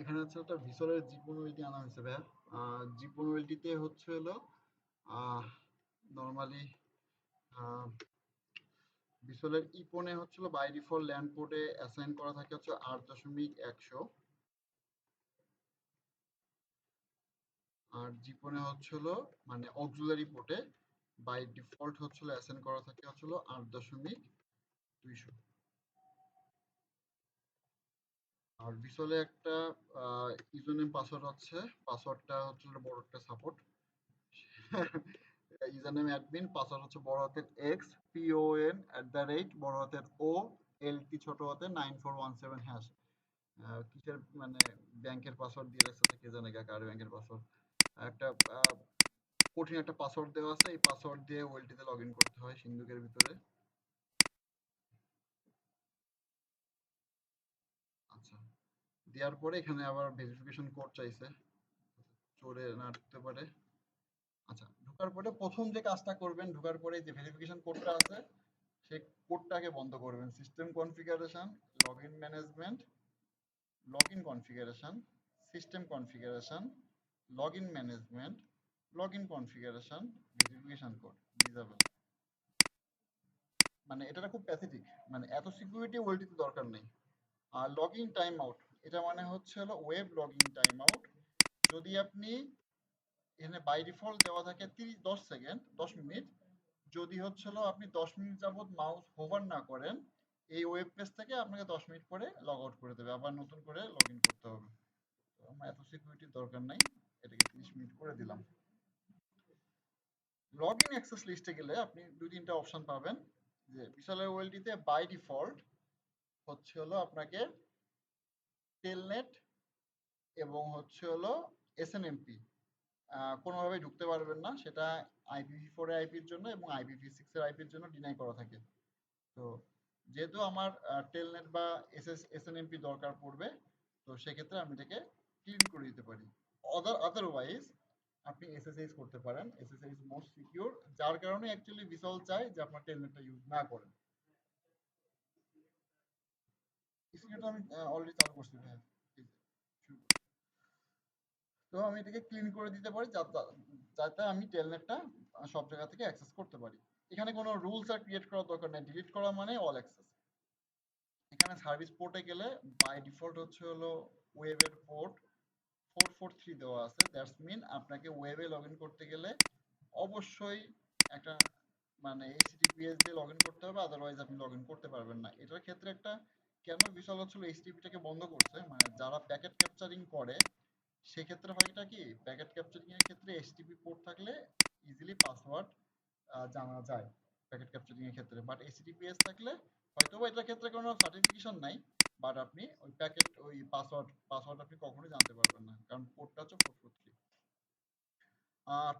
এখানে হচ্ছে একটা ভিসরের জিপোনুয়েলটি আনা হয়েছে ভাইয়া। জিপোনুয়েলটিতে হচ্ছে হলো নর্মালি ভিসরের ইপনে হচ্ছিল বাই ডিফল্ট ল্যান্ড পোর্টে অ্যাসাইন করা থাকে হচ্ছে 8.100, আর জিপনে হচ্ছিল মানে অক্সিলারি পোর্টে বাই ডিফল্ট হচ্ছিল অ্যাসাইন করা থাকে হচ্ছিল 8.200। আর ভিসলে একটা ইউজারনেম পাসওয়ার্ড আছে, পাসওয়ার্ডটা হচ্ছে বড় একটা সাপোর্ট। ইউজারনেম অ্যাডমিন, পাসওয়ার্ড হচ্ছে বড় হাতের এক্স পিওএন বড় হাতের ও এলটি ছোট হাতের 9417 হ্যাশ। কিসের মানে ব্যাংকের পাসওয়ার্ড দিয়ে রাখছে কে জানে, কার ব্যাংকের পাসওয়ার্ড। একটা কঠিন একটা পাসওয়ার্ড দেওয়া আছে, এই পাসওয়ার্ড দিয়ে ওয়েলটিতে লগ ইন করতে হয় সিন্ধুকের ভিতরে। আচ্ছা, দেওয়ার পরে এখানে আবার ভেরিফিকেশন কোড চাইছে, চোরে না ঢুকতে পারে। আচ্ছা, ঢোকার পরে প্রথম যে কাজটা করবেন, ঢোকার পরে যে ভেরিফিকেশন কোডটা আছে সেই কোডটাকে বন্ধ করবেন। System configuration, login management, login configuration, system configuration, login management, login configuration, verification code disable. মানে এটা খুব প্যাথেটিক, মানে এত সিকিউরিটি ওয়েলটিতে দরকার নেই। আর লগইন টাইম আউট, এটা মানে হচ্ছে হলো ওয়েব লগইন টাইম আউট। যদি আপনি এখানে বাই ডিফল্ট দেওয়া থাকে 10 সেকেন্ড, 10 মিনিট, যদি হচ্ছে হলো আপনি 10 মিনিট যাবত মাউস হোভার না করেন, এই ওয়েব পেজ থেকে আপনাকে 10 মিনিট পরে লগ আউট করে দেবে, আবার নতুন করে লগ ইন করতে হবে। তো আমার এত সিকিউরিটির দরকার নাই, এটাকে 30 মিনিট করে দিলাম। লগ ইন অ্যাক্সেস লিস্টে গেলে আপনি 2-3টা অপশন পাবেন। যে বিশালের ওয়েলটিতে বাই ডিফল্ট হচ্ছে হলো আপনাকে টেলনেট এবং হচ্ছে হলো এসএনএমপি কোনোভাবেই ঢুকতে পারবেন না, সেটা IPv4 এর আইপির জন্য এবং IPv6 এর আইপির জন্য ডিনাই করা থাকে। তো যেহেতু আমার টেলনেট বা এসএনএমপি দরকার পড়বে, তো সেক্ষেত্রে আমি এটাকে ক্লিন করে দিতে পারি। আদারওয়াইজ আপনি এসএসএইচ করতে পারেন, এসএসএইচ মোস্ট সিকিউর, যার কারণে অ্যাকচুয়ালি ভিসল চাই যে আপনার টেলনেটটা ইউজ না করেন। স্ক্রিনটা আমি অলরেডি চালু করছি ভাই, এই যে, শুরু করছি। তো আমি এটাকে ক্লিন করে দিতে পারি যাতে আমি টেলনেটটা সব জায়গা থেকে অ্যাক্সেস করতে পারি। এখানে কোনো রুলস আর ক্রিয়েট করার দরকার নেই, ডিলিট করা মানে অল অ্যাক্সেস। এখানে সার্ভিস পোর্টে গেলে বাই ডিফল্ট হচ্ছে হলো ওয়েবের পোর্ট 443 দেওয়া আছে। দ্যাটস মিন আপনাকে ওয়েবে লগ ইন করতে গেলে অবশ্যই একটা মানে এইচটিটিপিএস দিয়ে লগ ইন করতে হবে, আদারওয়াইজ আপনি লগ ইন করতে পারবেন না। এটার ক্ষেত্রে একটা কেন বিশাল হচ্ছিল এইচটিটিপিটাকে বন্ধ করছে, মানে যারা প্যাকেট ক্যাপচারিং করে সেক্ষেত্রে হয় এটা কি, প্যাকেট ক্যাপচারিং এর ক্ষেত্রে এইচটিটিপি পোর্ট থাকলে ইজিলি পাসওয়ার্ড জানা যায় প্যাকেট ক্যাপচারিং এর ক্ষেত্রে, বাট এইচটিটিপিএস থাকলে হয়তো বা এটার ক্ষেত্রে কোনো সার্টিফিকেশন নাই, বাট আপনি ওই প্যাকেট ওই পাসওয়ার্ড আপনি কখনোই জানতে পারবেন না, কারণ পোর্টটা হচ্ছে 443।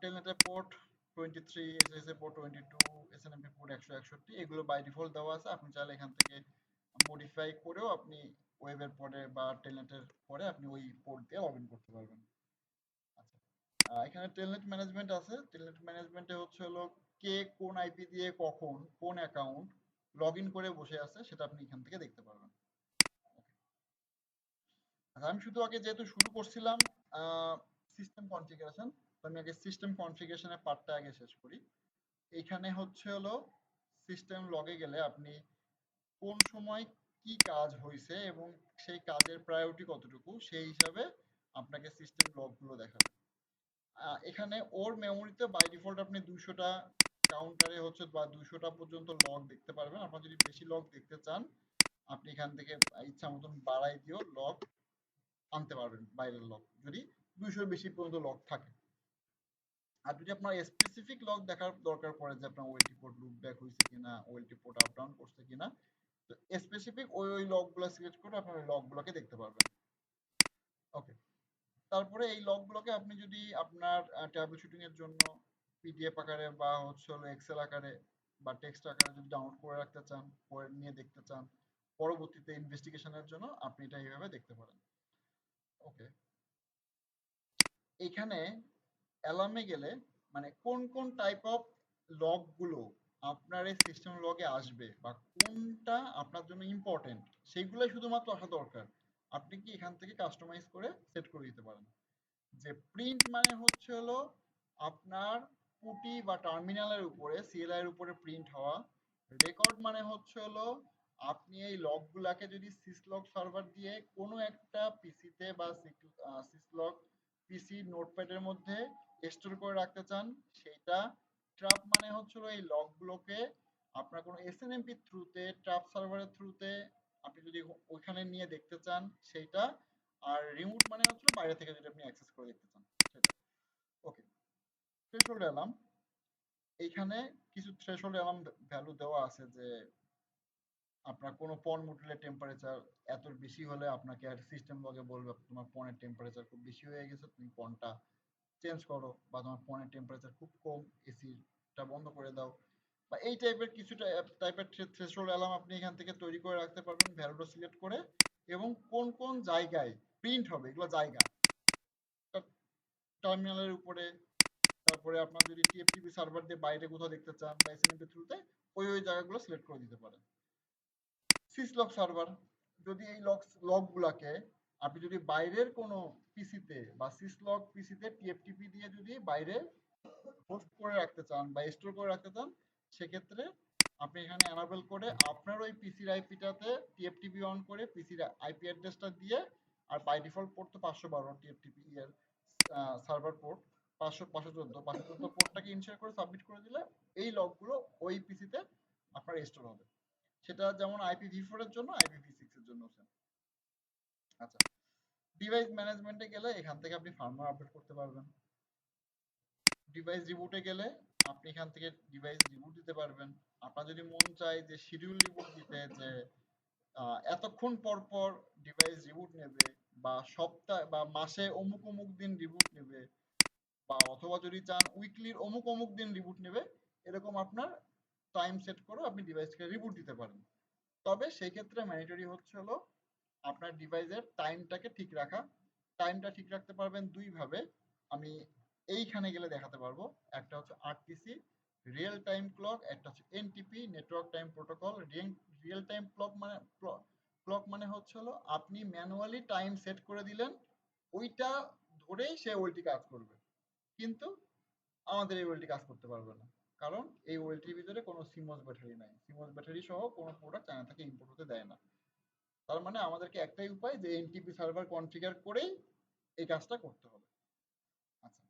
টেলনেটের পোর্ট 23, এসএসএস এর পোর্ট 22, এসএনএমপি পোর্ট 161, এগুলো বাই ডিফল্ট দেওয়া আছে। আপনি চাইলে এখান থেকে মডিফাই করেও আপনি ওয়েবের পরে বা টেলনেটের পরে আপনি ওই পোর্ট দিয়ে লগ ইন করতে পারবেন। আচ্ছা, এখানে টেলনেট ম্যানেজমেন্ট আছে। টেলনেট ম্যানেজমেন্টে হচ্ছে হলো কে কোন আইপি দিয়ে কখন কোন অ্যাকাউন্ট লগ ইন করে বসে আছে সেটা আপনি এখান থেকে দেখতে পারবেন। আচ্ছা, আমি শুধু আগে যেহেতু শুরু করছিলাম সিস্টেম কনফিগারেশন, তো আমি আগে সিস্টেম কনফিগারেশনের পার্টটা আগে শেষ করি। এখানে হচ্ছে হলো সিস্টেম লগে গেলে আপনি কোন সময় কি কাজ হয়েছে এবং সেই কাজের প্রায়োরিটি কতটুকু সেই হিসাবে আপনাকে সিস্টেম লগগুলো দেখাবে। এখানে ওর মেমোরিতে বাই ডিফল্ট আপনি 200টা কাউন্টারে হচ্ছে বা 200টা পর্যন্ত লগ দেখতে পারবেন। আপনার যদি বেশি লগ দেখতে চান আপনি এখান থেকে ইচ্ছা মতন বাড়াই দিয়েও লগ আনতে পারবেন, বাইরের লগ যদি 200 বেশি পর্যন্ত লগ থাকে। আর যদি আপনার স্পেসিফিক লগ দেখার দরকার পড়ে যে আপনার ওএলটি পোর্ট লুপ ব্যাক হয়েছে কিনা, ওএলটি পোর্ট আপ ডাউন করছে কিনা, তো স্পেসিফিক ওই লগগুলো সিলেক্ট করে আপনার ওই লগগুলোকে দেখতে পারবেন। ওকে, তারপরে এই লগগুলোকে আপনি যদি আপনার ট্যাবলেট শুটিং এর জন্য পিডিএফ আকারে বা হচ্ছে হলো এক্সেল আকারে বা টেক্সট আকারে যদি ডাউনলোড করে রাখতে চান, পরে নিয়ে দেখতে চান, পরবর্তীতে ইনভেস্টিগেশনের জন্য আপনি এটা এইভাবে দেখতে পারেন। ওকে, এখানে অ্যালার্মে গেলে মানে কোন কোন টাইপ অফ লগ গুলো আপনার এই সিস্টেম লগে আসবে বা কোনটা আপনার জন্য ইম্পর্টেন্ট সেইগুলোই শুধুমাত্র আসা দরকার। আপনি কি এখান থেকে কাস্টমাইজ করে সেট করে দিতে পারেন। যে প্রিন্ট মানে হচ্ছে হলো আপনার পুটি বা টার্মিনালের উপরে সিএলআই এর উপরে প্রিন্ট হওয়া। রেকর্ড মানে হচ্ছে হলো আপনি এই লগগুলাকে যদি সিসলগ সার্ভার দিয়ে কোনো একটা পিসিতে বা সিসলগ পিসি নোটপ্যাডের মধ্যে স্টোর করে রাখতে চান সেইটা। ট্রাপ মানে হচ্ছে হলো এই লগগুলোকে আপনার কোনো এসএনএমপি থ্রুতে ট্রাপ সার্ভারের থ্রুতে আপনি যদি ওইখানে নিয়ে দেখতে চান সেইটা। আর রিমোট মানে হচ্ছে বাইরে থেকে যদি আপনি অ্যাক্সেস করে দেখতে চান সেটা। ওকে, থ্রেশহোল্ড অ্যালার্ম, এইখানে কিছু থ্রেশহোল্ড অ্যালার্ম ভ্যালু দেওয়া আছে যে আপনার কোনো পণ মডেলের টেম্পারেচার এত বেশি হলে আপনাকে আর সিস্টেম লগে বলবে তোমার পণের টেম্পারেচার খুব বেশি হয়ে গেছে, তুমি পণটা চেঞ্জ করো, বা তোমার পণের টেম্পারেচার খুব কম, এসিটা বন্ধ করে দাও, বা এই টাইপের কিছুটা টাইপের থ্রেশহোল্ড অ্যালার্ম আপনি এখান থেকে তৈরি করে রাখতে পারবেন ভ্যালুটা সিলেক্ট করে। এবং কোন কোন জায়গায় প্রিন্ট হবে এগুলো জায়গা, টার্মিনালের উপরে, তারপরে আপনার যদি টিএফটিপি সার্ভার দিয়ে বাইরে কোথাও দেখতে চান বা এসএনএমপি থ্রুতে ওই জায়গাগুলো সিলেক্ট করে দিতে পারেন। সিসলগ সার্ভার, যদি এই লগগুলাকে আপনি যদি বাইরের কোনো পিসিতে বা সিসলগ পিসিতে টিএফটিপি দিয়ে যদি বাইরে হোস্ট করে রাখতে চান বা স্টোর করে রাখতে চান, সেক্ষেত্রে আপনি এখানে এনাবেল করে আপনার ওই পিসির আইপিটাতে টিএফটিপি অন করে পিসির আইপি অ্যাড্রেসটা দিয়ে, আর বাই ডিফল্ট পোর্ট তো 512 টিএফটিপি এর সার্ভার পোর্ট 514 পোর্টটাকে ইনশিওর করে সাবমিট করে দিলে এই লগগুলো ওই পিসিতে আপনার স্টোর হবে। সেটা যেমন IPv4 এর জন্য IPv6 এর জন্য সেম। আচ্ছা, ডিভাইস ম্যানেজমেন্টে গেলে এখান থেকে আপনি ফার্মওয়্যার আপডেট করতে পারবেন। ডিভাইস রিবুটে গেলে আপনি এখান থেকে ডিভাইস রিবুট দিতে পারবেন। আপনার যদি মন চায় যে শিডিউল রিবুট দিতে, যে এতক্ষণ পর পর ডিভাইস রিবুট নেবে, বা সপ্তাহ বা মাসে অমুক অমুক দিন রিবুট নেবে, বা অথবা যদি চান উইকলির অমুক অমুক দিন রিবুট নেবে, এরকম আপনার টাইম সেট করে আপনি ডিভাইসকে রিবুট দিতে পারেন। তবে সেই ক্ষেত্রে ম্যান্ডেটরি হচ্ছে হলো আপনার ডিভাইসের টাইমটাকে ঠিক রাখা। টাইমটা ঠিক রাখতে পারবেন দুই ভাবে, আমি এইখানে গেলে দেখাতে পারবো। একটা হচ্ছে আরটিসি রিয়েল টাইম ক্লক, একটা হচ্ছে NTP network time protocol. Real time clock মানে হচ্ছে হলো আপনি ম্যানুয়ালি টাইম সেট করে দিলেন, ওইটা ধরেই সে ওইটি কাজ করবে। কিন্তু আমাদের এই ওয়েলটি কাজ করতে পারবে না, কারণ এই ওয়েলটির ভিতরে কোনো সিমস ব্যাটারি নাই। সিমস ব্যাটারি সহ কোনো প্রোডাক্ট চায়না থেকে ইম্পোর্ট হতে দেয় না। তার মানে আমাদেরকে একটাই উপায় যে এনটিপি সার্ভার কনফিগার করেই এই কাজটা করতে হবে। আচ্ছা,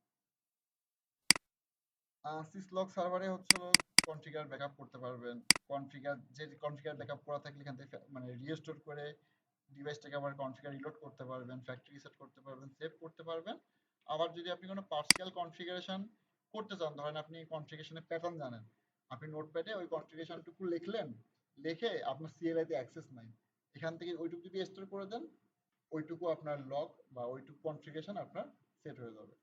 সিসলগ সার্ভারে হচ্ছে কনফিগার ব্যাকআপ করতে পারবেন। কনফিগার ব্যাকআপ করা থাকলে এখান থেকে মানে রিস্টোর করে ডিভাইসটাকে আবার কনফিগার রিলোড করতে পারবেন, ফ্যাক্টরি সেট করতে পারবেন, সেভ করতে পারবেন। আবার যদি আপনি কোনো পার্সিয়াল কনফিগারেশন করতে চান, ধরেন আপনি কনফিগারেশনের প্যাটার্ন জানেন, আপনি নোটপ্যাডে ওই কনফিগারেশনটুকু লিখলেন, লিখে আপনার সিএলআই তে অ্যাক্সেস নাই, এখান থেকে ওইটুকু যদি স্টোর করে দেন, ওইটুকু আপনার লগ বা ওইটুকু কনফিগারেশন আপনার সেট হয়ে যাবে।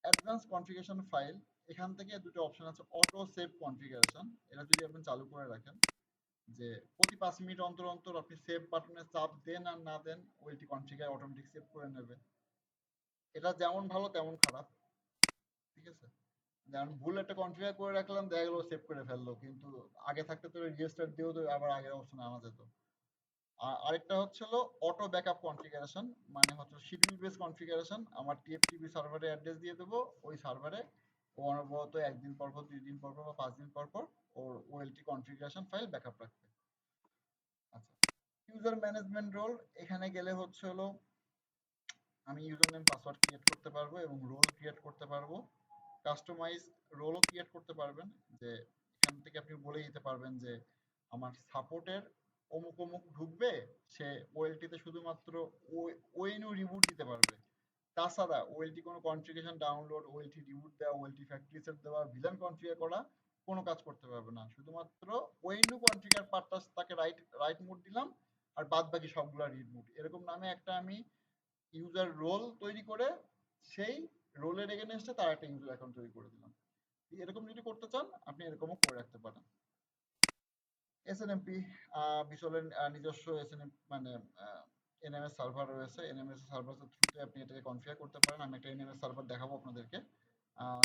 অ্যাডভান্স কনফিগারেশন ফাইল, এখান থেকে দুটো অপশন আছে, অটো সেভ কনফিগারেশন। এটা যদি আপনি চালু করে রাখেন, যে প্রতি 5 মিনিট অন্তর অন্তর আপনি সেভ বাটনে চাপ দেন আর না দেন, ওইটি কনফিগার অটোমেটিক সেভ করে নেবে। এটা যেমন ভালো তেমন খারাপ, ঠিক আছে। যেমন ভুল একটা কনফিগার করে রাখলাম, দেখা গেলো সেভ করে ফেললো, কিন্তু আগে থাকতে তো রেজিস্টার দিয়েও তো আবার আগের অপশনে আনা যেত। আর আরেকটা হচ্ছে হলো অটো ব্যাকআপ কনফিগারেশন, মানে হচ্ছে শিডিউল বেস কনফিগারেশন। আমার টিএফটিপি সার্ভারে অ্যাড্রেস দিয়ে দেবো, ওই সার্ভারে ও অনবরত 1 দিন পর পর, 2 দিন পর পর বা 5 দিন পর পর ওর ওএলটি কনফিগারেশন ফাইল ব্যাকআপ রাখবে। আচ্ছা, ইউজার ম্যানেজমেন্ট রোল, এখানে গেলে হচ্ছে হলো আমি ইউজার নেম পাসওয়ার্ড ক্রিয়েট করতে পারবো এবং রোল ক্রিয়েট করতে পারবো। কাস্টমাইজ রোলও ক্রিয়েট করতে পারবেন, যে এখান থেকে আপনি বলে দিতে পারবেন যে আমার সাপোর্টের অমুক অমুক ঢুকবে, সে ওএলটিতে শুধুমাত্র ওএনইউ রিবুট দিতে পারবে। তাছাড়া ওএলটি কোনো কনফিগারেশন ডাউনলোড, ওএলটি রিবুট দেওয়া, ওএলটি ফ্যাক্টরি সেট দেওয়া, ভিলান কনফিগার করা কোনো কাজ করতে পারবে না। শুধুমাত্র ওএনইউ কনফিগার পার্টটা তাকে রাইট রাইট মোড দিলাম, আর বাদ বাকি সবগুলা রিড মোড, এরকম নামে একটা আমি ইউজার রোল তৈরি করে সেই রোলের এগেনস্টে তার একটা ইউজার অ্যাকাউন্ট তৈরি করে দিলাম। এরকম যদি করতে চান আপনি এরকমও করে রাখতে পারেন। এসএনএমপি, ভিজুয়ালের নিজস্ব এসএনএম মানে এনএমএস সার্ভার রয়েছে, এনএমএস সার্ভারের থ্রুতে আপনি এটাকে কনফিগার করতে পারেন। আমি একটা এনএমএস সার্ভার দেখাবো আপনাদেরকে। আহ,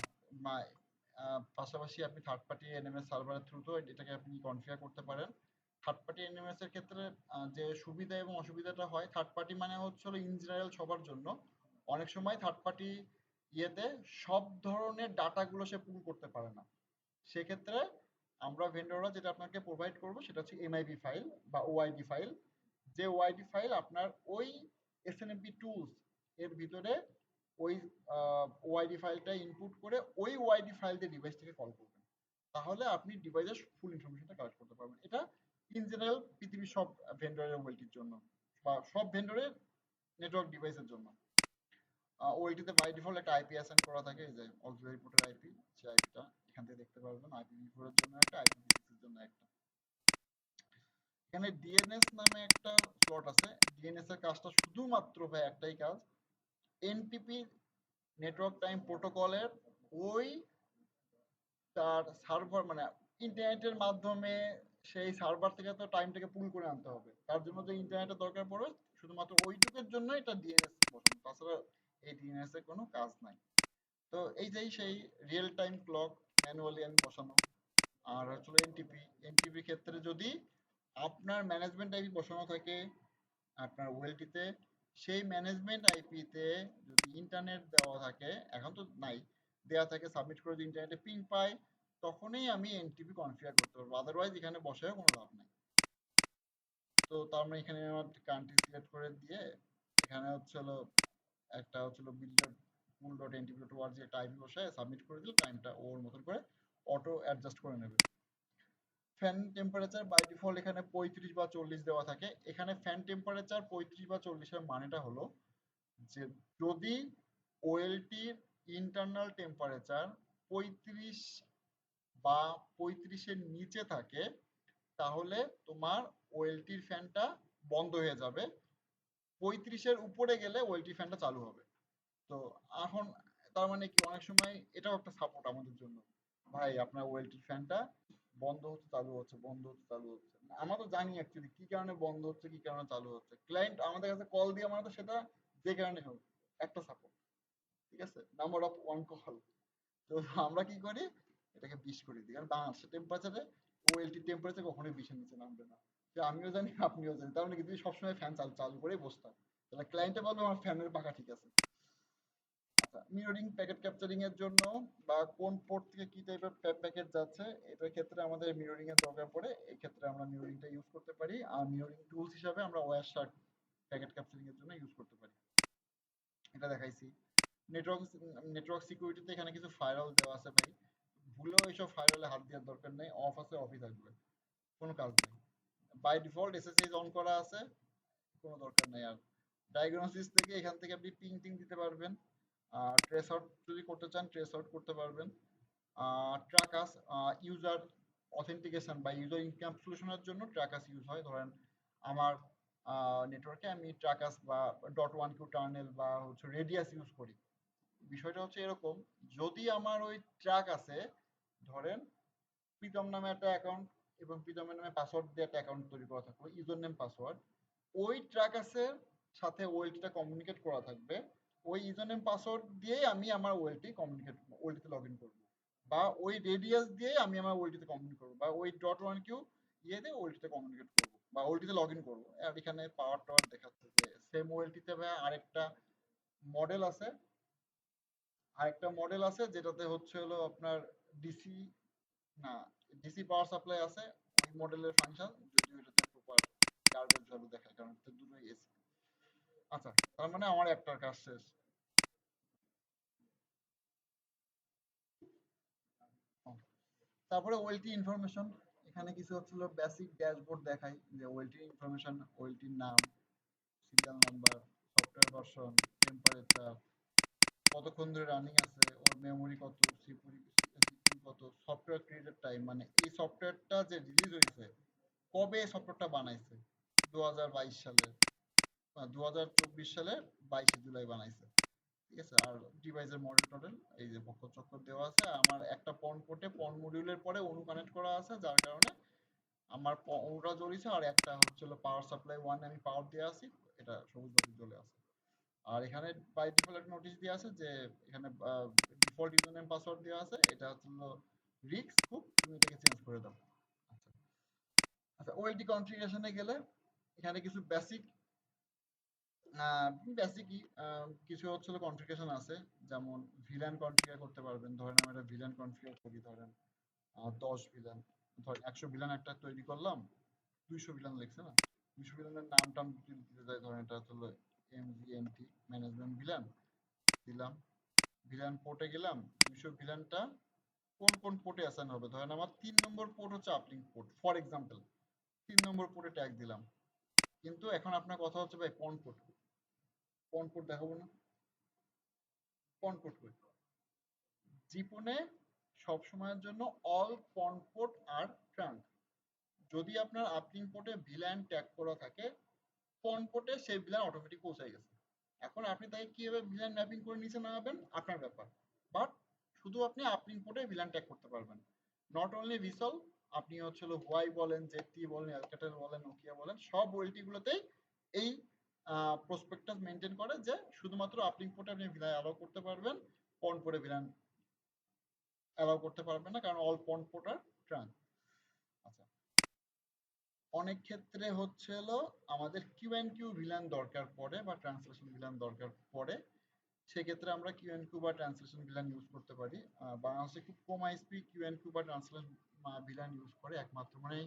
পাশাপাশি আপনি থার্ড পার্টি এনএমএস সার্ভারের থ্রুতেও এটাকে আপনি কনফিগার করতে পারেন। থার্ড পার্টি এনএমএস এর ক্ষেত্রে যে সুবিধা এবং অসুবিধাটা হয়, থার্ড পার্টি মানে হচ্ছে হলো ইন জেনারেল সবার জন্য। অনেক সময় থার্ড পার্টি ইয়েতে সব ধরনের ডাটাগুলো সে পুল করতে পারে না। সেক্ষেত্রে আমরা ভেন্ডররা যেটা আপনাকে প্রোভাইড করব সেটা হচ্ছে এমআইবি ফাইল বা ওআইডি ফাইল। যে ওআইডি ফাইল আপনার ওই এসএনএমপি টুলস এর ভিতরে ওই ওআইডি ফাইলটা ইনপুট করে ওই ওআইডি ফাইল দিয়ে ডিভাইস থেকে কল করবেন। তাহলে আপনি ডিভাইসের ফুল ইনফরমেশনটা কালেক্ট করতে পারবেন। এটা ইন জেনারেল পৃথিবীর সব ভেন্ডরের ওএলটির জন্য বা সব ভেন্ডরের নেটওয়ার্ক ডিভাইসের জন্য। ওএলটিতে বাই ডিফল্ট একটা আইপি অ্যাসাইন করা থাকে, এই যে অক্সিলারি পোর্টের আইপি, সেই আইপিটা এখান থেকে দেখতে পারবেন। আইপিভি4 এর জন্য একটা, আইপিভি6 এর জন্য একটা। এখানে ডিএনএস নামে একটা স্লট আছে। ডিএনএস এর কাজটা শুধুমাত্র ভাই একটাই কাজ, এনটিপি নেটওয়ার্ক টাইম প্রোটোকলের ওই তার সার্ভার মানে ইন্টারনেটের মাধ্যমে সেই সার্ভার থেকে তো টাইমটাকে পুল করে আনতে হবে। তার জন্য যে ইন্টারনেটের দরকার পড়ে শুধুমাত্র ওইটুকুর জন্য এটা ডিএনএস বসানো, তাছাড়া এই ডিএনএস এর কোনো কাজ নাই। তো এই যেই সেই রিয়েল টাইম ক্লক ম্যানুয়ালি আমি বসানো। আর হচ্ছে এনটিপি, এনটিপির ক্ষেত্রে যদি আপনার ম্যানেজমেন্ট আইপি বসানো থাকে আপনার ওয়েলটিতে, সেই ম্যানেজমেন্ট আইপিতে যদি ইন্টারনেট দেওয়া থাকে, এখন তো নাই, দেওয়া থাকে, সাবমিট করে যদি ইন্টারনেটে পিং পাই, তখনই আমি এনটিপি কনফিগার করতে পারবো। আদারওয়াইজ এখানে বসায় কোনো লাভ নাই। তো তার মানে এখানে আমার কান্ট্রি সিলেক্ট করে দিয়ে এখানে হচ্ছে হলো একটা হচ্ছে হলো বিল্ডার পুল ডট এনটিপি ডট ওয়ার্জি একটা আইপি বসায় সাবমিট করে দিলে টাইমটা ওর মতন করে অটো অ্যাডজাস্ট করে নেবে। ফ্যান টেম্পারেচার বাই ডিফল্ট এখানে 35 বা 40 দেওয়া থাকে। এখানে ফ্যান টেম্পারেচার 35 বা 40-এর মানেটা হলো যে যদি ওএলটির ইন্টারনাল টেম্পারেচার 35 বা 35-এর নিচে থাকে তাহলে তোমার ওএলটির ফ্যানটা বন্ধ হয়ে যাবে। 35-এর উপরে গেলে ওএলটি ফ্যানটা চালু হবে। তো এখন তার মানে কি, অনেক সময় এটাও একটা সাপোর্ট আমাদের জন্য, ভাই আপনার ওয়েলটির ফ্যানটা বন্ধ হচ্ছে চালু হচ্ছে, বন্ধ হচ্ছে চালু হচ্ছে। আমরা তো জানি অ্যাকচুয়ালি কি কারণে বন্ধ হচ্ছে কি কারণে চালু হচ্ছে, ক্লায়েন্ট আমাদের কাছে কল দিয়ে আমরা তো সেটা যে কারণে হোক একটা সাপোর্ট, ঠিক আছে, নাম্বার অফ ওয়ান কল। তো আমরা কি করি, এটাকে 20 করে দিই, কারণ বাংলাদেশের টেম্পারেচারে ওএলটি টেম্পারেচার কখনোই 20-এর নিচে নামবে না। যে আমিও জানি আপনিও জানি, তার মানে কি তুমি সবসময় ফ্যান চালু চালু করেই বসতে হবে, তাহলে ক্লায়েন্টে বলবে আমার ফ্যানের পাখা ঠিক আছে। আচ্ছা, মিররিং প্যাকেট ক্যাপচারিং এর জন্য বা কোন পোর্ট থেকে কি টাইপের প্যাকেট যাচ্ছে এটার ক্ষেত্রে আমাদের মিররিং এর দরকার পড়ে, এই ক্ষেত্রে আমরা মিররিংটা ইউজ করতে পারি। আর মিররিং টুলস হিসাবে আমরা ওয়ারশার্ক প্যাকেট ক্যাপচারিং এর জন্য ইউজ করতে পারি, এটা দেখাইছি। নেটওয়ার্ক নেটওয়ার্ক সিকিউরিটিতে এখানে কিছু ফায়ারওয়াল দেওয়া আছে ভাই, ভুলেও এইসব ফায়ারওয়ালে হাত দেওয়ার দরকার নেই, অফ আছে অফই থাকবে, কোনো কাজ নেই। বাই ডিফল্ট এসএসএইচ অন করা আছে, কোনো দরকার নেই। আর ডায়াগনোসিস থেকে এখান থেকে আপনি পিং টিং দিতে পারবেন। ট্রেস আউট যদি করতে চান ট্রেস আউট করতে পারবেন। ট্রাকাস ইউজার অথেন্টিকেশন বা ইউজার ইনক্যাপসুলেশনের জন্য ট্রাকাস ইউজ হয়। ধরেন আমার নেটওয়ার্কে আমি ট্রাকাস বা ডট ওয়ান কিউ টার্নেল বা হচ্ছে রেডিয়াস ইউজ করি। বিষয়টা হচ্ছে এরকম, যদি আমার ওই ট্রাক আছে, ধরেন প্রীতম নামে একটা অ্যাকাউন্ট এবং প্রীতমের নামে পাসওয়ার্ড দিয়ে একটা অ্যাকাউন্ট তৈরি করা থাকবে, ইউজার নেম পাসওয়ার্ড, ওই ট্রাকাসের সাথে ওয়েলটিটা কমিউনিকেট করা থাকবে। ওই ইউজার নেম পাসওয়ার্ড দিয়েই আমি আমার ওয়েলটি কমিউনিকেট ওয়েলটিতে লগ ইন করবো, বা ওই রেডিয়াস দিয়ে আমি আমার ওয়েলটিতে কমিউনিকেট করবো, বা ওই ডট ওয়ান কিউ ইয়ে দিয়ে ওয়েলটিতে কমিউনিকেট করবো বা ওয়েলটিতে লগ ইন করবো। আর এখানে পাওয়ার টাওয়ার দেখাচ্ছে যে সেম ওয়েলটিতে আরেকটা মডেল আছে, যেটাতে হচ্ছে হলো আপনার ডিসি না ডিসি পাওয়ার সাপ্লাই আছে, ওই মডেলের ফাংশন, যদিও এটাতে প্রপার গার্বেজ ভ্যালু দেখায় কারণ এটা দুটোই এসি। আচ্ছা, তার মানে আমার একটার কাজ শেষ। তারপরে ওয়েলটি ইনফরমেশন, এখানে কিছু হচ্ছিল বেসিক ড্যাশবোর্ড দেখাই, যে ওয়েলটির ইনফরমেশন, ওয়েলটির নাম, serial number, software version, temperature, কতক্ষণ ধরে রানিং আছে, ওর মেমোরি কত, সিপিইউ কত, সফটওয়্যার ক্রিয়েটেড টাইম, মানে এই সফটওয়্যারটা যে রিলিজ হয়েছে কবে সফটওয়্যারটা বানাইছে, 2022 সালে, 2024 সালের 22 জুলাই বানাইছে, ঠিক আছে। আর ডিভাইসের মডেল টডেল এই যে বক্ষ চক্কর দেওয়া আছে। আমার একটা পন পোর্টে পন মডিউলের পরে অনু কানেক্ট করা আছে, যার কারণে আমার অনুটা জ্বলিছে, আর একটা হচ্ছে পাওয়ার সাপ্লাই ওয়ান আমি পাওয়ার দিয়ে আসি, এটা সবুজ বাতি জ্বলে আছে। আর এখানে বাই ডিফল্ট একটা নোটিশ দেওয়া আছে যে এখানে ডিফল্ট ইউজার নেম পাসওয়ার্ড দেওয়া আছে, এটা হচ্ছে রিস্ক খুব, তুমি এটাকে চেঞ্জ করে দাও। আচ্ছা আচ্ছা, ওএলটি কনফিগারেশনে গেলে এখানে কিছু বেসিকই কিছু হচ্ছে কনফিগারেশন আছে, যেমন ভিলান কনফিগার করতে পারবেন। ধরেন আমি একটা ভিলান কনফিগার করি, ধরেন 10 ভিলান, ধরেন 100 ভিলান একটা তৈরি করলাম, 200 ভিলান লিখছে না, 200 ভিলানের নাম টাম দিতে যাই, ধরেন এটা হচ্ছে এমজিএমটি ম্যানেজমেন্ট ভিলান দিলাম। ভিলান পোর্টে গেলাম, 200 ভিলানটা কোন কোন পোর্টে অ্যাসাইন হবে। ধরেন আমার 3 নম্বর পোর্ট হচ্ছে আপলিং পোর্ট, ফর এক্সাম্পল 3 নম্বর পোর্টে ট্যাগ দিলাম। কিন্তু এখন আপনার কথা হচ্ছে ভাই পন পোর্ট, পন পোর্ট দেখাবো না, পন পোর্ট কই? জীবনে সব সময়ের জন্য অল পন পোর্ট আর ট্রাঙ্ক। যদি আপনার আপলিং পোর্টে ভিলান ট্যাগ করা থাকে, পন পোর্টে সেই ভিলান অটোমেটিক পৌঁছে গেছে। এখন আপনি তাকে কিভাবে ভিলান ম্যাপিং করে নিচে নামাবেন আপনার ব্যাপার, বাট শুধু আপনি আপলিং পোর্টে ভিলান ট্যাগ করতে পারবেন। নট অনলি ভিসল, আপনি হচ্ছে হোয়াই বলেন, জেটি বলেন, অ্যালক্যাটেল বলেন, নোকিয়া বলেন, সব ওএলটি গুলোতেই এই প্রসপেক্টাস মেনটেন করে যে শুধুমাত্র আপলিং পোর্টে আপনি ভিলান অ্যালাউ করতে পারবেন, পন পোর্টে ভিলান অ্যালাউ করতে পারবেন না, কারণ অল পন পোর্ট আর ট্রাঙ্ক। আচ্ছা, অনেক ক্ষেত্রে হচ্ছে হলো আমাদের কিউ এন্ড কিউ ভিলান দরকার পড়ে বা ট্রান্সলেশন ভিলান দরকার পড়ে, সেক্ষেত্রে আমরা কিউ এন্ড কিউ বা ট্রান্সলেশন ভিলান ইউজ করতে পারি। বাংলাদেশে খুব কম আইএসপি কিউ এন্ড কিউ বা ট্রান্সলেশন ভিলান ইউজ করে, একমাত্র মানে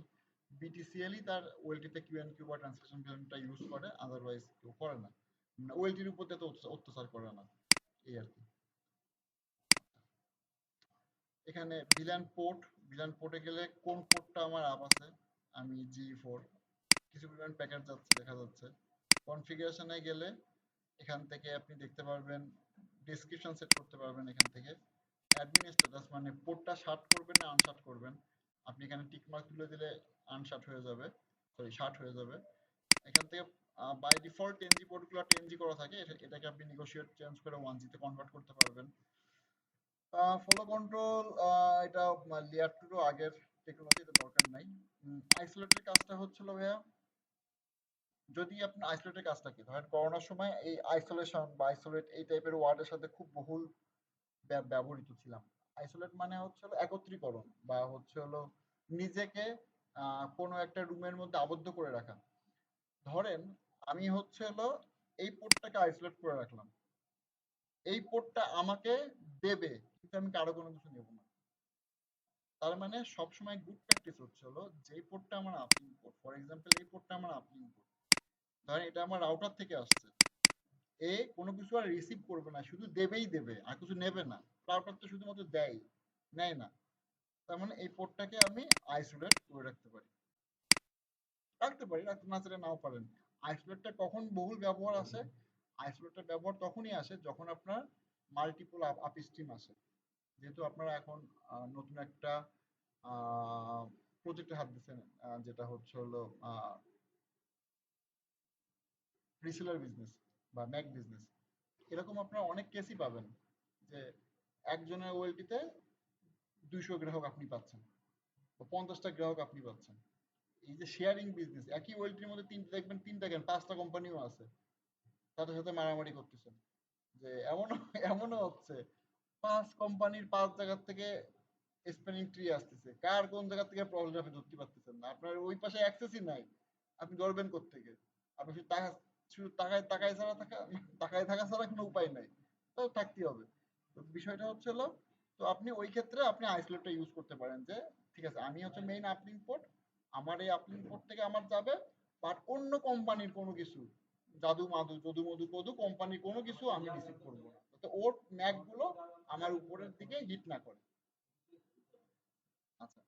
বিটিসিএলই তার ওএলটিতে কিউ এন্ড কিউ বা ট্রান্সলেশন ভিলানটা ইউজ করে, আদারওয়াইজ কেউ করে না, ওএলটির উপর তো অত্যাচার করে না, এই আর কি। এখানে ভিলান পোর্ট, ভিলান পোর্টে গেলে কোন পোর্টটা আমার আপ আছে, আমি জি4, কিছু পরিমাণ প্যাকেট যাচ্ছে দেখা যাচ্ছে। কনফিগারেশনে গেলে এখান থেকে আপনি দেখতে পারবেন, ডেসক্রিপশন সেট করতে পারবেন এখান থেকে। অ্যাডমিন স্ট্যাটাস মানে পোর্টটা শার্ট করবেন না আনশার্ট করবেন, আপনি এখানে টিক মার্ক তুলে দিলে আনশার্ট হয়ে যাবে, সরি শার্ট হয়ে যাবে। এখান থেকে বাই ডিফল্ট 10G পোর্টগুলো 10G করা থাকে, এটাকে আপনি নেগোশিয়েট চেঞ্জ করে 1G তে কনভার্ট করতে পারবেন। ফলো কন্ট্রোল, এটা লেয়ার 2 আগের টেকনোলজি, এটা দরকার নাই। আইসোলেটের কাজটা হচ্ছিল ভাইয়া, যদি আপনার আইসোলেটের কাজটা কি, ধরেন করোনার সময় এই আইসোলেশন বা আইসোলেট এই টাইপের ওয়ার্ডের সাথে খুব বহুল ব্যবহৃত ছিলাম। আইসোলেট মানে হচ্ছে হলো একত্রীকরণ বা হচ্ছে হলো নিজেকে কোনো একটা রুমের মধ্যে আবদ্ধ করে রাখা। ধরেন আমি হচ্ছে হলো এই পোর্টটাকে আইসোলেট করে রাখলাম, এই পোর্টটা আমাকে দেবে কিন্তু আমি কারো কোনো কিছু নেব না। তার মানে সবসময় গুড প্র্যাকটিস হচ্ছে হলো যে পোর্টটা আমার আপলিং পোর্ট, ফর এক্সাম্পল এই পোর্টটা আমার আপলিং পোর্ট, ধরেন এটা আমার রাউটার থেকে আসছে, এ কোনো কিছু আর রিসিভ করবে না, শুধু দেবেই দেবে আর কিছু নেবে না। রাউটার তো শুধুমাত্র দেয়, নেয় না। তার মানে এই পোর্টটাকে আমি আইসোলেট করে রাখতে পারি, রাখতে না চাইলে নাও পারেন। আইসোলেটটা কখন বহুল ব্যবহার আসে, আইসোলেটের ব্যবহার তখনই আসে যখন আপনার মাল্টিপল আপস্ট্রিম আসে। যেহেতু আপনারা এখন নতুন একটা প্রজেক্টে হাত দিচ্ছেন, যেটা হচ্ছে হলো রিসেলার বিজনেস বা ম্যাক বিজনেস, এরকম আপনারা অনেক কেসই পাবেন যে একজনের ওএলটিতে 200 গ্রাহক আপনি পাচ্ছেন বা 50টা গ্রাহক আপনি পাচ্ছেন। এই যে শেয়ারিং বিজনেস, একই ওয়েলটির মধ্যে তিনটা দেখবেন, তিনটা কেন 5টা কোম্পানিও আছে, তাদের সাথে মারামারি করতেছেন। যে এমনও হচ্ছে 5 কোম্পানির 5 জায়গা থেকে স্পেনিং ট্রি আসতেছে, কার কোন জায়গা থেকে প্রবলেম আপনি ধরতে পারতেছেন না, আপনার ওই পাশে অ্যাক্সেসই নাই, আপনি ধরবেন কোত্থেকে? আপনি শুধু তাকায় ছাড়া তাকায় থাকা ছাড়া কোনো উপায় নাই, তো থাকতেই হবে। তো বিষয়টা হচ্ছে হলো, তো আপনি ওই ক্ষেত্রে আপনি আইসোলেটটা ইউজ করতে পারেন যে ঠিক আছে আমি হচ্ছে মেইন আপলিং পোর্ট, আমার এই আপলিং পোর্ট থেকে আমার যাবে, বাট অন্য কোম্পানির কোনো কিছু যদু মধু কদু কোম্পানির কোনো কিছু আমি রিসিভ করবো না, যাতে ওর ম্যাক গুলো আমার উপরের দিকে হিট না করে। আচ্ছা,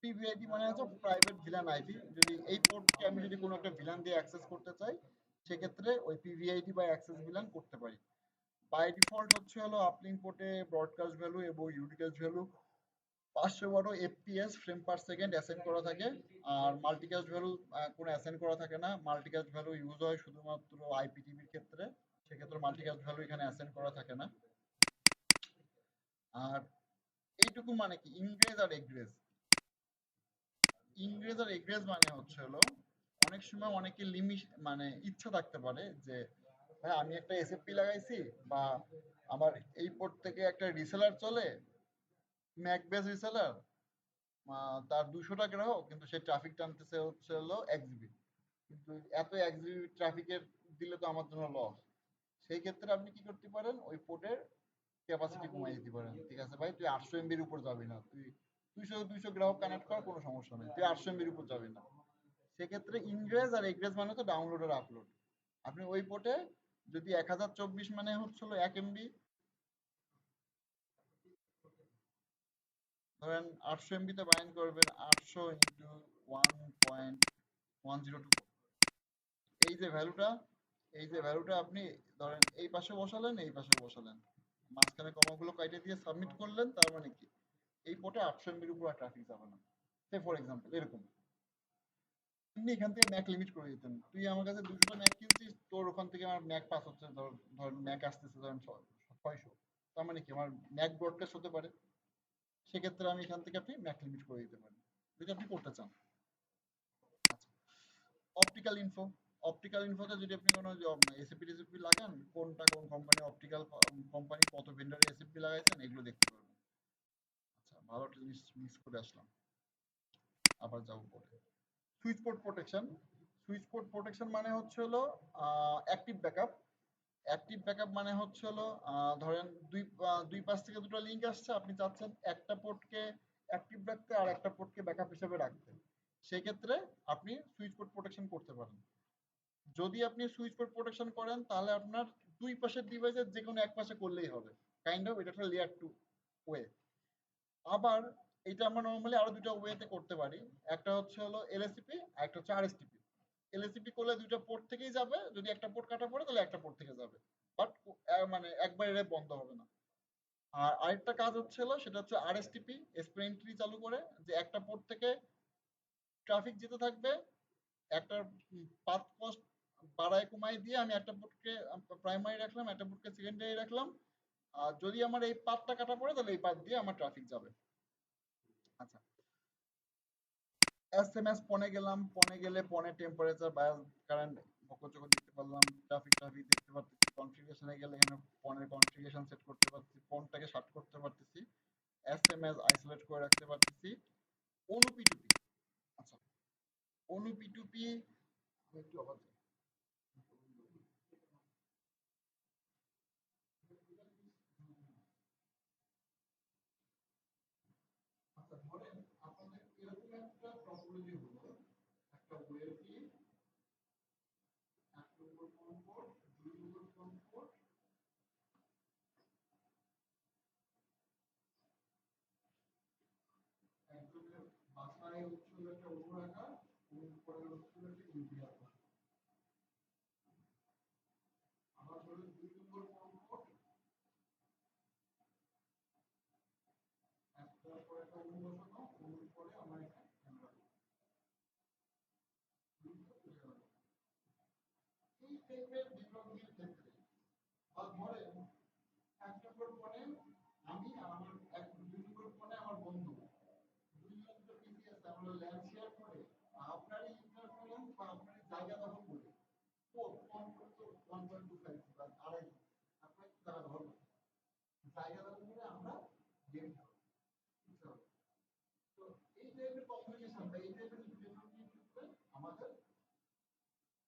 পিভিআইডি মানে হচ্ছে প্রাইভেট ভিলান আইডি। যদি এই পোর্টকে আমি যদি কোনো একটা ভিলান দিয়ে অ্যাক্সেস করতে চাই, সেক্ষেত্রে ওই পিভিআইডি বা অ্যাক্সেস ভিলান করতে পারি। বাই ডিফল্ট হচ্ছে হলো আপলিং পোর্টে ব্রডকাস্ট ভ্যালু এবং unicast value 512 FPS frame per second assign করা থাকে, আর মাল্টিকাস্ট ভ্যালু কোনো অ্যাসাইন করা থাকে না। মাল্টিকাস্ট ভ্যালু ইউজ হয় শুধুমাত্র আইপিটিভির ক্ষেত্রে, সেক্ষেত্রে মাল্টিকাস্ট ভ্যালু এখানে অ্যাসাইন করা থাকে না। আর এইটুকু মানে কি ইনগ্রেজ আর এগ্রেজ, ইংরেজ আর এগ্রেজ মানে হচ্ছে হলো অনেক সময় অনেকে লিমিট মানে ইচ্ছা থাকতে পারে যে হ্যাঁ আমি একটা এসএফপি লাগাইছি বা আমার এই পোর্ট থেকে একটা রিসেলার চলে, ম্যাক বেস রিসেলার, তার 200টা গ্রাহক, কিন্তু সে ট্রাফিক টানতেছে হচ্ছে হলো 1 জিবি। কিন্তু এত 1 জিবি ট্রাফিকের দিলে তো আমার জন্য লস। সেই ক্ষেত্রে আপনি কি করতে পারেন, ওই পোর্টের ক্যাপাসিটি কমাই দিতে পারেন। ঠিক আছে ভাই, তুই 800 এমবির উপর যাবি না, তুই 200 গ্রাহক কানেক্ট কর, কোনো সমস্যা নেই, তুই 800 এমবির উপর যাবি না। সেক্ষেত্রে ইনগ্রেস আর এগ্রেস মানে তো ডাউনলোড আর আপলোড। আপনি ওই পোর্টে যদি 1024 মানে হচ্ছিল 1 এমবি, ধরেন 800 এমবিতে বাইন্ড করবেন, 800 × 1.102। এই যে ভ্যালুটা, আপনি ধরেন এই পাশে বসালেন, এই পাশে বসালেন, মাঝখানে কমাগুলো কাইটে দিয়ে সাবমিট করলেন। তার মানে কি, এই পোর্টে 800 এমবির উপর আর ট্রাফিক যাবে না। সে ফর এক্সাম্পল এরকম। আপনি এখান থেকে ম্যাক লিমিট করে দিতেন, তুই আমার কাছে 200টা ম্যাক কিনছিস, তোর ওখান থেকে আমার ম্যাক পাস হচ্ছে ধর ম্যাক আসতেছে ধরেন 600। তার মানে কি, আমার ম্যাক ব্রডকাস্ট হতে পারে। সেক্ষেত্রে আমি এখান থেকে আপনি ম্যাক লিমিট করে দিতে পারেন, যদি আপনি করতে চান। আচ্ছা, অপটিক্যাল ইনফো। অপটিক্যাল ইনফোতে যদি আপনি কোনো এসএপি টেসএপি লাগান, কোনটা কোন কোম্পানি, অপটিক্যাল কোম্পানি কত ভেন্ডারে এসএপি লাগাইছেন, এগুলো দেখতে পারবেন। আচ্ছা, ভালো একটা জিনিস মিস করে আসলাম, আবার যাবো পরে। Switch port protection. Switch port protection মানে হচ্ছে হলো অ্যাক্টিভ ব্যাকআপ। অ্যাক্টিভ ব্যাকআপ মানে হচ্ছে হলো ধরেন দুই পাশ থেকে দুটো লিঙ্ক আসছে, আপনি চাচ্ছেন একটা পোর্টকে অ্যাক্টিভ রাখতে আর একটা পোর্টকে ব্যাকআপ হিসেবে রাখতে। সেক্ষেত্রে আপনি সুইচ পোর্ট প্রোটেকশন করতে পারেন। যদি আপনি সুইচ পোর্ট প্রোটেকশন করেন, তাহলে আপনার দুই পাশের ডিভাইসের যে কোনো এক পাশে করলেই হবে। কাইন্ড অফ এটা একটা লেয়ার 2 ওয়ে। আবার এটা আমরা নর্মালি আরো দুটো ওয়েতে করতে পারি। একটা হচ্ছে হলো এলএসিপি, আর একটা হচ্ছে আরএসটিপি। এলএসিপি করলে দুইটা পোর্ট থেকেই যাবে, যদি একটা পোর্ট কাটা পড়ে তাহলে একটা পোর্ট থেকে যাবে, বাট মানে একবার এটা বন্ধ হবে না। আর আরেকটা কাজ হচ্ছে হলো, সেটা হচ্ছে আরএসটিপি, স্প্রে এন্ট্রি চালু করে, যে একটা পোর্ট থেকে ট্রাফিক যেতে থাকবে, একটা পাথ কস্ট বাড়ায় কমায় দিয়ে আমি একটা পোর্টকে প্রাইমারি রাখলাম, একটা পোর্টকে সেকেন্ডারি রাখলাম। আর যদি আমার এই পাথটা কাটা পড়ে, তাহলে এই পাথ দিয়ে আমার ট্রাফিক যাবে। আচ্ছা, এসএমএস পনে গেলাম, পনে গেলে পনে টেম্পারেচার বায়াস কারেন্ট বকচক দেখতে পারলাম, ট্রাফিক দেখতে পারতেছি। কনফিগারেশনে গেলে এখানে পনের কনফিগারেশন সেট করতে পারতেছি, পনটাকে শার্ট করতে পারতেছি, এসএমএস আইসোলেট করে রাখতে পারতেছি। অনু পি2পি। আচ্ছা, অনু পি2পি একটু আবার যাই। আচ্ছা, ধরেন আপনাদের এরকম একটা টপোলজি হলো, একটা ওয়েলকি, এক নম্বর কমফোর্ট, 2 নম্বর কমফোর্ট, একজনের বাসায় হচ্ছিল একটা অনু রাখা, পরে হচ্ছিল একটা ইউপি রাখা। আমার ধরুন 2 নম্বর কমফোর্ট, একটার পর একটা অনু বসানো, অনুর পরে আমার একটা ক্যামেরা। এই টাইপের নেটওয়ার্কিং ক্ষেত্রে, বা ধরেন 1 নম্বর ফোনে আমি আর আমার 2 নম্বর ফোনে আমার বন্ধু, দুইজন তো পিসি আছে, আমরা ল্যাব শেয়ার করে আপনারই ইন্টারফারেন্স বা আপনারই জায়গা দখল করে ও ফোন করতে 1.25 বা আড়াই, আপনার কি জায়গা দখল করে জায়গা দখল করে আমরা গেম খেলবো। তো এই টাইপের কমিউনিকেশন বা এই টাইপের নেটওয়ার্কিং ক্ষেত্রে আমাদের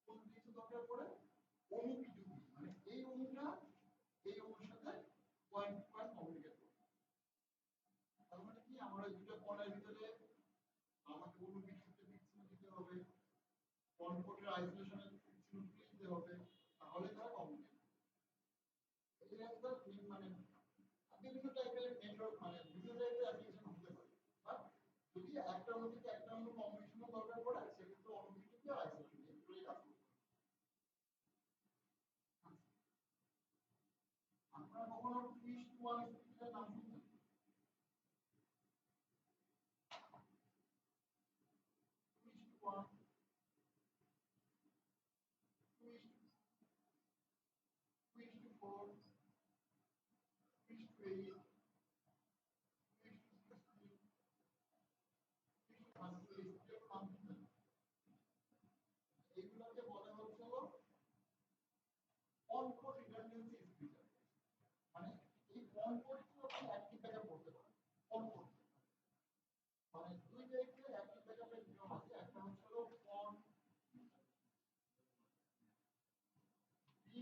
কোন কিছু দরকার পড়ে, অনু পি2পি, মানে এই অনুটা এই অনুর সাথে পয়েন্ট টু পয়েন্ট কমিউনিকেট করবে। তার মানে কি, আমার ওই দুটো পয়েন্টের ভিতরে আমাকে অনু পি2পি বিচ্ছিন্ন দিতে হবে, কনফোর্টের আইসোলেশনের বিচ্ছিন্ন দিতে হবে, তাহলে তারা কমিউনিকেট করবে। এই একটা মানে বিভিন্ন টাইপের নেটওয়ার্ক, মানে বিভিন্ন টাইপের অ্যাপ্লিকেশন হতে পারে। বাট যদি একটা অনু থেকে একটা অনু কমিউনিকেশনের দরকার পড়ে, সেক্ষেত্রে অনু পি2পি আর আইসোলেশন এই দুটোই কাজ করবে। আপনারা কখনো টুইস্ট ওয়ান স্পিডের নাম শুনছেন? Twist one, twist, twist four, twist eight, twist sixteen, twist thirty, এইগুলোর নাম শুনছেন? এইগুলোকে বলা হচ্ছে হলো অন কোড রিডান্ডেন্সি স্পিকার। মানে এই অন কোড আপনি অ্যাক্টিভ ব্যাকআপ করতে পারেন অন কোড, মানে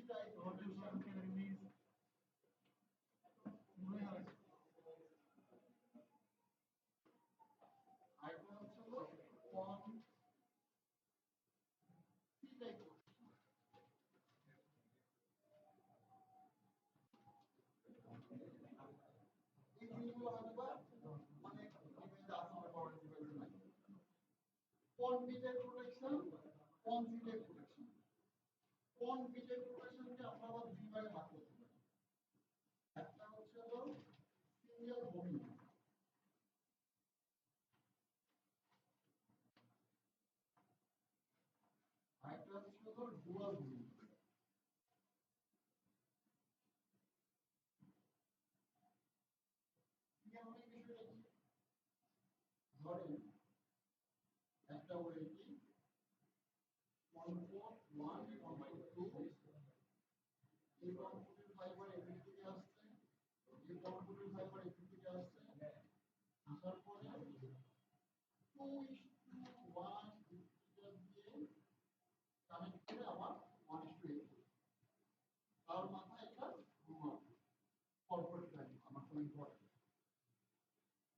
type rotation can release আরেকটা হচ্ছে হলো on C type rotation এই জিনিসগুলো হয়তো বা অনেক ডিভাইসে আছে অনেক বড় ডিভাইসে নাই on B type rotation on C type rotation on B type rotation কে আমরা আবার দুই ভাগে ভাগ করতে পারি একটা হচ্ছে হলো সিঙ্গেল হোমিং আরেকটা হচ্ছে হলো ডুয়াল হোমিং সিঙ্গেল হোমিং বিষয়টা কি ধরেন একটা ওয়েলটি 141.2 এই কম্পিউটার ফাইবার এদিক থেকে আসছে এই কম্পিউটার ফাইবার এদিক থেকে আসছে আসার পরে 2:1 দিয়ে কানেক্ট করে আবার 1:8 তার মাথায় একটা কর্পোরেট লাইন আমার খুব ইম্পর্টেন্ট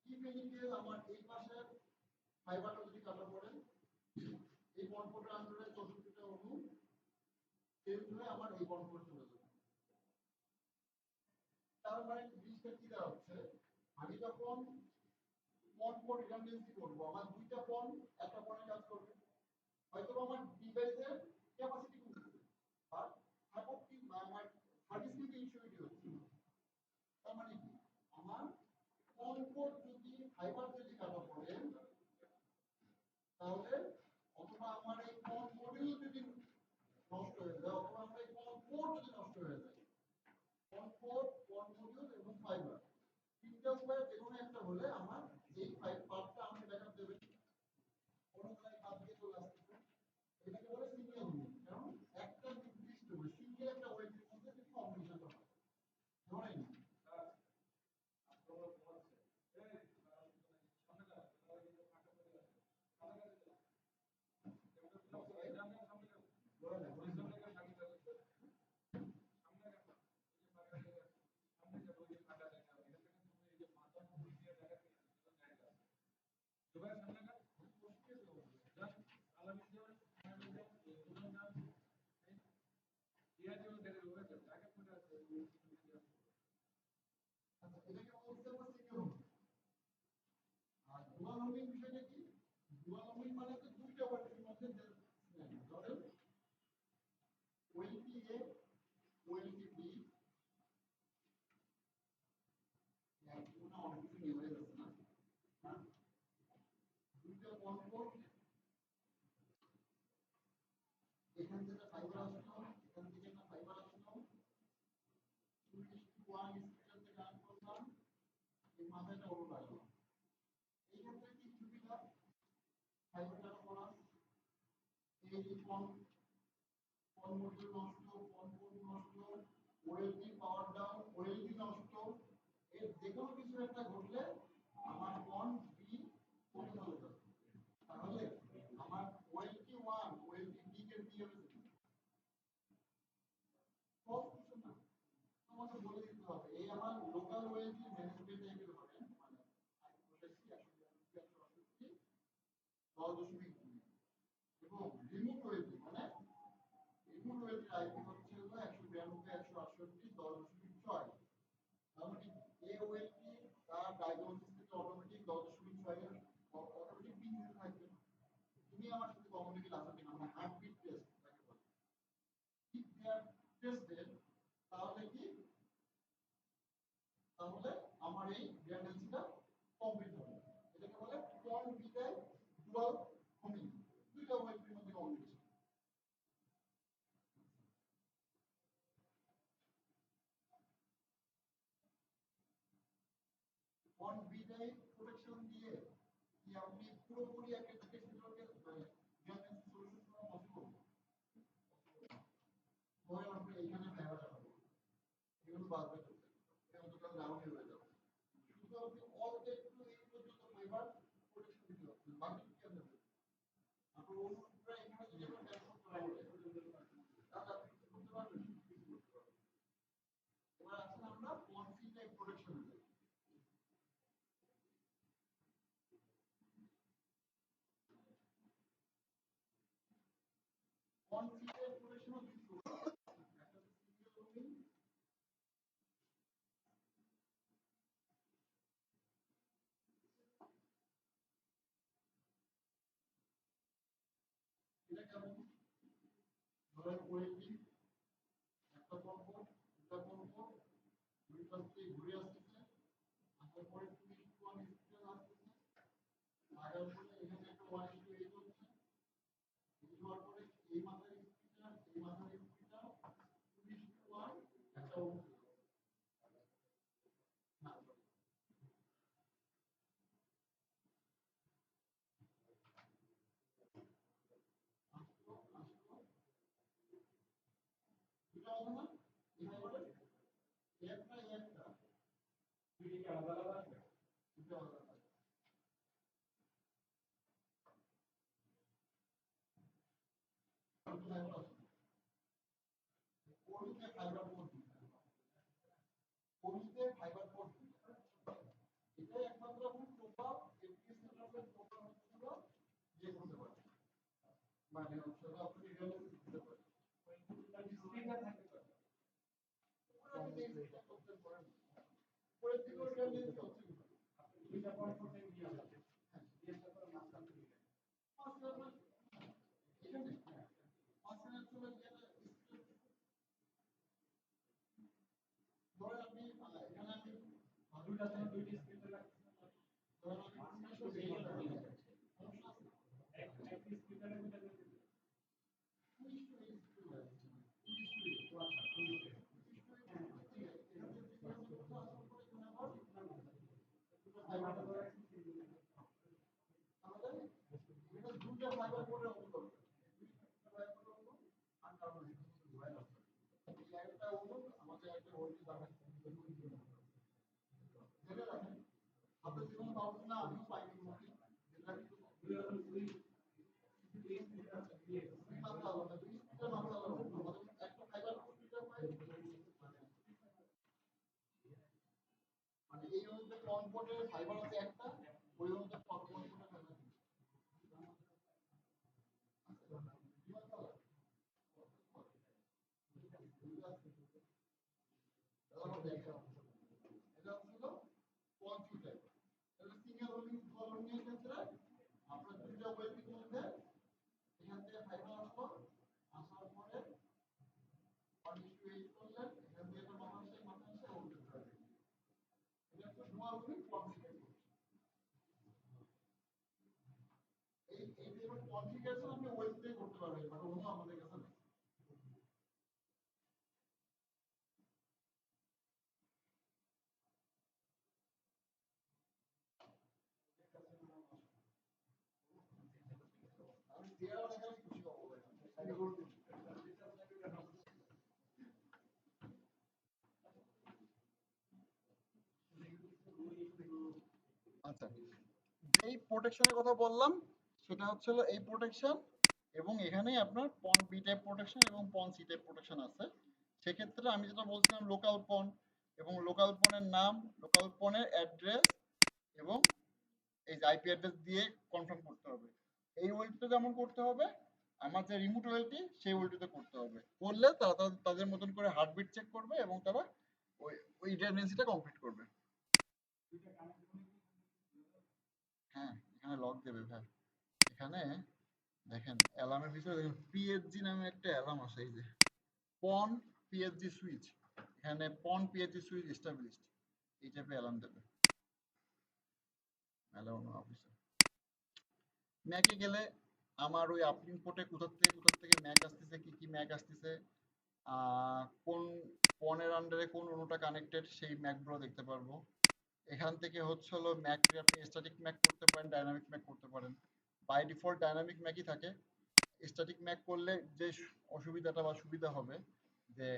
ইফ এনি কেস আমার এই পাশের ফাইবারটা যদি কাটা পড়ে এই কর্পোরেট আন্ডারে 64টা অণু চেঞ্জ হয়ে আমার এই কর্পোরেট চলে যাবে তার মানে জিনিসটা কি দাঁড়াচ্ছে আমি যখন পন্ড রিডান্ডেন্সি করবো আমার দুইটা পন্ড একটা পন্ডে কাজ করবে হয়তো আমার ডিভাইসের ক্যাপাসিটি কমছে আর সাপোর্টিভ আমার সার্ভিস কিন্তু ইনসিকিউরিটি হচ্ছে তার মানে কি আমার পন্ড যদি ফাইবার যদি কাটা পড়ে তাহলে অথবা আমার এই পন্ড মডিউল যদি নষ্ট হয়ে যায় অথবা আমার এই পন্ড যদি নষ্ট হয়ে যায় পন্ড মডিউল এবং ফাইবার তিনটা উপায় যে কোনো একটা হলে আমার এই পার্টটা আমাকে ব্যাকআপ দেবে কোনো জায়গায় বাদ দিয়ে চলে আসতেছে এটাকে বলে সিঙ্গেল হোমিং কারণ একটা নির্দিষ্ট সিঙ্গেল একটা ওয়েটের মধ্যে যদি কম্বিনেশনটা হয় ধরেন এটাকে বলতে আমরা সিঙ্গেল হোমিং আর ডুয়াল হোমিং বিষয়টা কি ডুয়াল হোমিং মানে তো দুইটা ওয়েটের মধ্যে ধরেন ওয়েলটি এ ওয়েলটি বি কোনো অনেক কিছু নিয়ে হয়ে যাচ্ছে না দুইটা পরপর এখান থেকে ফাইবার আসলো এখান থেকে একটা ফাইবার আসলো 2:1 স্পিডের থেকে আন করলাম এই মাথাটা ওর লাগলো এই ক্ষেত্রে কি সুবিধা ফাইবারটা পড়া এই যে কোন মডিউল নষ্ট কোন নষ্ট ওয়েলডি পাওয়ার ডাউন ওয়েলডি নষ্ট এর যে কোনো কিছু একটা ঘটলে আমার বন্ড বি কমে চলে যাবে তাহলে আমার ওয়েলডি 1 ওয়েলডি বি এর কি হবে সব কিছু না তোমাকে বলে দিতে হবে এই আমার লোকাল ওয়েলডি ম্যানেজমেন্ট টাইপের হবে মানে আমি বলেছি 168 10.2 এবং রিমোট ওয়েলডি মানে রিমোট ওয়েলডি আইপি হচ্ছে 192 168 10.6 তার মানে এ ওয়েলডি তার ডায়াগনোসিস থেকে অটোমেটিক 10.6 এর অটোমেটিক পিন দিতে থাকবে তুমি আমার সাথে কমিউনিকেট আসবে কিনা মানে হার্টবিট টেস্ট তাকে বলে if they are tested তাহলে কি তাহলে আমার এই রিডান্ডেন্সিটা কমপ্লিট হবে এটাকে বলে পন বিটাই ডুয়াল হোমিং দুইটা ওয়েলডির মধ্যে কমিউনিকেশন পন বিটাই প্রোটেকশন দিয়ে কি আপনি পুরোপুরি একটা ডিটেক্টরকে রিডান্ডেন্সি সলিউশন করা পসিবল ধরে আপনি এইখানে ফাইবারটা পাবেন এগুলো বাদ দিয়ে এটা টোটাল ডাউন হয়ে যাবে শুধু আপনি অল্প একটু এই পর্যন্ত ফাইবার প্রোটেকশন দিতে হবে বাকি কি আপনি আপনার অনুপ্রায় এখানে যদি আমরা ব্যবহার করা হয় তাহলে আপনি কি করতে পারবেন সিটের প্রোটেকশনও কিছু একটা সিঙ্গেল রুমিং এটা কেমন ধরেন ওয়েল্ডিং একটা পর্ব দুটা পর্ব দুই পাশ থেকে ঘুরে আসতেছে আসার পরে তুমি একটু অনেক স্পিডে আসতেছে লাগার পরে এখানে একটা 1:8 হচ্ছে এই হওয়ার পরে এই মাথার স্পিডটা এই মাথার স্পিডটা 2:1 একটা অনু না আসলো আসলো দুটা হবে না এভাবে একটা একটা দুইটা আলাদা আলাদা আছে দুটো আলাদা আলাদা পলিতে ফাইবার বোর্ড পলিতে ফাইবার বোর্ড এটাই একমাত্র আপনি টোটাল এপিএস এর টোটাল হচ্ছিল যে করতে পারেন মানে হচ্ছে আপনি রিয়েলাইজ করতে পারেন স্ক্রিনে থাকতে পারে আপনি এটা করতে পারেন পরে থেকে রিয়েলাইজ হচ্ছে দুইটা পয়েন্ট করতে নিয়ে যাবে হ্যাঁ এটা তো মাত্রা দিয়ে এখানে মাঝখানে চলে গিয়ে ধরেন আপনি এখানে আমি দুইটা জন্য দুইটি স্ক্রিনে রাখছি ধরেন আমি একটি স্ক্রিনে দুইটা আমাদের একটা ওয়েট দরকার জেনে রাখেন আপনার জীবনে পাবেন না আমিও পাইনি যেটা মানে এই অনুযায়ী কনপোর্টের ফাইবার আছে একটা ওই অনুযায়ী কনপোর্টের ফাইবার এটা হচ্ছিল কনফিউটার এটা সিঙ্গেল রোলিং কলোনিয়াল ক্ষেত্রে আপনার দুইটা ওয়েটিং মধ্যে এখান থেকে ফাইবার আসলো আসার পরে 1:8 করলেন এখান থেকে একটা মাথা আসে উল্টে যাবে এটা হচ্ছে ডুয়াল রোলিং কনফিগারেশন এই টাইপের কনফিগারেশন আপনি ওয়েব দিয়ে করতে পারবেন বাট অন্য আমাদের কাছে নেই আমি দেয়াল দেখালে খুশি হবো ভাই আচ্ছা যেই প্রোটেকশনের কথা বললাম সেটা হচ্ছে হলো এই প্রোটেকশন এবং এখানেই আপনার পন বি টাইপ প্রোটেকশন এবং পন সি টাইপ প্রোটেকশন আছে সেক্ষেত্রে আমি যেটা বলছিলাম লোকাল পন এবং লোকাল পনের নাম লোকাল পনের অ্যাড্রেস এবং এই যে আইপি অ্যাড্রেস দিয়ে কনফার্ম করতে হবে এই ওয়েলটিতে যেমন করতে হবে আমার যে রিমোট ওয়েলটি সেই ওয়েলটিতে করতে হবে করলে তারা তাদের মতন করে হার্টবিট চেক করবে এবং তারা ওই ওই রিডান্ডেন্সিটা কমপ্লিট করবে হ্যাঁ এখানে লক দেবে ভাই এখানে দেখেন অ্যালার্মের ভিতরে দেখেন পিএইচজি নামে একটা অ্যালার্ম আছে এই যে পন পিএইচজি সুইচ এখানে পন পিএইচজি সুইচ এস্টাবলিশড এই টাইপের অ্যালার্ম দেবে অ্যালার্ম অফিসার ম্যাকে গেলে আমার ওই আপলিং পোর্টে কোথা থেকে ম্যাক আসতেছে কি কি ম্যাক আসতেছে কোন পনের আন্ডারে কোন অনুটা কানেক্টেড সেই ম্যাকগুলো দেখতে পারবো এখান থেকে হচ্ছে হলো ম্যাককে আপনি স্ট্যাটিক ম্যাক করতে পারেন ডাইনামিক ম্যাক করতে পারেন বাই ডিফল্ট ডাইনামিক ম্যাকই থাকে স্ট্যাটিক ম্যাক করলে যে অসুবিধাটা বা সুবিধা হবে যে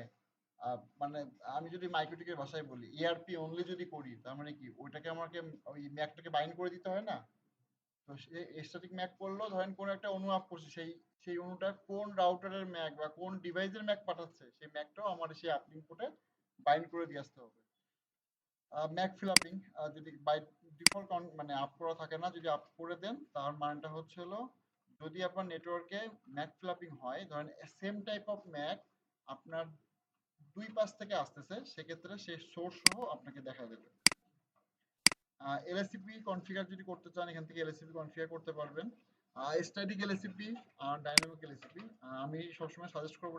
মানে আমি যদি মাইক্রোটিকের ভাষায় বলি ইআরপি অনলি যদি করি তার মানে কি ওইটাকে আমাকে ওই ম্যাকটাকে বাইন্ড করে দিতে হয় না তো স্ট্যাটিক ম্যাক করলেও ধরেন কোন একটা অনু আপ করছে সেই অনুটা কোন রাউটারের ম্যাক বা কোন ডিভাইসের ম্যাক পাঠাচ্ছে সেই ম্যাকটাও আমার সেই আপলিং পোর্টে বাইন্ড করে দিয়ে আসতে হবে ম্যাক ফিলাপিং যদি বাই ডিফল্ট মানে আপ করা থাকে না যদি আপ করে দেন তার মানেটা হচ্ছে হলো যদি আপনার নেটওয়ার্কে ম্যাক ফ্ল্যাপিং হয়, ধরেন সেম টাইপ অফ ম্যাক আপনার দুই পাশ থেকে আসতেছে, সেক্ষেত্রে সেই সোর্স সহ আপনাকে দেখা দেবে। এলএসিপি কনফিগার যদি করতে চান, এখান থেকে এলএসিপি কনফিগার করতে পারবেন। স্ট্যাটিক এলএসিপি আর ডাইনামিক এলএসিপি, আমি সবসময় সাজেস্ট করবো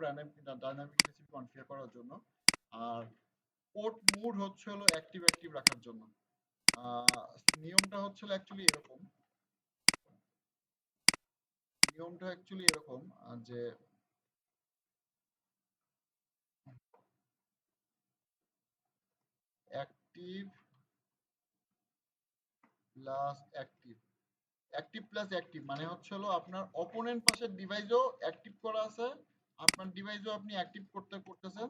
ডাইনামিক এলএসিপি কনফিগার করার জন্য। আর পোর্ট মোড হচ্ছে হলো অ্যাক্টিভ অ্যাক্টিভ রাখার জন্য। নিয়মটা হচ্ছে এরকম যে active plus active, active plus active মানে হচ্ছে হলো আপনার অপোনেন্ট পাশের ডিভাইসও অ্যাক্টিভ করা আছে, আপনার ডিভাইসও আপনি অ্যাক্টিভ করতেছেন,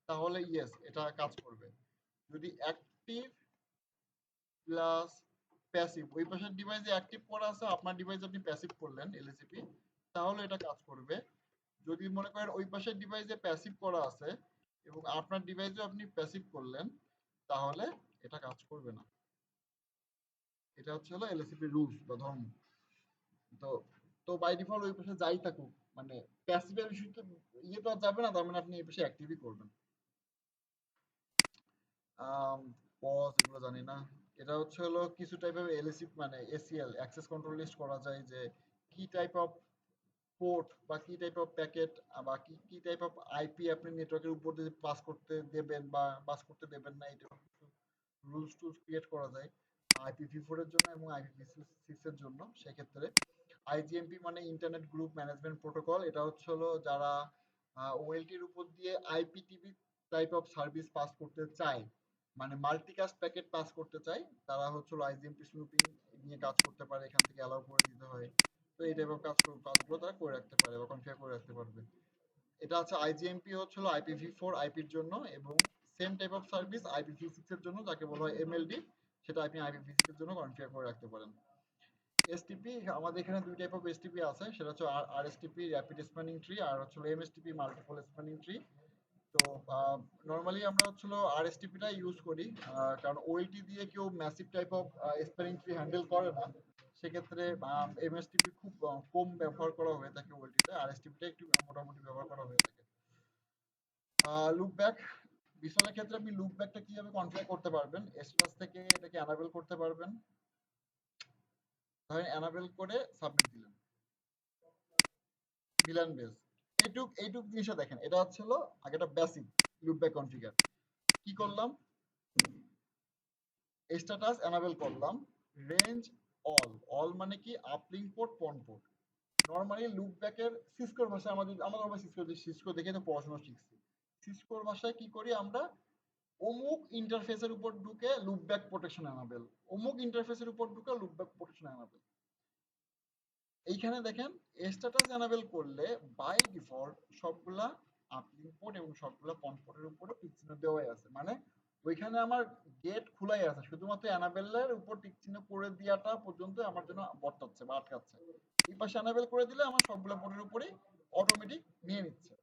তাহলে ইয়েস এটা কাজ করবে। যদি অ্যাক্টিভ প্লাস প্যাসিভ, ওই পাশের ডিভাইসে অ্যাক্টিভ করা আছে, আপনার ডিভাইসে আপনি প্যাসিভ করলেন এলএসিপি, তাহলে এটা কাজ করবে। যদি মনে করেন ওই পাশের ডিভাইসে প্যাসিভ করা আছে এবং আপনার ডিভাইসেও আপনি প্যাসিভ করলেন, তাহলে এটা কাজ করবে না। এটা হচ্ছে হলো এলএসিপি রুলস বা ধর্ম। তো তো বাই ডিফল্ট ওই পাশে যাই থাকুক, মানে প্যাসিভের ইস্যুতে ইয়ে তো আর যাবে না, তার মানে আপনি এই পাশে অ্যাক্টিভই করবেন। পজ এগুলো জানি না। এটা হচ্ছে হলো কিছু টাইপের এলএসি মানে এসিএল অ্যাক্সেস কন্ট্রোল লিস্ট করা যায়, যে কি টাইপ অফ পোর্ট বা কি টাইপ অফ প্যাকেট বা কি কি টাইপ অফ আইপি আপনি নেটওয়ার্কের উপর দিয়ে পাস করতে দেবেন বা পাস করতে দেবেন না, এটা রুলস টুলস ক্রিয়েট করা যায় IPv4 এর জন্য এবং IPv6 এর জন্য। সেক্ষেত্রে আইজিএমপি মানে ইন্টারনেট গ্রুপ ম্যানেজমেন্ট প্রোটোকল, এটা হচ্ছে হলো যারা ওএলটির উপর দিয়ে IPTV type of service pass করতে চায়, মানে মাল্টিকাস্ট প্যাকেট পাস করতে চায়, তারা হচ্ছে আইজিএমপি স্নুপিং নিয়ে কাজ করতে পারে, এখান থেকে অ্যালাউ করে দিতে হয়। তো এই টাইপ অফ কাজগুলো তারা করে রাখতে পারে বা কনফিগার করে রাখতে পারবে। এটা হচ্ছে আইজিএমপি হচ্ছিল IPv4 আইপির জন্য, এবং same type of service IPv6 এর জন্য, যাকে বলা হয় এমএলডি, সেটা আপনি IPv6 এর জন্য কনফিগার করে রাখতে পারেন। এসটিপি, আমাদের এখানে দুই টাইপ অফ এসটিপি আছে, সেটা হচ্ছে আরএসটিপি র্যাপিড স্প্যানিং ট্রি, আর হচ্ছে এমএসটিপি মাল্টিপল স্প্যানিং ট্রি। তো নর্মালি আমরা হচ্ছিল আরএসটিপিটা ইউজ করি, কারণ ওএলটি দিয়ে কেউ massive type of spanning tree handle করে না। সেক্ষেত্রে এমএসটিপি খুব কম ব্যবহার করা হয়ে থাকে ওএলটিতে, আরএসটিপিটা একটু মোটামুটি ব্যবহার করা হয়ে থাকে। লুপব্যাক, বিসলের ক্ষেত্রে আপনি লুপব্যাকটা কিভাবে কনফিগার করতে পারবেন, স্ট্যাটাস থেকে এটাকে অ্যানাবেল করতে পারবেন। ধরেন অ্যানাবেল করে সাবমিট দিলেন, ভিলান বেস, এইটুক জিনিসটা দেখেন, এটা হচ্ছে হলো আগে একটা বেসিক লুপব্যাক কনফিগার। কি করলাম, স্ট্যাটাস অ্যানাবেল করলাম, রেঞ্জ অল, অল মানে কি আপলিঙ্ক পোর্ট পন পোর্ট। নর্মালি লুপব্যাকের সিসকোর ভাষায় আমরা সিসকো দেখে তো পড়াশোনা শিখছি। সিসকোর ভাষায় কি করি আমরা, অমুক ইন্টারফেসের উপর ঢুকে লুপব্যাক প্রোটেকশন অ্যানাবেল, অমুক ইন্টারফেসের উপর ঢুকে লুপব্যাক প্রোটেকশন অ্যানাবেল। এইখানে দেখেন স্ট্যাটাস অ্যানাবেল করলে বাই ডিফল্ট সবগুলা আপলিঙ্ক পোর্ট এবং সবগুলা পন পোর্টের উপরে টিক চিহ্ন দেওয়াই আছে, মানে ওইখানে আমার গেট খোলাই আছে, শুধুমাত্র অ্যানাবেলের উপর টিক চিহ্ন করে দেওয়াটা পর্যন্ত আমার জন্য বর্তাচ্ছে বা আটকাচ্ছে। এই পাশে অ্যানাবেল করে দিলে আমার সবগুলা পোর্টের উপরেই অটোমেটিক নিয়ে নিচ্ছে।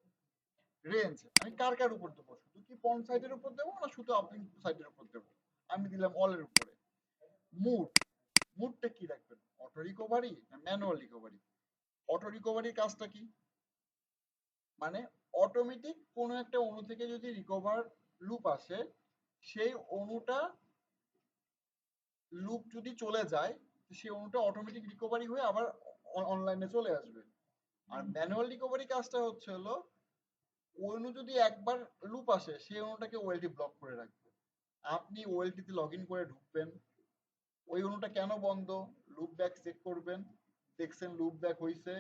রেঞ্জ আমি কার কার উপর দেবো, শুধু কি পন সাইডের উপর দেবো না শুধু আপলিঙ্ক সাইডের উপর দেবো, আমি দিলাম অলের উপরে। মুড, মুডটা কি রাখবেন, অটো রিকভারি না ম্যানুয়াল রিকভারি। অটো রিকভারির কাজটা কি, মানে অটোমেটিক কোনো একটা অণু থেকে যদি রিকভার লুপ আসে, সেই অণুটা লুপ যদি চলে যায়, সেই অণুটা অটোমেটিক রিকভারি হয়ে আবার অনলাইনে চলে আসবে। আর ম্যানুয়াল রিকভারি কাজটা হচ্ছে হলো অণু যদি একবার লুপ আসে, সেই অণুটাকে ওএলটি ব্লক করে রাখবে। আপনি ওএলটিতে লগ ইন করে ঢুকবেন, ওই অণুটা কেন বন্ধ, লুপ ব্যাক চেক করবেন, দেখছেন লুপ ব্যাক হইছে,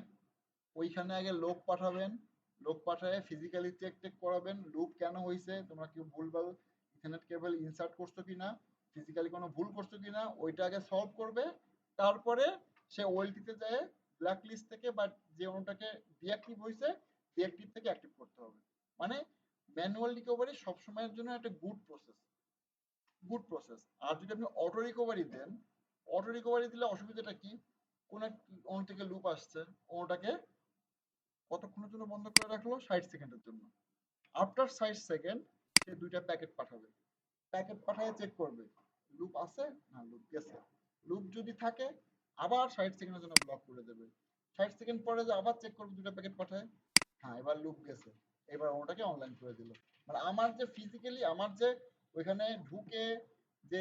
ওইখানে আগে লোক পাঠাবেন, লোক পাঠায় ফিজিক্যালি চেক টেক করাবেন লুপ কেন হইছে, তোমরা কেউ ভুলভাল ইথারনেট কেবল ইনসার্ট করছো কিনা, ফিজিক্যালি কোনো ভুল করছো কিনা, ওইটা আগে সলভ করবে। তারপরে সে ওএলটিতে যায় ব্ল্যাক লিস্ট থেকে বা যে অণুটাকে ডিঅ্যাক্টিভ হয়েছে, ডিঅ্যাক্টিভ থেকে অ্যাক্টিভ করতে হবে। মানে ম্যানুয়াল রিকভারি সবসময়ের জন্য একটা গুড প্রসেস। আর যদি আপনি অটো রিকভারি দেন, অটো রিকভারি দিলে অসুবিধাটা কি, কোন এক অণু থেকে লুপ আসছে, অণুটাকে কতক্ষণের জন্য বন্ধ করে রাখলো, 60 সেকেন্ডের জন্য। আফটার 60 সেকেন্ড সে দুইটা প্যাকেট পাঠাবে, প্যাকেট পাঠায় চেক করবে লুপ আছে না লুপ গেছে। লুপ যদি থাকে আবার 60 সেকেন্ডের জন্য ব্লক করে দেবে, 60 সেকেন্ড পরে যে আবার চেক করবে দুটো প্যাকেট পাঠায়, হ্যাঁ এবার লুপ গেছে, এবার ওটাকে অনলাইন করে দিল। মানে আমার যে ফিজিক্যালি আমার যে ওইখানে ঢুকে যে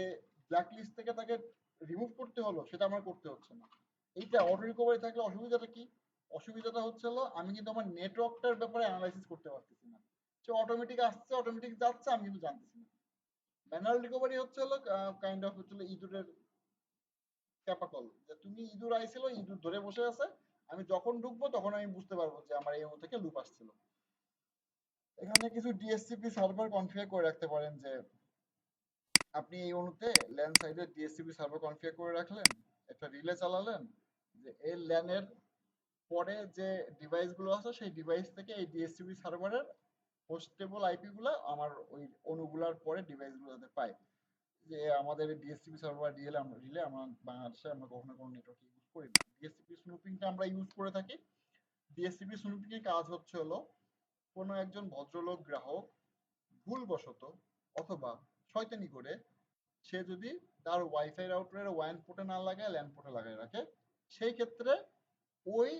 ব্ল্যাক লিস্ট থেকে তাকে রিমুভ করতে হলো সেটা আমার করতে হচ্ছে না। এইটা অটো রিকভারি থাকলে অসুবিধাটা কি? অসুবিধাটা হচ্ছে হলো আমি কিন্তু আমার নেটওয়ার্কটার ব্যাপারে অ্যানালাইসিস করতে পারতেছি না। সে অটোমেটিক আসছে অটোমেটিক যাচ্ছে আমি কিন্তু জানতেছি না। ম্যানুয়াল রিকভারি হচ্ছে হলো কাইন্ড অফ হচ্ছে ইঁদুরের ক্যাপাকল, যে তুমি ইঁদুর আইছিল ইঁদুর ধরে বসে আছে, আমি যখন ঢুকবো তখন আমি বুঝতে পারবো যে আমার এই থেকে লুপ আসছিল। এখানে কিছু ডিএসসিপি সার্ভার কনফিগার করে রাখতে পারেন, যে আপনি এই অণুতে ল্যান সাইডে ডিএসসিপি সার্ভার কনফিগার করে রাখলেন, একটা রিলে চালালেন যে এই ল্যানের পরে যে ডিভাইস গুলো আছে সেই ডিভাইস থেকে এই ডিএসসিপি সার্ভারের হোস্টেবল আইপি গুলা আমার ওই অণুগুলার পরে ডিভাইস গুলো যাতে পায়। যে আমাদের ডিএসসিপি সার্ভার রিলে আমরা বাংলাদেশে আমরা কখনো কোনো নেটওয়ার্ক ইউজ করি না, ডিএসসিপি স্নুপিংটা আমরা ইউজ করে থাকি। ডিএসসিপি স্নুপিং এর কাজ হচ্ছে হলো কোনো একজন ভদ্রলোক গ্রাহক ভুলবশত অথবা শয়তানি করে সে যদি তার ওয়াইফাই রাউটারের ওয়ান পোর্টে না লাগায় ল্যান পোর্টে লাগায় রাখে, সেই ক্ষেত্রে ওই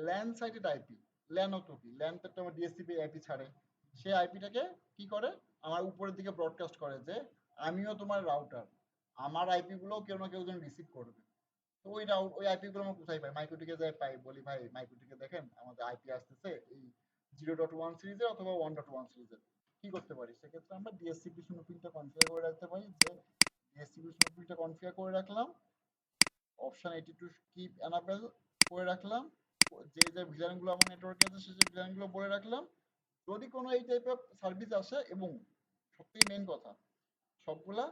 ল্যান সাইটেড আইপি, ল্যানও তো কি ল্যান তো আমার ডিএসসিপি আইপি ছাড়ে, সেই আইপিটাকে কি করে আমার উপরের দিকে ব্রডকাস্ট করে যে আমিও তোমার রাউটার, আমার আইপি গুলোও কেউ না কেউ যেন রিসিভ করবে। তো ওই আইপি গুলো আমরা কোথায় পাই? মাইক্রোটিকে যাই পাই, বলি ভাই মাইক্রোটিকে দেখেন আমাদের আইপি আসতেছে এই 0.1 সিরিজের অথবা 1.1 সিরিজের, কি করতে পারি? সেক্ষেত্রে আমরা ডিএসসিপি স্নুপিংটা কনফিগার করে রাখতে পারি, যে ডিএসসিপি স্নুপিংটা কনফিগার করে রাখলাম, অপশন 82 কিপ এনাবেল করে রাখলাম, যে যে ভিলান গুলো আমার নেটওয়ার্কে আছে সেই ভিলান গুলো বলে রাখলাম, যদি কোনো এই টাইপের সার্ভিস আসে, এবং সবথেকে মেইন কথা সবগুলা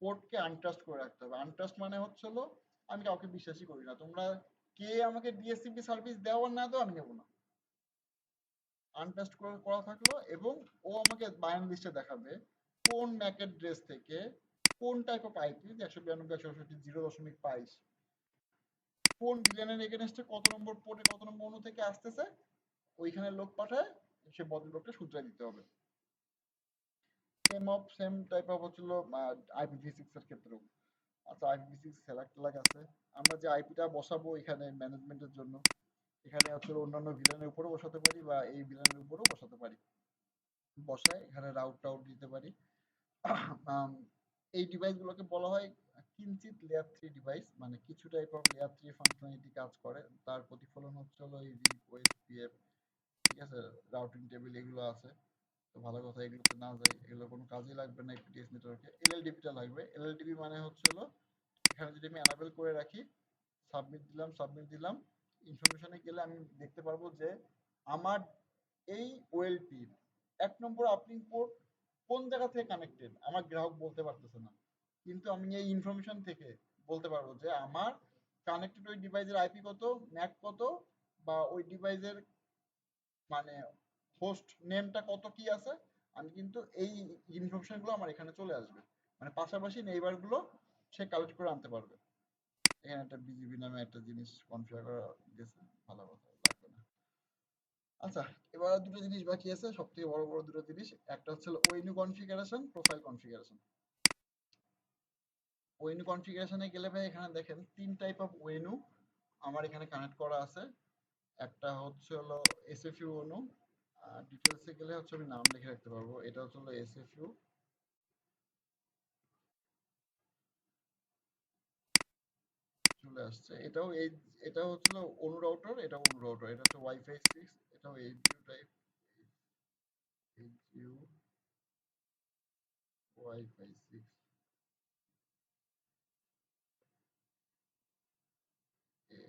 পোর্টকে আনট্রাস্ট করে রাখতে হবে। আনট্রাস্ট মানে হচ্ছে হলো আমি কাউকে বিশ্বাসই করি না, তোমরা কে আমাকে ডিএসসিপি সার্ভিস দেওয়া না দেওয়া আমি নেবো না, আনট্রাস্ট করা থাকলো, এবং ও আমাকে বায়ান লিস্টে দেখাবে কোন ম্যাক অ্যাড্রেস থেকে কোন টাইপ অফ আইপি 192.168.0.22 কোন ভিলেনের এগেনস্টে কত নম্বর পোর্টে কত নম্বর অণু থেকে আসতেছে, ওইখানে লোক পাঠায় সে ভদ্রলোকটা সূত্রে দিতে হবে। সেম টাইপ অফ হচ্ছিল IPv6 এর ক্ষেত্রেও। আচ্ছা IPv6 সেলেক্ট লাগ আছে, আমরা যে আইপিটা বসাবো এখানে ম্যানেজমেন্টের জন্য, এখানে হচ্ছে অন্যান্য ভিলেনের উপরেও বসাতে পারি বা এই ভিলেনের উপরেও বসাতে পারি, বসায় এখানে রাউট টাউট দিতে পারি। এই ডিভাইসগুলোকে বলা হয় কিঞ্চিত লেয়ার 3 ডিভাইস, মানে কিছু টাইপ অফ লেয়ার 3 ফাংশনালিটি কাজ করে, তার প্রতিফলন হচ্ছে হলো এই রিপ ওয়েব পিএফ, ঠিক আছে, রাউটিং টেবিল এগুলো আছে। তো ভালো কথা, এগুলোতে না যাই, এগুলো কোনো কাজেই লাগবে না এফটিটিএস নেটওয়ার্কে। এলএলডিবিটা লাগবে। এলএলডিবি মানে হচ্ছে হলো এখানে যদি আমি এনাবেল করে রাখি, সাবমিট দিলাম, ইনফরমেশনে গেলে আমি দেখতে পারবো যে আমার এই ওএলপি 1 নম্বর আপলিং পোর্ট কোন জায়গা থেকে কানেক্টেড আমার গ্রাহক বলতে পারতেছে না, কিন্তু আমি এই ইনফরমেশন থেকে বলতে পারবো যে আমার কানেক্টেড ওই ডিভাইসের আইপি কত, ম্যাক কত, বা ওই ডিভাইসের মানে হোস্ট নেমটা কত কি আছে, আমি কিন্তু এই ইনফরমেশন গুলো আমার এখানে চলে আসবে, মানে পাশাপাশি নেইবার গুলো সে কালেক্ট করে আনতে পারবে। এখানে একটা বিজিবি নামে একটা জিনিস কনফিগার করা গেছে, ভালো কথা, লাগবে না। আচ্ছা, এবার দুটো জিনিস বাকি আছে, সব থেকে বড় বড় দুটো জিনিস, একটা হচ্ছে ONU configuration, profile configuration. ONU কনফিগারেশনে গেলে ভাই এখানে দেখেন 3 টাইপ অফ ওএনইউ আমার এখানে কানেক্ট করা আছে। একটা হচ্ছে হলো এসএফইউ ওএনইউ, ডিটেলসে গেলে হচ্ছে আমি নাম লিখে রাখতে পারবো, এটা হচ্ছে হলো এসএফইউ, চলে আসছে। এটা হচ্ছিল অনু রাউটার, এটা অনু রাউটার, এটা হচ্ছে ওয়াইফাই 6, এটাও HU type, HU wifi 6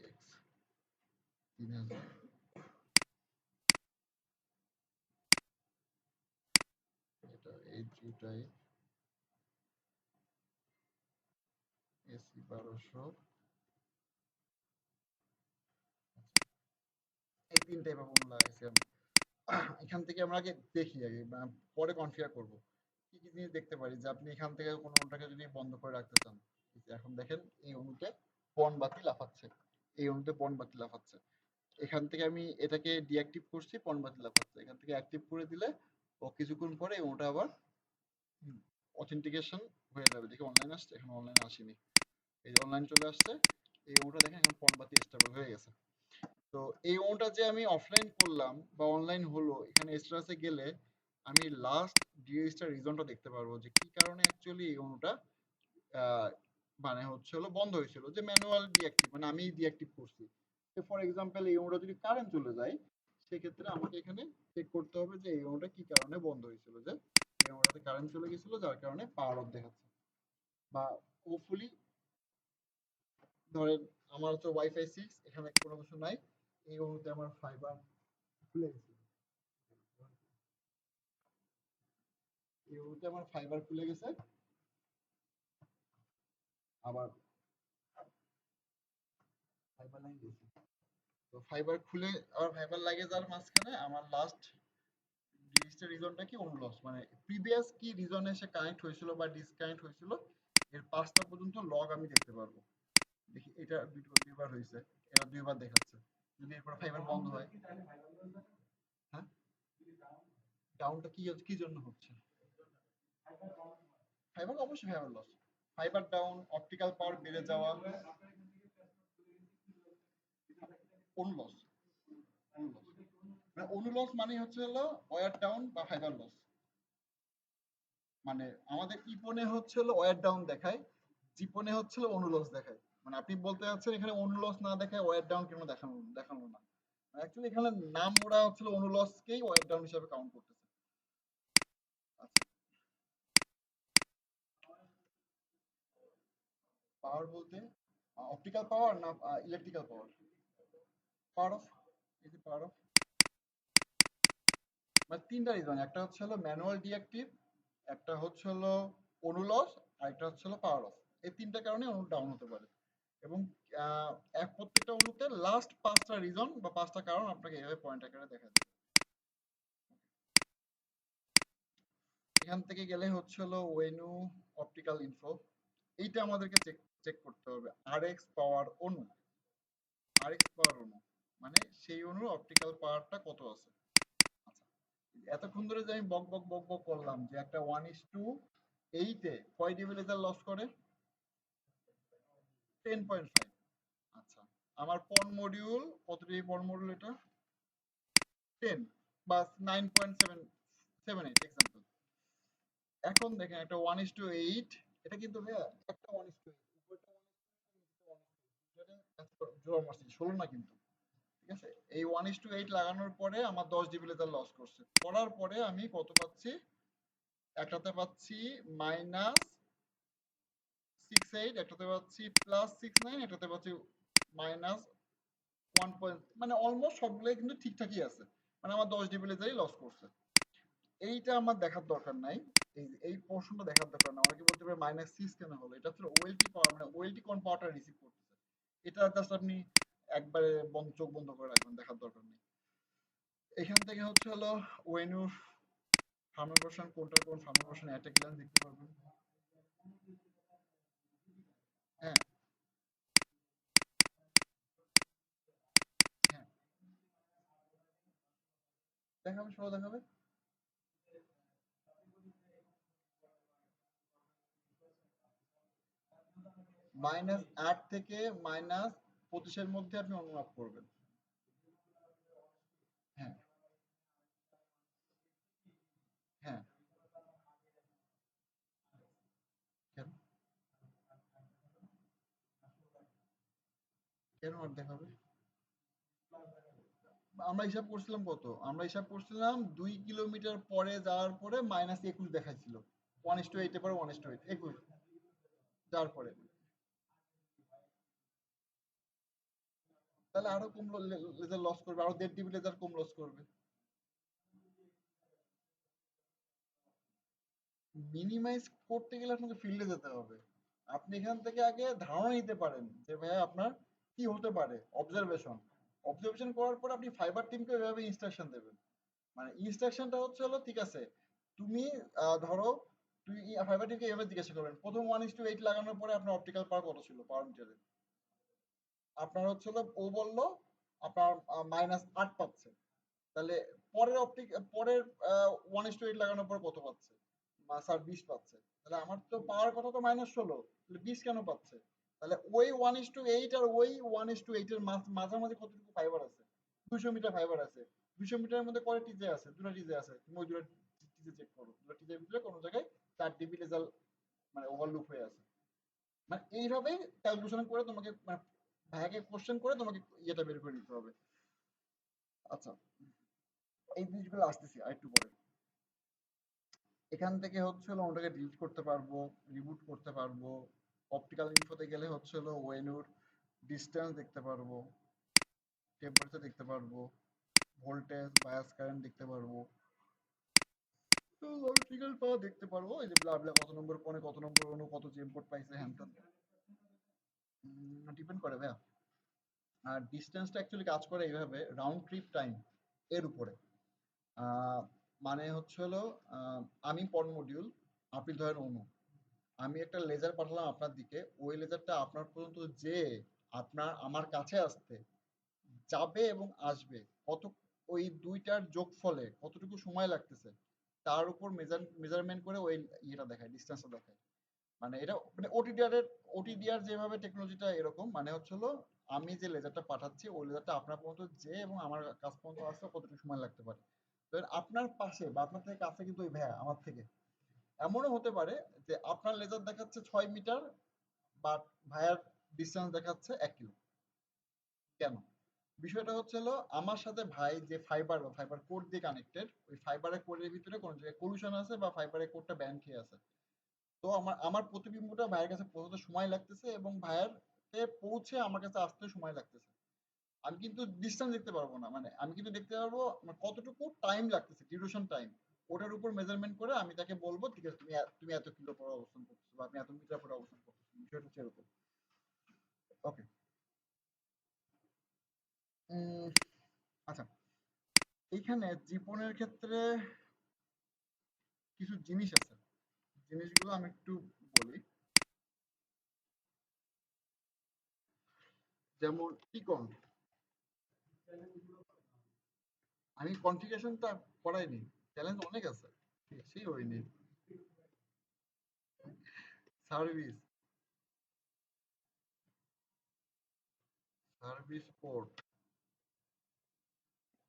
x 3000, এটা এইচইউ টাইপ এসি 1200। এই 3 টাইপ অফ অনু লাগাইছি আমি। এখান থেকে আমরা আগে দেখি, আগে পরে কনফিগার করব কি কি জিনিস দেখতে পারি, যে আপনি এখান থেকে কোনো অনুটাকে যদি বন্ধ করে রাখতে চান, এখন দেখেন এই অনুতে বন বাতি লাফাচ্ছে, এই অনুতে বন বাতি লাফাচ্ছে, এখান থেকে আমি এটাকে ডিঅ্যাক্টিভ করছি, বন বাতি লাফাচ্ছে, এখান থেকে অ্যাক্টিভ করে দিলে ও কিছুক্ষণ পরে এই অনুটা আবার অথেন্টিকেশন হয়ে যাবে। দেখি অনলাইন আসছে, এখন অনলাইনে আসেনি, এই অনলাইন চলে আসছে, এই অনুটা দেখেন এখন বন বাতি স্টেবল হয়ে গেছে। তো এই অণুটা যে আমি অফলাইন করলাম বা অনলাইন হলো, এখানে স্ট্যাটাসে গেলে আমি লাস্ট ডিএসটা রিজনটা দেখতে পারবো যে কি কারণে অ্যাকচুয়ালি এই অণুটা আহ, মানে হচ্ছে হলো বন্ধ হয়েছিল, যে ম্যানুয়াল ডিঅ্যাক্টিভ, মানে আমি ডিঅ্যাক্টিভ করছি। ফর এক্সাম্পল এই অণুটা যদি কারেন্ট চলে যায়, সেক্ষেত্রে আমাকে এখানে চেক করতে হবে যে এই অণুটা কি কারণে বন্ধ হয়েছিল, যে এই অণুটাতে কারেন্ট চলে গেছিল যার কারণে পাওয়ার অফ দেখাচ্ছে। বা হোপফুলি ধরেন আমার হচ্ছে ওয়াইফাই 6, এখানে কোনো কিছু নাই, এই অণুতে আমার ফাইবার খুলে গেছে, এই অণুতে আমার ফাইবার খুলে গেছে, আবার ফাইবার লাইন গেছে। তো ফাইবার খুলে আবার ফাইবার লাগে যার মাঝখানে আমার লাস্ট ডিজিটাল রিজনটা কি, অনুলস, মানে প্রিভিয়াস কি রিজনে সে কানেক্ট হয়েছিল বা ডিসকানেক্ট হয়েছিল, এর পাঁচটা পর্যন্ত লগ আমি দেখতে পারবো। দেখি এটা দুইবার হয়েছে, এবার দুইবার দেখাচ্ছে। যদি এরপর ফাইবার বন্ধ হয়, হ্যাঁ, ডাউনটা কি কি জন্য হচ্ছে? ফাইবার অবশ্যই fibre loss, fibre down, optical power বেড়ে যাওয়া, অনুলস। অনুলস মানে অনুলস মানে হচ্ছে হলো ওয়্যার ডাউন বা ফাইবার লস। মানে আমাদের ইপনে হচ্ছে হলো ওয়্যার ডাউন দেখায়, জিপনে হচ্ছে হলো অনুলস দেখায়। মানে আপনি বলতে চাচ্ছেন এখানে অনুলস না দেখায় ওয়্যার ডাউন কেন দেখানো দেখানো না? অ্যাকচুয়ালি এখানে নাম ওরা হচ্ছে অনুলসকেই ওয়্যার ডাউন হিসেবে কাউন্ট করতেছে। আচ্ছা, পাওয়ার বলতে অপটিক্যাল পাওয়ার না ইলেকট্রিক্যাল পাওয়ার? পাওয়ার অফ, এই যে পাওয়ার অফ, মানে তিনটা রিজন, একটা হচ্ছে হলো ম্যানুয়াল ডিঅ্যাক্টিভ, একটা হচ্ছে হলো অনুলস, আর একটা হচ্ছে হলো পাওয়ার অফ। এই তিনটা কারণে অনু ডাউন হতে পারে। এবং এক প্রত্যেকটা অনুতে লাস্ট পাঁচটা রিজন বা পাঁচটা কারণ আপনাকে এভাবে পয়েন্ট আকারে দেখা দেবে। এখান থেকে গেলে হচ্ছে হলো ওয়েনু অপটিক্যাল ইনফো, এইটা আমাদেরকে চেক চেক করতে হবে। আর এক্স পাওয়ার অনু, আর এক্স পাওয়ার অনু মানে সেই অনুর অপটিক্যাল পাওয়ারটা কত আছে। আচ্ছা, এতক্ষণ ধরে যে আমি বক বক বক বক করলাম যে একটা 1:8-এ কয় ডিবি লেজার লস করে? 10.5। আচ্ছা, আমার পন মডিউল কত ডিবি পন মডিউল? এটা 10 বা 9.778 এক্সাম্পল। এখন দেখেন একটা 1:8, এটা কিন্তু ভাইয়া একটা 1:8, উপরটা 1:8, জোড়া মারছি 16 না কিন্তু, ঠিক আছে? এই 1:8 লাগানোর পরে আমার 10 ডিবি লেজার লস করছে, করার পরে আমি কত পাচ্ছি? একটাতে পাচ্ছি -6.8, একটাতে পাচ্ছি +6.9, একটাতে পাচ্ছি -1 পয়েন্ট, মানে অলমোস্ট সবগুলোই কিন্তু ঠিকঠাকই আছে। মানে আমার 10 ডিবি লেজারই লস করছে। এইটা আমার দেখার দরকার নাই, এই পোর্শনটা দেখার দরকার না। অনেকে বলতে পারে -6 কেন হলো, এটা হচ্ছে ওএলটি পাওয়ার, মানে ওএলটি কোন পাওয়ারটা রিসিভ করতেছে, এটা জাস্ট আপনি একবারে চোখ বন্ধ করে রাখবেন, দেখার দরকার নেই। এখান থেকে হচ্ছে হলো ওয়েনুর থার্মাল ভার্সন কোনটা কোন থার্মাল ভার্সন অ্যাটাক গ্ল্যান্স দেখতে পারবেন। হ্যাঁ, হ্যাঁ, দেখাবে, সব দেখাবে। -8 থেকে -25-এর মধ্যে আপনি অনুমাপ করবেন। হ্যাঁ, হ্যাঁ, কেন? কেন আর দেখাবে? আমরা হিসাব করছিলাম কত? আমরা হিসাব করছিলাম 2 কিলোমিটার পরে যাওয়ার পরে -21 দেখাইছিল। 1:8 এর পরে 1:8, 21 যাওয়ার পরে। তাহলে আরো কম লেজার লস করবে, আরো 1.5 ডিবি লেজার কম লস করবে। মিনিমাইজ করতে গেলে আপনাকে ফিল্ডে যেতে হবে। আপনি এখান থেকে আগে ধারণা নিতে পারেন যে ভাইয়া আপনার কি হতে পারে, অবজারভেশন। অবজারভেশন করার পর আপনি ফাইবার টিমকে এভাবে ইনস্ট্রাকশন দেবেন। মানে ইনস্ট্রাকশনটা হচ্ছে হলো, ঠিক আছে, তুমি ধরো তুই ফাইবার টিমকে এভাবে জিজ্ঞাসা করবেন, প্রথম 1:8 লাগানোর পরে আপনার অপটিক্যাল পাওয়ার কত ছিল পাওয়ার মিটারে? আপনার হচ্ছে হলো, ও বললো আপনার -8 পাচ্ছে। তাহলে পরের 1:8 লাগানোর পর কত পাচ্ছে? স্যার 20 পাচ্ছে। তাহলে আমার তো পাওয়ার কথা তো -16, তাহলে 20 কেন পাচ্ছে? তাহলে ওই 1:8 আর ওই 1:8 এর মাঝামাঝি কতটুকু ফাইবার আছে? 200 মিটার ফাইবার আছে, 200 মিটারের মধ্যে কয়টা টিজে আছে? দুটো টিজে আছে, তুমি ওই দুটো টিজে চেক করো, দুটো টিজের ভিতরে কোনো জায়গায় 4 ডিবি লেজার মানে ওভারলুপ হয়ে আছে। মানে এইভাবে ক্যালকুলেশন করে তোমাকে মানে ভাইয়াকে কোশ্চেন করে তোমাকে ইয়েটা বের করে নিতে হবে। আচ্ছা, এই জিনিসগুলো আসতেছি আরেকটু পরে। এখান থেকে হচ্ছে হলো ওটাকে ডিলিট করতে পারবো, রিবুট করতে পারবো। অপটিক্যাল ইনফোতে গেলে হচ্ছে হলো ওয়েনুর ডিস্টেন্স দেখতে পারবো, টেম্পারেচার দেখতে পারবো, ভোল্টেজ বায়াস কারেন্ট দেখতে পারবো, ইলেকট্রিক্যাল পাওয়ার দেখতে পারবো, এই যে ব্লা ব্লা কত নম্বর কোণে কত নম্বর অণু কত জেমপোর্ট পাইছে হ্যান ত্যান। ডিপেন্ড করে ভাইয়া। আর ডিস্টেন্সটা অ্যাকচুয়ালি কাজ করে এইভাবে রাউন্ড ট্রিপ টাইম এর উপরে। মানে হচ্ছে হলো আমি পর মডিউল, আপনি ধরেন অণু, আমি একটা লেজার পাঠালাম আপনার দিকে, ওই লেজারটা আপনার পর্যন্ত যে আপনার আমার কাছে আসতে যাবে এবং আসবে কত, ওই দুইটার যোগফলে কতটুকু সময় লাগতেছে তার উপর মেজারমেন্ট করে ওই ইয়েটা দেখায়, ডিস্টেন্সটা দেখায়। মানে এটা মানে ওটিডিআর যেভাবে টেকনোলজিটা এরকম, মানে হচ্ছে হলো আমি যে লেজারটা পাঠাচ্ছি ওই লেজারটা আপনার পর্যন্ত যে এবং আমার কাছ পর্যন্ত আসতে কতটুকু সময় লাগতে পারে। তো আপনার পাশে বা আপনার থেকে কাছে কিন্তু ওই ভাইয়া আমার থেকে এমনও হতে পারে যে আপনার লেজার দেখাচ্ছে 6 মিটার, বাট ভাইয়ার ডিস্টেন্স দেখাচ্ছে 1 কিলো। কেন? বিষয়টা হচ্ছে হলো আমার সাথে ভাই যে ফাইবার বা ফাইবার কোড দিয়ে কানেক্টেড, ওই ফাইবারের কোডের ভিতরে কোনো জায়গায় কলুশন আছে বা ফাইবারের কোডটা ব্যান খেয়ে আছে। তো আমার আমার প্রতিবিম্বটা ভাইয়ের কাছে পৌঁছতে সময় লাগতেছে এবং ভাইয়ের কে পৌঁছে আমার কাছে আসতে সময় লাগতেছে। আমি কিন্তু ডিসটেন্স দেখতে পারবো না, মানে আমি কিন্তু দেখতে পারবো আমার কতটুকু টাইম লাগতেছে, ডিউরেশন টাইম। ওটার উপর মেজারমেন্ট করে আমি তাকে বলবো ঠিক আছে তুমি তুমি এত কিলো পরে অবস্থান করতেছো বা আপনি এত মিটার পরে অবস্থান করতেছো, বিষয়টা হচ্ছে এরকম। ওকে। আচ্ছা, এইখানে জীবনের ক্ষেত্রে কিছু জিনিস আছে, জিনিসগুলো আমি একটু বলি। যেমন টিকন, আমি কনফিগারেশনটা করাইনি, চ্যালেঞ্জ অনেক আছে, সেই হয়নি। সার্ভিস, সার্ভিস পোর্ট,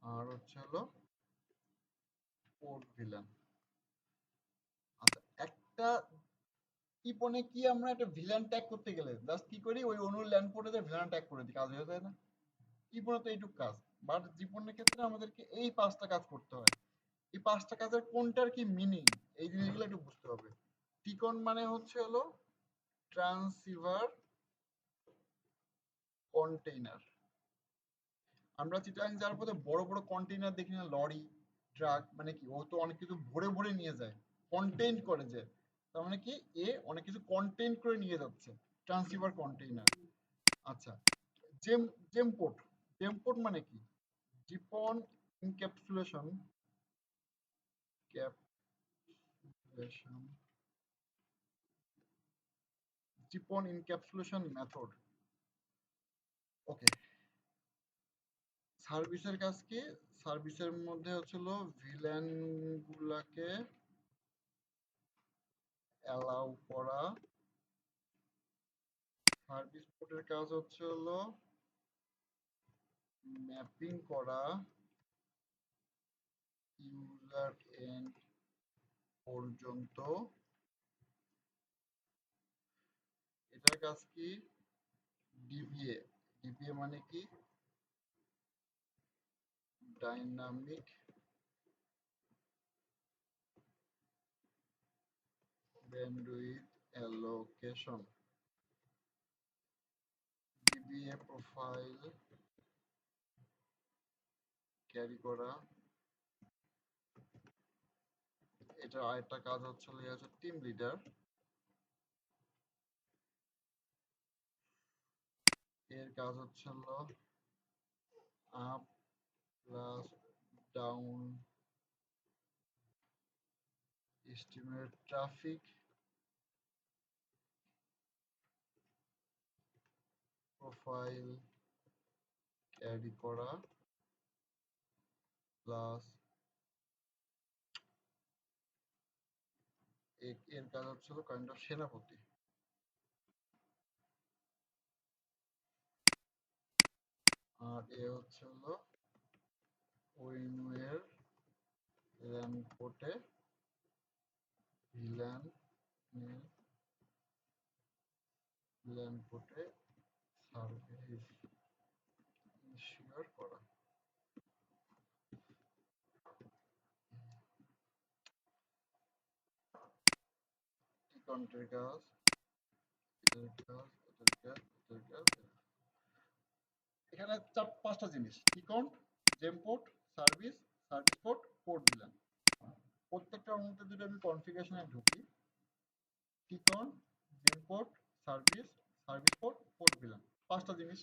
আর হচ্ছে হলো পোর্ট ভিলেন। আচ্ছা, একটা টিপনে কি আমরা একটা ভিলেন ট্যাগ করতে গেলে জাস্ট কি করি, ওই অনুর ল্যান্ড পোর্টে ভিলেন ট্যাগ করে দিই, কাজ হয়ে যায় না? টিপনে তো এইটুকু কাজ, বাট জীবনের ক্ষেত্রে আমাদেরকে এই 5টা কাজ করতে হয়। এই 5টা কাজের কোনটার কি মিনিং, এই জিনিসগুলো একটু বুঝতে হবে। টিকন মানে হচ্ছে হলো ট্রান্সসিভার কন্টেইনার। আমরা চিটাগাং যাওয়ার পথে বড় বড় কন্টেইনার দেখি না, লরি ট্রাক, মানে কি ও তো অনেক কিছু ভরে ভরে নিয়ে যায়, কন্টেইন করে যে, তার মানে কি এ অনেক কিছু কন্টেইন করে নিয়ে যাচ্ছে, ট্রান্সসিভার কন্টেইনার। আচ্ছা, জেম জেমপোর্ট, জেমপোর্ট মানে কি? GPON encapsulation, capsulation, GPON encapsulation method. Okay. সার্ভিসের কাজ কি? সার্ভিসের মধ্যে হচ্ছিল ভিলেন গুলাকে অ্যালাউ করা। সার্ভিস পোর্টের কাজ হচ্ছে হলো ম্যাপিং করা ইউজার এন্ড পর্যন্ত। এটার কাজ কি? ডিবিএ, ডিবিএ মানে কি? Dynamic bandwidth allocation. DBA profile carry করা। এটা আরেকটা কাজ হচ্ছে টিম লিডার, এর কাজ হচ্ছে হলো up plus down estimate traffic profile carry করা, প্লাস এর কাজ হচ্ছে হলো কাইন্ড অফ সেনাপতি। আর এ হচ্ছে হলো উইনওয়ের ল্যান পোর্টে ভিল্যান ল্যান পোর্টে সার্ভিস ইনশিওর করা। টিকন্টের কাজ, এটার কাজ, এটার কাজ, এটার কাজ। এখানে 5টা জিনিস: টিকন্ট, জেমপোর্ট, সার্ভিস, সার্ভিস পোর্ট, পোর্ট ভিল্যান। প্রত্যেকটার মধ্যে যদি আমি কনফিগারেশনে ঢুকি, টিকন্ট, জেমপোর্ট, সার্ভিস, সার্ভিস পোর্ট, পোর্ট ভিল্যান, 5টা জিনিস।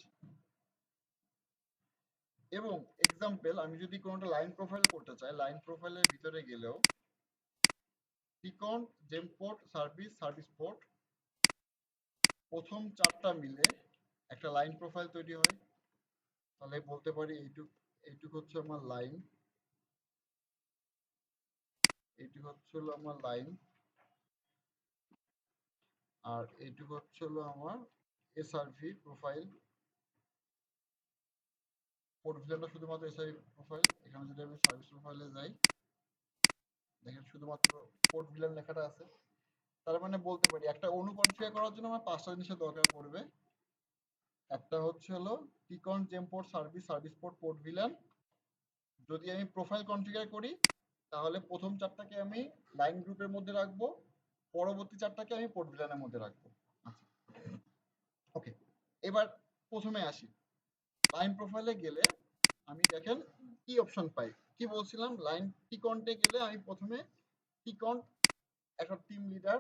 এবং এক্সাম্পল, আমি যদি কোনোটা লাইন প্রোফাইল করতে চাই, লাইন প্রোফাইলের ভিতরে গেলেও টিকন্ট, জেমপোর্ট, সার্ভিস, সার্ভিস পোর্ট, প্রথম 4টা মিলে একটা লাইন প্রোফাইল তৈরি হয়। তাহলে বলতে পারি এইটুক হচ্ছে আমার লাইন, এইটুক হচ্ছে আমার লাইন, আর এইটুক হচ্ছে আমার এসআরভি প্রোফাইল। পোর্ট ভিল্যানটা শুধুমাত্র এসআরভি প্রোফাইল। এখানে যদি আমি সার্ভিস প্রোফাইলে যাই, দেখেন শুধুমাত্র পোর্ট ভিল্যান লেখাটা আছে। তার মানে বলতে পারি একটা অনু কনফিগার করার জন্য আমার 5টা জিনিসের দরকার পড়বে। একটা হচ্ছে TCONT, GEM port, service, service port, port VLAN. যদি আমি প্রোফাইল কনফিগার করি তাহলে প্রথম 4টাকে আমি লাইন গ্রুপের মধ্যে রাখবো, পরবর্তী 4টাকে আমি পোর্ট ভিল্যানের মধ্যে রাখবো। আচ্ছা, ওকে। এবার প্রথমে আসি, লাইন প্রোফাইলে গেলে আমি দেখেন কি অপশন পাই। কি বলছিলাম, লাইন টিকন্টে গেলে আমি প্রথমে টিকন্ট একটা টিম লিডার,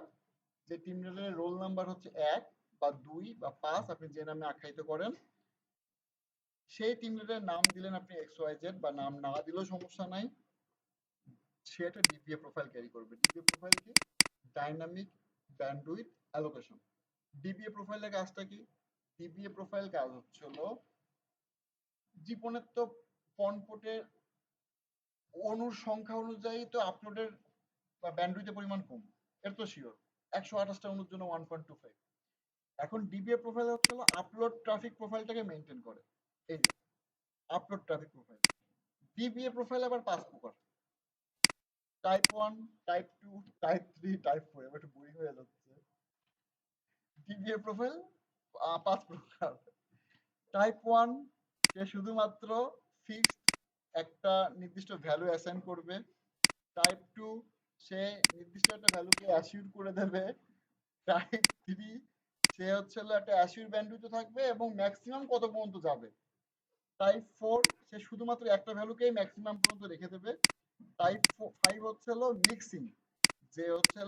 যে টিম লিডারের রোল নাম্বার হচ্ছে 1 বা 2 বা 5, আপনি যে নামে আখ্যায়িত করেন, সেই টিম লিডারের নাম দিলেন আপনি XYZ, বা নাম না দিলেও সমস্যা নাই। সে একটা ডিপিএ প্রোফাইল ক্যারি করবে। ডিপিএ প্রোফাইল কি? Dynamic bandwidth allocation. ডিপিএ প্রোফাইলের কাজটা কি? ডিপিএ প্রোফাইল কাজ হচ্ছে জীবনের তো পনপোর্টের অনুর সংখ্যা অনুযায়ী তো আপলোডের বা ব্যান্ডউইথের পরিমাণ কম, এর তো শিওর। 128টা অনুর জন্য 1.25। এখন ডিবিএ প্রোফাইল হচ্ছে আপলোড ট্রাফিক প্রোফাইলটাকে মেনটেন করে। এই যে upload traffic profile. DBA profile আবার 5 প্রকার: টাইপ 1, টাইপ 2, টাইপ 3, টাইপ 4। এবার একটু বোরিং হয়ে যাচ্ছে। ডিবিএ প্রোফাইল 5 প্রকার। টাইপ 1 সে শুধুমাত্র ফিক্সড একটা নির্দিষ্ট ভ্যালু অ্যাসাইন করবে। টাইপ 2 সে নির্দিষ্ট একটা ভ্যালুকে অ্যাসিউর করে দেবে। টাইপ 3 সে হচ্ছে একটা অ্যাসিউর ব্যান্ডউইথে থাকবে এবং ম্যাক্সিমাম কত পর্যন্ত যাবে। টাইপ 4 সে শুধুমাত্র একটা ভ্যালুকেই ম্যাক্সিমাম পর্যন্ত রেখে দেবে। টাইপ 5 হচ্ছে মিক্সিং, যে হচ্ছে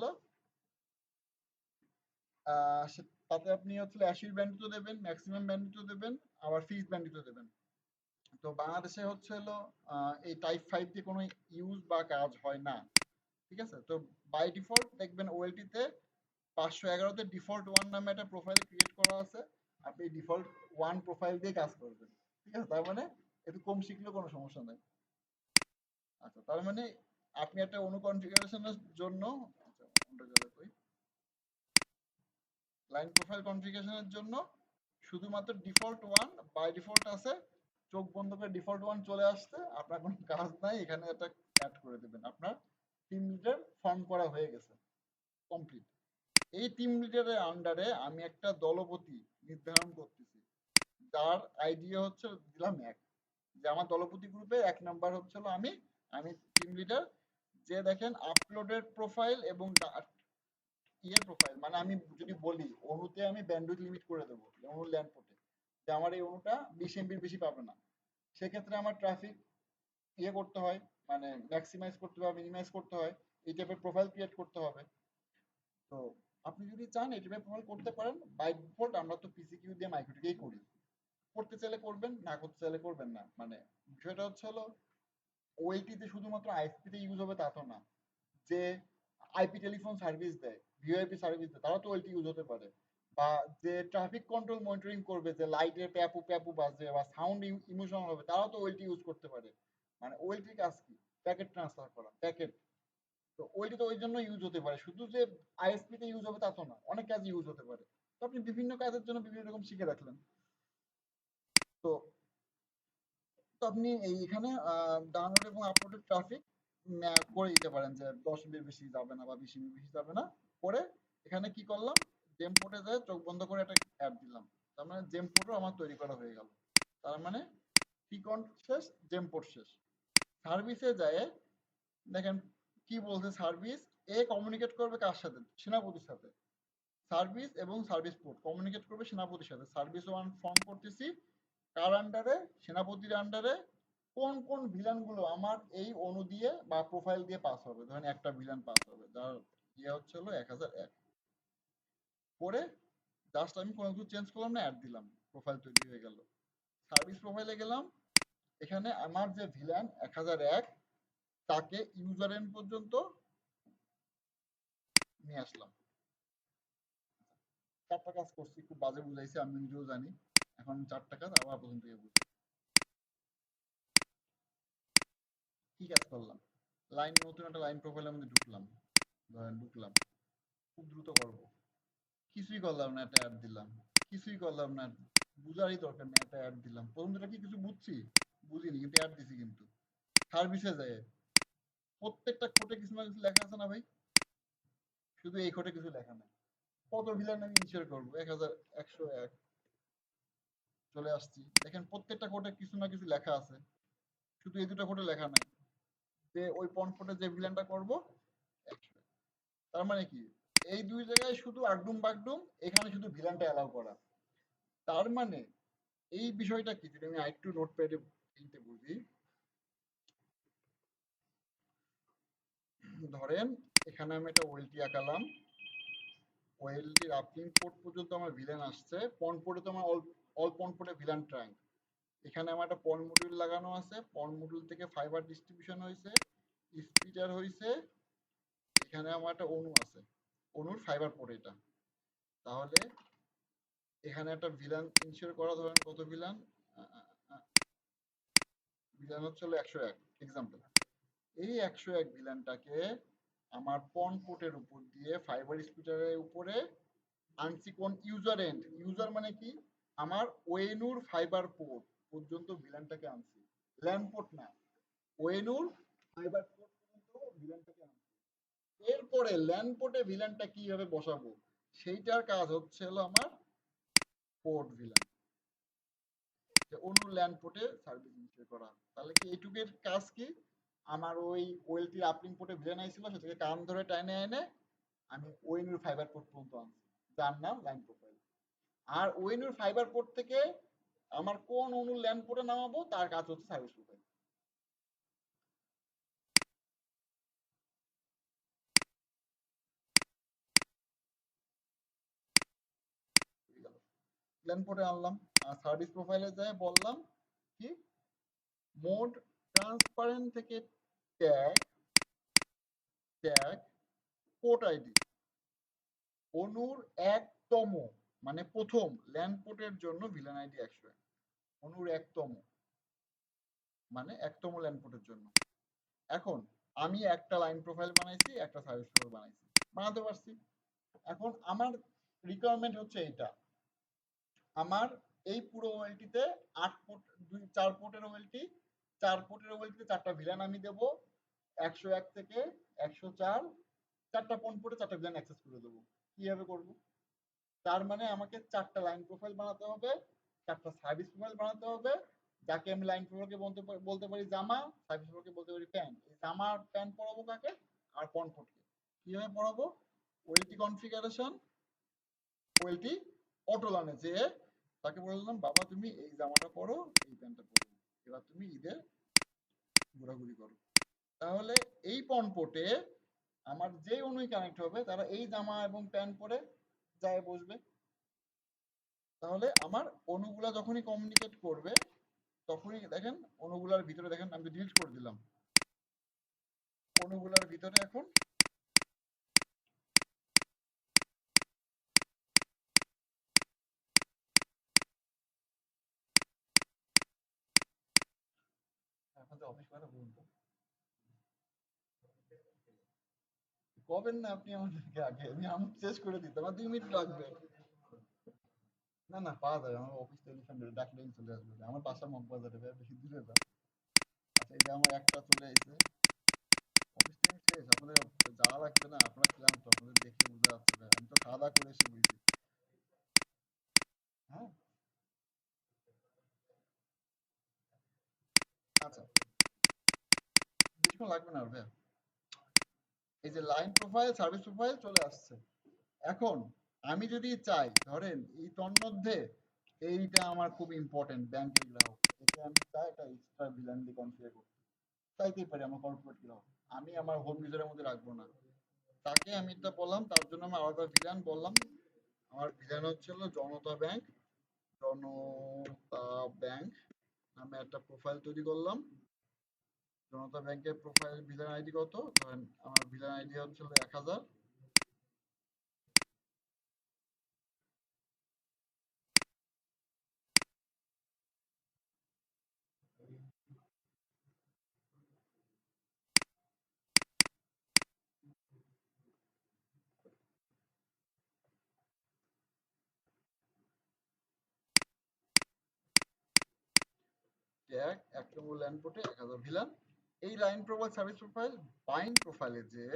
তাতে আপনি হচ্ছে অ্যাসিউর ব্যান্ডউইথও দেবেন, ম্যাক্সিমাম ব্যান্ডউইথও দেবেন, আবার ফিক্সড ব্যান্ডউইথও দেবেন। তো বাংলাদেশে হচ্ছে এই টাইপ 5 দিয়ে কোনো ইউজ বা কাজ হয় না। ঠিক আছে? তো বাই ডিফল্ট দেখবেন ওএলটি-তে 511-তে ডিফল্ট 1 নামে একটা প্রোফাইল ক্রিয়েট করা আছে। আপনি ডিফল্ট 1 প্রোফাইল দিয়ে কাজ করবেন। ঠিক আছে? তার মানে একটু কম শিখলেও কোনো সমস্যা নাই। আচ্ছা, তার মানে আপনি একটা অনু কনফিগারেশনের জন্য, আচ্ছা অন্য গেলে কই, লাইন প্রোফাইল কনফিগারেশনের জন্য শুধুমাত্র ডিফল্ট 1 বাই ডিফল্ট আছে। চোখ বন্ধ করে ডিফল্ট 1 চলে আসছে, আপনার কোনো কাজ নাই, এখানে এটা অ্যাড করে দেবেন। আপনার টিম লিডার ফর্ম করা হয়ে গেছে, কমপ্লিট। এই টিম লিডারের আন্ডারে আমি একটা দলপতি নির্ধারণ করতেছি, যার আইডিয়া হচ্ছে দিলাম 1, যে আমার দলপতি গ্রুপে 1 নাম্বার হচ্ছে আমি আমি টিম লিডার। যে দেখেন আপলোডেড প্রোফাইল এবং ইয়ের প্রোফাইল, মানে আমি যদি বলি অনুতে আমি ব্যান্ডউইথ লিমিট করে দেবো অনুর ল্যান্ড পোর্টে, যে আমার এই অনুটা 20 এমবির বেশি পাবে না। সেক্ষেত্রে আমার ট্রাফিক ইয়ে করতে হয়, মানে ম্যাক্সিমাইজ করতে হবে, মিনিমাইজ করতে হয়, এই টাইপের প্রোফাইল ক্রিয়েট করতে হবে। তো আপনি যদি চান এই টাইপের প্রোফাইল করতে পারেন। বাই ডিফল্ট আমরা তো পিসিকিউ দিয়ে মাইক্রোটিকেই করি। করতে চাইলে করবেন, না করতে চাইলে করবেন না। মানে বিষয়টা হচ্ছে ওএলটি তে শুধুমাত্র আইএসপি তে ইউজ হবে তা তো না। যে আইপি টেলিফোন সার্ভিস দেয়, ভিওআইপি সার্ভিস দেয়, তারা তো ওএলটি ইউজ হতে পারে। বা যে ট্রাফিক কন্ট্রোল মনিটরিং করবে, যে লাইটের প্যাপু প্যাপু বাজে বা সাউন্ড ইমোশনাল হবে, তারাও তো ওএলটি ইউজ করতে পারে। মানে ওএলটির কাজ কি? প্যাকেট ট্রান্সফার করা, প্যাকেট। তো ওইটা তো ওই জন্য ইউজ হতে পারে, শুধু যে আইএসপি তে ইউজ হবে তা তো না, অনেক কাজে ইউজ হতে পারে। তো আপনি বিভিন্ন কাজের জন্য বিভিন্ন রকম শিখে রাখলেন। তো তো আপনি এখানে ডাউনলোড এবং আপলোডের ট্রাফিক করে দিতে পারেন যে 10 MB বেশি যাবে না বা 20 MB বেশি যাবে না। করে এখানে কি করলাম, জেমপোর্টে যায় চোখ বন্ধ করে একটা অ্যাড দিলাম। তার মানে জেমপোর্টও আমার তৈরি করা হয়ে গেল। তার মানে টিকন শেষ, জেমপোর্ট শেষ। সার্ভিসে যায় দেখেন কি বলছে, সার্ভিস এ কমিউনিকেট করবে কার সাথে, সেনাপতির সাথে। সার্ভিস এবং সার্ভিস পোর্ট কমিউনিকেট করবে সেনাপতির সাথে। সার্ভিস ওয়ান ফর্ম করতেছি কার আন্ডারে, সেনাপতির আন্ডারে। কোন কোন ভিলান গুলো আমার এই অণু দিয়ে বা প্রোফাইল দিয়ে পাস হবে, ধরেন একটা ভিলান পাস হবে যার ইয়ে হচ্ছে হলো 1001। করে জাস্ট আমি কোনো কিছু চেঞ্জ করলাম না, অ্যাড দিলাম, প্রোফাইল তৈরি হয়ে গেল। সার্ভিস প্রোফাইলে গেলাম, এখানে আমার যে ভিলান 1001 তাকে ইউজার এন্ড পর্যন্ত নিয়ে আসলাম। 4টা কাজ করছি, খুব বাজে বুঝাইছি আমি নিজেও জানি। এখন 4টা কাজ আবার প্রথম থেকে বুঝি। কি কাজ করলাম, লাইন, নতুন একটা লাইন প্রোফাইলের মধ্যে ঢুকলাম, ধরেন ঢুকলাম, খুব দ্রুত করব, কিছুই করলাম না, একটা অ্যাড দিলাম। কিছুই করলাম না, বুঝারই দরকার নেই, একটা অ্যাড দিলাম। প্রথম দুটা কি কিছু বুঝছি, বুঝিনি, কিন্তু অ্যাড দিছি। কিন্তু সার্ভিসে যায় প্রত্যেকটা কোডে কিছু না কিছু লেখা আছে না ভাই, শুধু এই কোডে কিছু লেখা নাই। কত ভিলান আমি ইনশিওর করবো, 1101 চলে আসছি, দেখেন প্রত্যেকটা কোডে কিছু না কিছু লেখা আছে, শুধু এই দুটো কোডে লেখা নাই যে ওই পয়েন্ট কোডে যে ভিলানটা করবো 100। তার মানে কি, এই দুই জায়গায় শুধু আগডুম বাগডুম, এখানে শুধু ভিলানটা অ্যালাউ করা। তার মানে এই বিষয়টা কি, যদি আমি আরেকটু নোটপ্যাডে বুঝি, ধরেন এখানে আমি একটা ওয়েলটি আঁকালাম, ওয়েলটির আপলিং পোর্ট পর্যন্ত আমার ভিলেন আসছে, পন পোর্টে তো আমার অল পন পোর্টে ভিলান ট্রাঙ্ক। এখানে আমার একটা পন মডিউল লাগানো আছে, পন মডিউল থেকে ফাইবার ডিস্ট্রিবিউশন হয়েছে, স্পিডার হয়েছে, এখানে আমার একটা অণু আছে, অণুর ফাইবার পোর্ট এটা। তাহলে এখানে একটা ভিলান ইনশিওর করা, ধরেন কত ভিলান, ভিলান হচ্ছে হলো 101 এক্সাম্পল। এই 101 ভিলানটাকে আমার পন পোর্টের উপর দিয়ে ফাইবার স্পিডারের উপরে আনছি কোন ইউজার এন্ড, ইউজার মানে কি, আমার ওয়েনুর ফাইবার পোর্ট পর্যন্ত ভিলানটাকে আনছি, ল্যান পোর্ট না, ওয়েনুর ফাইবার পোর্ট পর্যন্ত ভিলানটাকে আনছি। এরপরে ল্যান পোর্টে ভিলানটা কিভাবে বসাবো, সেইটার কাজ হচ্ছে হলো আমার পোর্ট ভিলান, যে অনু ল্যান পোর্টে সার্ভিস ইনস্টল করা। তাহলে কি এইটুকের কাজ কি, আমার ওই ওয়েলটির আপলিং পোর্টে ভিলান আইছিল, সেটাকে কান ধরে টাইনে এনে আমি ওয়েনুর ফাইবার পোর্ট পর্যন্ত আনছি, যার নাম লাইন প্রোফাইল। আর ওয়েনুর ফাইবার পোর্ট থেকে আমার কোন অনু ল্যান্ড পোর্টে নামাবো তার কাজ হচ্ছে সার্ভিস প্রোফাইল। ল্যান্ড পোর্টে আনলাম, আর সার্ভিস প্রোফাইলে যায় বললাম কি, মোড ট্রান্সপারেন্ট থেকে ট্যাগ, ট্যাগ পোর্ট আইডি, অনুর একতম মানে প্রথম ল্যান্ড পোর্টের জন্য ভিলেন আইডি 100, অনুর একতম মানে একতম ল্যান্ড পোর্টের জন্য। এখন আমি একটা লাইন প্রোফাইল বানাইছি, একটা সার্ভিস প্রোফাইল বানাইছি, বানাতে পারছি। এখন আমার রিকোয়ারমেন্ট হচ্ছে এইটা, আমার এই পুরো ওয়েলটিতে 8 পোর্ট, 4 পোর্টের ওয়েলটি, 4 পোর্টের ওয়েলটিতে 4টা ভিলান আমি দেবো, 101 থেকে 104, 4টা পন পোর্টে 4টা ভিলান অ্যাক্সেস করে দেবো। কিভাবে করব, তার মানে আমাকে 4টা লাইন প্রোফাইল বানাতে হবে, 4টা সার্ভিস প্রোফাইল বানাতে হবে, যাকে আমি লাইন প্রোফাইলকে বলতে পারি জামা, সার্ভিস প্রোফাইলকে বলতে পারি প্যান্ট। এই জামা আর প্যান্ট পরাবো কাকে, আর পন পোর্টকে। কিভাবে পরাবো, ওয়েলটি কনফিগারেশন, ওয়েলটি অটোলানে যে তাকে বললাম বাবা তুমি এই জামাটা পরো, এই প্যান্টটা পরো, এবার তুমি ঈদে ঘোরাঘুরি করো। তাহলে এই পনপোর্টে আমার যে অনুই কানেক্ট হবে তারা এই জামা এবং প্যান্ট পরে যায় বসবে। তাহলে আমার অনুগুলা যখনই কমিউনিকেট করবে তখনই দেখেন অনুগুলার ভিতরে, দেখেন আমি ডিলিট করে দিলাম, অনুগুলার ভিতরে এখন আপনাদের অফিস কথা বলুন তো, কবেন না আপনি আমাদেরকে আগে, আমি শেষ করে দিতাম, আর 2 মিনিট লাগবে। না না, পাওয়া যাবে, আমার অফিস তো এলিফ্যান্ট রোড, ডাকলেই চলে আসবে। আমার বাসা মগবাজারে ভাই, বেশি দূরে না। আচ্ছা, এই যে আমার একটা চলে আইছে। অফিস টাইম শেষ, আপনাদের যাওয়া লাগবে না, আপনারা ক্লান্ত, আপনাদের দেখে বোঝা যাচ্ছে ভাই, আমি তো খাওয়া দাওয়া করে এসে বইছি। হ্যাঁ, আচ্ছা, বেশিক্ষণ লাগবে না আর ভাইয়া। এই যে লাইন প্রোফাইল, সার্ভিস প্রোফাইল চলে আসছে। এখন আমি যদি চাই, ধরেন এই তন্মধ্যে এইটা আমার খুব ইম্পর্টেন্ট, ব্যাংকের গ্রাহক, একে আমি চাই একটা এক্সট্রা ভিলান দিয়ে কনফিগার করতে, চাইতেই পারি আমার কর্পোরেট গ্রাহক, আমি আমার হোম ইউজারের মধ্যে রাখবো না। তাকে আমি এটা বললাম, তার জন্য আমি আলাদা ভিলান বললাম। আমার ভিলান হচ্ছে হলো জনতা ব্যাংক। জনতা ব্যাংক নামে একটা প্রোফাইল তৈরি করলাম। জনতা ব্যাংকের প্রোফাইল ভিলান আইডি কত, ধরেন আমার ভিলান আইডি হচ্ছে হলো 1000। ট্যাগ 1 নম্বর লাইন পোর্টে 1000 ভিলান। এই line profile, service profile, bind প্রোফাইলে যে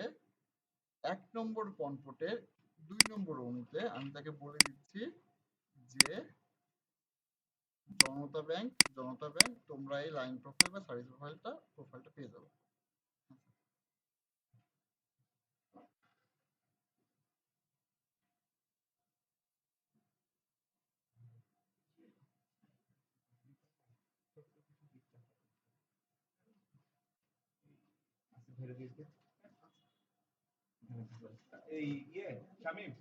1 নম্বর কনপোর্টের 2 নম্বর অণুতে আমি তাকে বলে দিচ্ছি যে জনতা ব্যাংক, জনতা ব্যাংক তোমরা এই লাইন প্রোফাইল বা সার্ভিস প্রোফাইলটা পেয়ে যাবে। এই ইয়ে শামিম,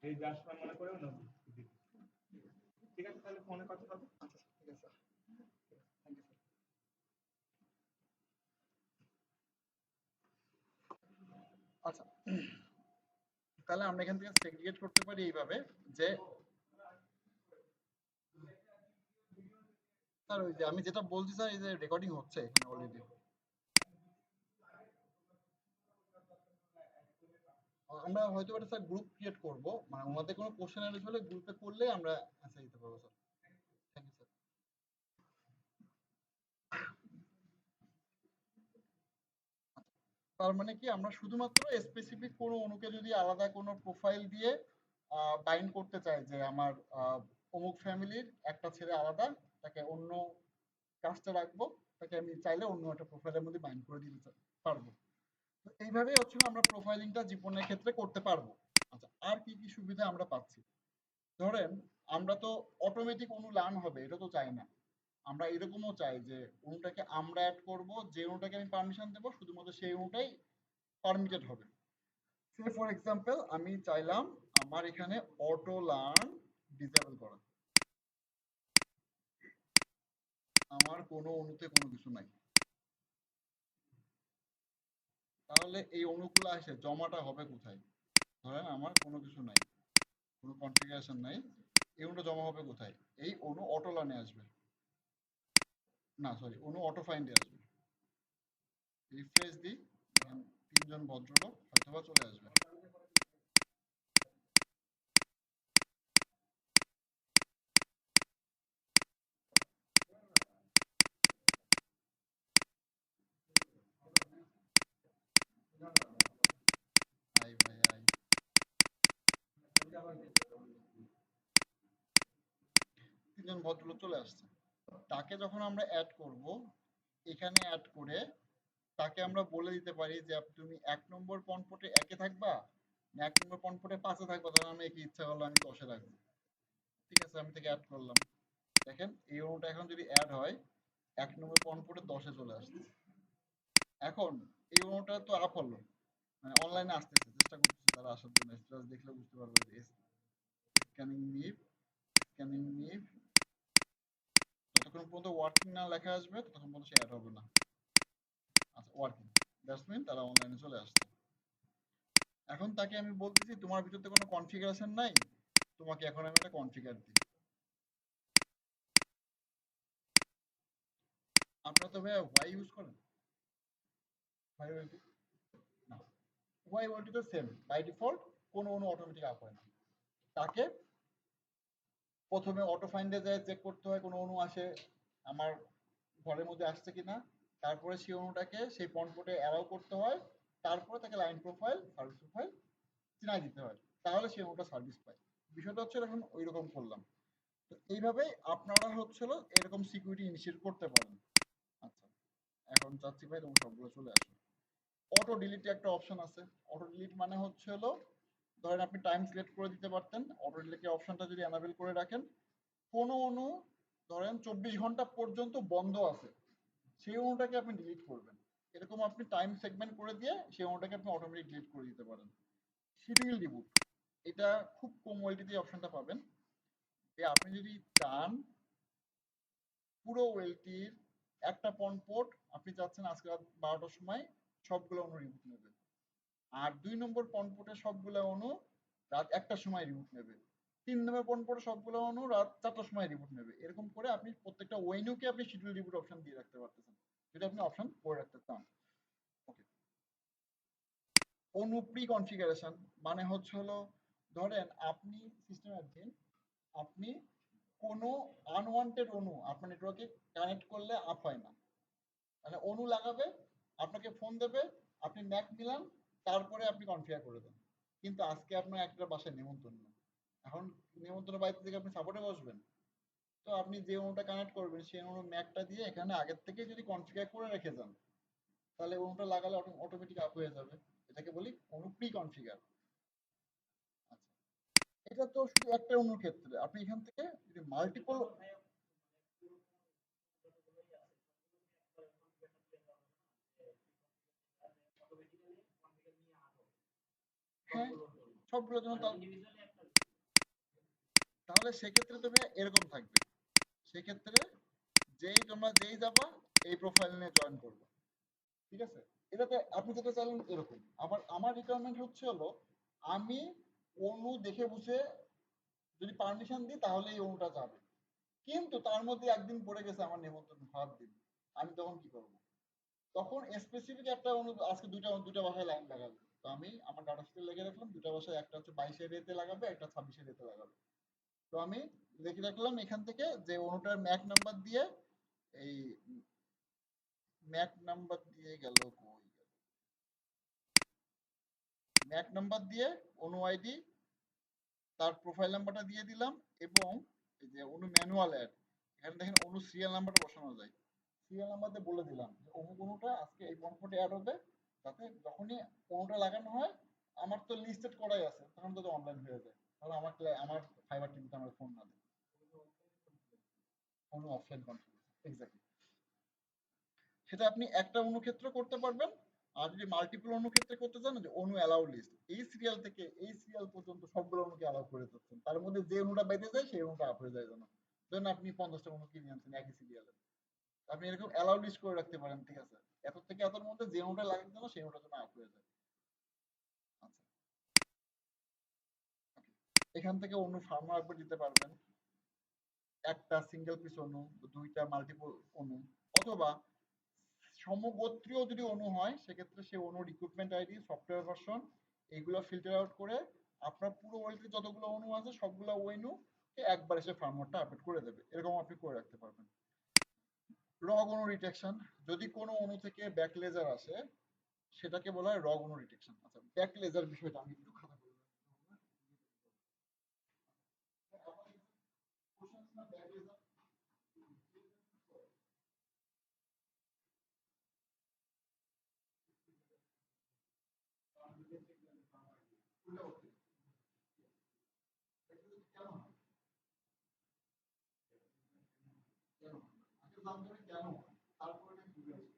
এই যার সময় মনে করেও না। ঠিক আছে, তাহলে ফোনে কথা হবে। আচ্ছা, ঠিক আছে, থ্যাংক ইউ। আচ্ছা, তাহলে আমরা এখান থেকে সেগ্রিগেট করতে পারি এইভাবে যে, স্যার ওই যে আমি যেটা বলছি স্যার, এই যে রেকর্ডিং হচ্ছে এখানে অলরেডি। আমরা হয়তো একটা স্যার গ্রুপ ক্রিয়েট করব, মানে ওনাদের কোনো কোশ্চেন এর হলে গ্রুপে করলে আমরা অ্যান্সার দিতে পারবো স্যার। Thank you sir. তার মানে কি, আমরা শুধুমাত্র স্পেসিফিক কোনো অণুকে যদি আলাদা কোনো প্রোফাইল দিয়ে বাইন্ড করতে চাই, যে আমার অমুক ফ্যামিলির একটা ছেলে আলাদা, তাকে অন্য কাজটা রাখবো, তাকে আমি চাইলে অন্য একটা প্রোফাইলের মধ্যে বাইন্ড করে দিতে পারবো। তো এইভাবেই হচ্ছে আমরা প্রোফাইলিংটা জীবনের ক্ষেত্রে করতে পারবো। আচ্ছা, আর কি কি সুবিধা আমরা পাচ্ছি? ধরেন আমরা তো অটোমেটিক অণু লার্ন হবে এটা তো চাই না। আমরা এরকমও চাই যে অণুটাকে আমরা অ্যাড করব, যে অণুটাকে আমি পারমিশন দেবো শুধুমাত্র সেই অণুটাই পারমিটেড হবে। সে ফর এক্সাম্পল আমি চাইলাম আমার এখানে অটো লার্ন ডিসেবল করা, আমার কোনো অণুতে কোনো কিছু নাই। তাহলে এই অণুগুলো এসে জমাটা হবে কোথায়? ধরেন আমার কোনো কিছু নাই, কোনো কনফিগারেশন নাই, এই অণুটা জমা হবে কোথায়? এই অণু অটো লার্নে আসবে, না সরি, অণু অটো ফাইন্ডে আসবে। রিফ্রেশ দিই, দেখেন 3 জন ভদ্রলোক হয়তোবা চলে আসবে। আই ভাই আই, 3 জন ভদ্রলোক চলে আসছে। তাকে যখন আমরা অ্যাড করব, এখানে অ্যাড করে তাকে আমরা বলে দিতে পারি যে তুমি 1 নম্বর পনপটে 1-এ থাকবা, না 1 নম্বর পনপটে 5-এ থাকবা, ধরেন আমি একে ইচ্ছা করলো আমি 10-এ রাখবো। ঠিক আছে, আমি তাকে অ্যাড করলাম। দেখেন এই অণুটা এখন যদি অ্যাড হয়, 1 নম্বর পনপটে 10-এ চলে আসছে। এখন এই অণুটা তো আপ হলো, মানে অনলাইনে আসতেছে, চেষ্টা করতেছে তারা আসার জন্য, স্ট্যাটাস দেখলে বুঝতে পারবে যে স্ক্যানিং নিভ, স্ক্যানিং নিভ, যতক্ষণ পর্যন্ত ওয়ার্কিং না লেখা আসবে ততক্ষণ পর্যন্ত সে অ্যাড হবে না। আচ্ছা, ওয়ার্কিং, দ্যাটস মিন তারা অনলাইনে চলে আসছে। এখন তাকে আমি বলতেছি তোমার ভিতরে তো কোনো কনফিগারেশন নাই, তোমাকে এখন আমি একটা কনফিগার দিই। আপনারা তো ভাইয়া ওয়াই ইউজ করেন, ওয়াই ওয়েলটি, না, ওয়াই ওয়েলটি তো সেম বাই ডিফল্ট, কোনো অটোমেটিক আপ হয় না। তাকে প্রথমে অটো ফাইন্ডে যায় চেক করতে হয় কোনো অণু আসে আমার ঘরের মধ্যে আসছে কিনা, তারপরে সেই অণুটাকে সেই পন্টপোর্টে অ্যালাউ করতে হয়, তারপরে তাকে লাইন প্রোফাইল সার্ভিস প্রোফাইল চিনাই দিতে হয়, তাহলে সেই অণুটা সার্ভিস পায়। বিষয়টা হচ্ছে এখন ওই রকম করলাম। তো এইভাবে আপনারা হচ্ছিল এরকম সিকিউরিটি ইনিশিয়েট করতে পারেন। আচ্ছা, এখন চাচ্ছি ভাই তোমার সবগুলো চলে আসো। অটো ডিলিট একটা অপশন আছে। অটো ডিলিট মানে হচ্ছে হলো, ধরেন আপনি টাইম সিলেক্ট করে দিতে পারতেন, অটো ডিলিটের অপশনটা যদি এনাবেল করে রাখেন, কোনো অণু ধরেন 24 ঘন্টা পর্যন্ত বন্ধ আছে, সেই অণুটাকে আপনি ডিলিট করবেন। এরকম আপনি টাইম সেগমেন্ট করে দিয়ে সেই অণুটাকে আপনি অটোমেটিক ডিলিট করে দিতে পারেন। শিডিউল রিবুট, এটা খুব কম ওয়েলটিতে অপশনটা পাবেন। আপনি যদি চান পুরো ওয়েলটির একটা পন্টপোর্ট আপনি চাচ্ছেন আজকে রাত 12টার সময় সবগুলো অণু রিবুট নেবে, আর 2 নম্বর পন্টপোর্টে সবগুলো অণু রাত 1টার সময় রিবুট নেবে, 3 নম্বর পন্টপোর্টে সবগুলো অণু রাত 4টার সময় রিবুট নেবে। এরকম করে আপনি প্রত্যেকটা ওয়েনুকে আপনি শিডিউল রিবুট অপশন দিয়ে রাখতে পারতেছেন, যদি আপনি অপশন করে রাখতে চান। ওকে। অণু প্রি কনফিগারেশন মানে হচ্ছে হলো, ধরেন আপনি সিস্টেম অ্যাডমিন, আপনি কোনো আনওয়ান্টেড অণু আপনার নেটওয়ার্কে কানেক্ট করলে আপ হয় না, মানে অণু লাগাবে, আপনাকে ফোন দেবে, আপনি ম্যাক নিলাম, তারপরে আপনি কনফিগার করে দেন। কিন্তু আজকে আপনার একটা বাসায় নেমন্তন্ন, এখন নেমন্তন্ন বাড়িতে থেকে আপনি সাপোর্টে বসবেন, তো আপনি যে অণুটা কানেক্ট করবেন সেই অণু ম্যাকটা দিয়ে এখানে আগের থেকে যদি কনফিগার করে রেখে যান, তাহলে অণুটা লাগালে অটোমেটিক আপ হয়ে যাবে। এটাকে বলি অণু প্রি কনফিগার। আচ্ছা, এটা তো শুধু একটা অণুর ক্ষেত্রে। আপনি এখান থেকে যদি মাল্টিপল, হ্যাঁ সবগুলোর জন্য তাহলে সেক্ষেত্রে তুমি এরকম থাকবে, সেক্ষেত্রে যেই যাবা এই প্রোফাইল নিয়ে জয়েন করবে, ঠিক আছে? এটাতে আপনি যেটা চাইলেন এরকম। আবার আমার রিকোয়ারমেন্ট হচ্ছে হলো, আমি অণু দেখে বুঝে যদি পারমিশন দিই তাহলে এই অণুটা যাবে, কিন্তু তার মধ্যে একদিন পড়ে গেছে আমার নেমন্তন্ন হওয়ার দিন, আমি তখন কি করব? তখন স্পেসিফিক একটা অণু আজকে দুইটা বাসায় লাইন লাগাবে, তো আমি আমার ডাটা শিটে লিখে রাখলাম দুইটা বাসায়, একটা হচ্ছে 22-এর রেতে লাগাবে, একটা 26-এর রেতে লাগাবে। তো আমি লিখে রাখলাম এখান থেকে যে অণুটার ম্যাক নাম্বার দিয়ে, এই ম্যাক নাম্বার দিয়ে গেল কই, ম্যাক নাম্বার দিয়ে অণু আইডি, তার প্রোফাইল নাম্বারটা দিয়ে দিলাম, এবং এই যে অণু ম্যানুয়াল অ্যাড, এখানে দেখেন অণু সিরিয়াল নাম্বারটা বসানো যায়, সিরিয়াল নাম্বার দিয়ে বলে দিলাম যে অমুক অণুটা আজকে এই পন্টপোর্টে অ্যাড হবে, যাতে যখনই অণুটা লাগানো হয়, আমার তো লিস্টেড করাই আছে, তখন তো অনলাইন হয়ে যায়, তাহলে আমার ফাইবার টিভিতে আমার ফোন না দেয়। অণু অফলাইন কনফিগারেশন, এক্স্যাক্টলি। সেটা আপনি একটা অনুক্ষেত্র করতে পারবেন, আর যদি মাল্টিপল অনুক্ষেত্রে করতে চান, যে অনু অ্যালাউ লিস্ট, এই সিরিয়াল থেকে এই সিরিয়াল পর্যন্ত সবগুলো অনুকে অ্যালাউ করে দিচ্ছেন, তার মধ্যে যে অনুটা বাইতে যায় সেই অনুটা আপ হয়ে যায় যেন, ধরেন আপনি 50টা অনু কিনে আনছেন একই সিরিয়ালে, আপনি এরকম অ্যালাউ লিস্ট করে রাখতে পারেন, ঠিক আছে? এত থেকে এতর মধ্যে যে অনুটা লাগে যেন সেই অনুটা যেন আপ হয়ে যায়। আচ্ছা, ওকে। এখান থেকে অনু ফার্মা আপডেট দিতে পারবেন, একটা সিঙ্গেল পিস অণু, দুইটা মাল্টিপল অণু, অথবা সমগোত্রীয় যদি অণু হয় সেক্ষেত্রে সেই অণুর রিক্রুটমেন্ট আইডি, সফটওয়্যার ভার্সন, এইগুলো ফিল্টার আউট করে আপনার পুরো ওয়েলতে যতগুলো অণু আছে সবগুলো অণুকে একবার এসে ফার্মারটা আপডেট করে দেবে, এরকম আপনি করে রাখতে পারবেন। রগ অণু ডিটেকশন, যদি কোনো অণু থেকে ব্যাক লেজার আসে সেটাকে বলা হয় রগ অণু ডিটেকশন। আচ্ছা, ব্যাক লেজার বিষয়টা আমি একটু খাতা বলবো। কেন আগে জানতে হবে কেন, তারপরে না কি হয়েছে।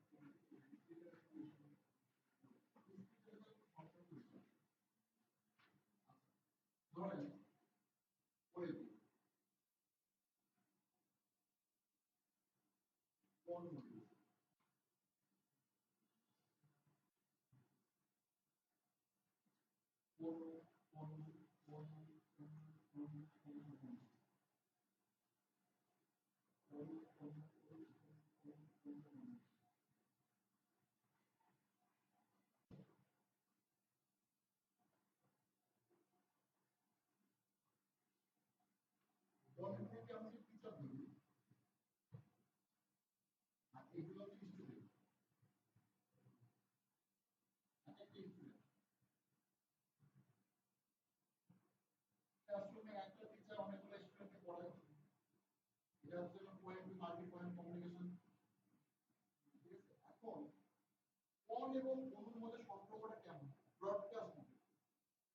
ধরেন ওয়েল কোন কোন কোন কোন এখন অন এবং অনুর মধ্যে সম্পর্কটা কেমন? ব্রডকাস্ট মোড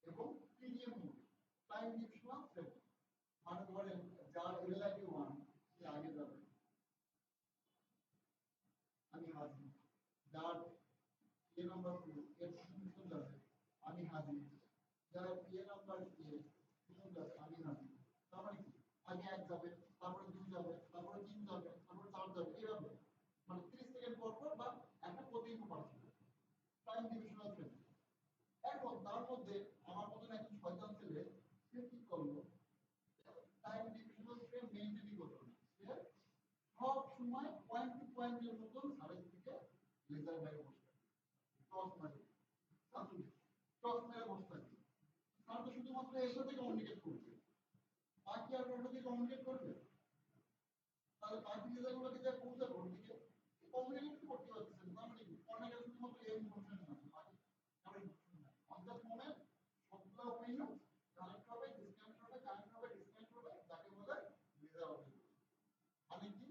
এবং PDM mode, time divisional frame. মানে ধরেন যার এলআইডি 1 সে আগে যাবে, আমি হাজির। যার এ নাম্বার 2 এর পিছন যাবে, আমি হাজির। যার এ নাম্বার পিছন যাবে, আমি হাজির। তার মানে কি? আগে 1 যাবে, তারপরে 2 যাবে, তারপরে 3 যাবে, তারপরে 4 যাবে, এইভাবে মানে 30 সেকেন্ড পর পর বা একটা প্রতিদিন পাঠাবে। Time divisional frame. এখন তার মধ্যে আমার মতন একজন শয়তান ছেলে সে কি করলো? টাইম ডিভিশনাল ফ্রেম মেইনটেইন করলো না। সে সব সময় পয়েন্ট টু পয়েন্টের মতন সারের থেকে লেজার বাইরে বসে থাকে, টস মারে, টস মেরে বসে থাকে। তার তো শুধুমাত্র এর সাথে কমিউনিকেট করবে, বাকি আর কারোর সাথে কমিউনিকেট করবে? তাহলে বাকি লেজারগুলোকে যা পৌঁছাবে ওর দিকে কমিউনিকেট করতে পারতেছেন। তার মানে কি? কর্নারে শুধুমাত্র এই ইনফরমেশন আছে, বাকি কারো ইনফরমেশন নাই। অন দ্যাট মোমেন্ট সবগুলো উইন্ডো কানেক্ট হবে, ডিসকানেক্ট হবে, কানেক্ট হবে, ডিসকানেক্ট হবে, যাকে বলে লেজার অপারেশন। মানে কি?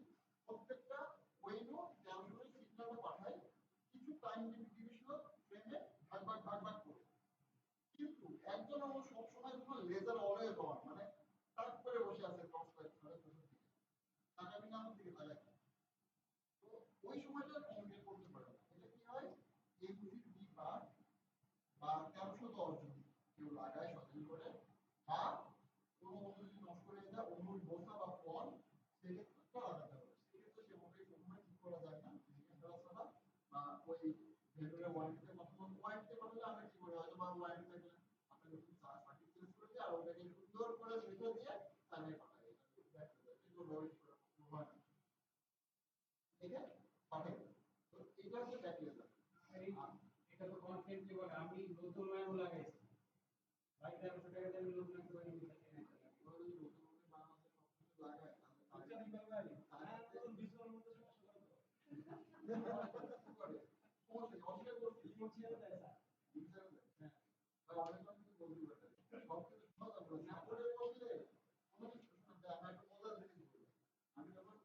প্রত্যেকটা উইন্ডো ক্যালকুলেট সিগন্যালটা পাঠায় কিছু টাইম ডিভিশনাল ফ্রেমে ভাগ করে। কিন্তু একজন আমার সবসময় যখন লেজার অলওয়েজ অন, মানে টাক করে বসে আছে টর্চ লাইট ধরে বসে দিকে তাকাবি না আমার দিকে তাকায়, তো ওই সময়টা কমিউনিকেট করতে পারে না। এটা কি হয়? এমসি ডি বার বা 1310 যদি কেউ লাগায় সচেতন করে, বা কোনো বস্তু যদি নষ্ট করে যায় অনুর বোঝা বা ফল, সেক্ষেত্রে লাগাতে হবে। সেক্ষেত্রে সে মোটেই কখনোই ঠিক করা যায় না ছাড়া, বা ওই ভেতরে ওয়ারেন্টিতে পাঠানো। ওয়ারেন্টিতে পাঠালে আমরা কি করি? হয়তো বা ওয়ারেন্টি থাকলে আপনার নতুন সার্কিট চেঞ্জ করে দিয়ে আর ওটাকে সুন্দর করে রেখে দিয়ে তাহলে পাঠাই। এটা ওয়ারেন্টি করা হয় না, এটা পাঠাই। তো এটা হচ্ছে ব্যাক লেজার। এটা তো কনসেপ্ট যে বলে আমি নতুন ওয়্যার লাগাইছি ভাই 1300 টাকা দিয়ে আমি নতুন একটা ওয়্যার নিতে চাই। ওরা যদি নতুন নতুন বাংলাদেশে সবকিছু লাগায় তাহলে আচ্ছা আমি বলবো ভাই আর নতুন বিশ্বর মধ্যে সমস্যা করে তো করে সমস্যা অস্বীকার করছি রিমোট ছেড়ে দেয় স্যার। হ্যাঁ ভাই অনেক কিছু বলতে পারে সব কিছু কথা বলে না করে বললে কোনো কিছু শুনতে আমি একটা মজার জিনিস বলি। আমি যখন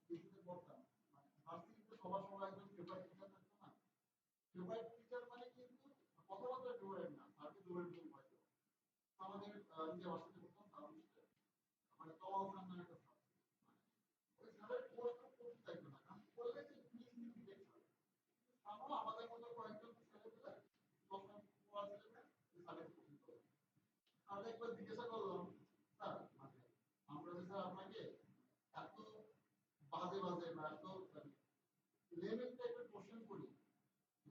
কিছুতে পড়তাম মানে ভার্সিটিতে সবার একজন ফেভারিট টিচার থাকতো না। ফেভারিট টিচার মানে কিন্তু কথাবার্তা ফেভারিট না, তাকে ফেভারিট বলে হয়। আমাদের যে ভার্সিটি পড়তাম তার মানে তওয়াল খান নামে একটা স্যার, ওই স্যারের কোর্স করতে চাইতো না, কারণ করলে যে ইংলিশ দেখতে আমরা আমাদের মতো কয়েকজন ছেলে পেলে দশটা পড়া ছেলে স্যারের পছন্দ হবে। আমরা একবার জিজ্ঞাসা করলাম, স্যার মানে আমরা যে স্যার আপনাকে এত বাজে বাজে বা এত লেভেল টাইপের কোশ্চেন করি,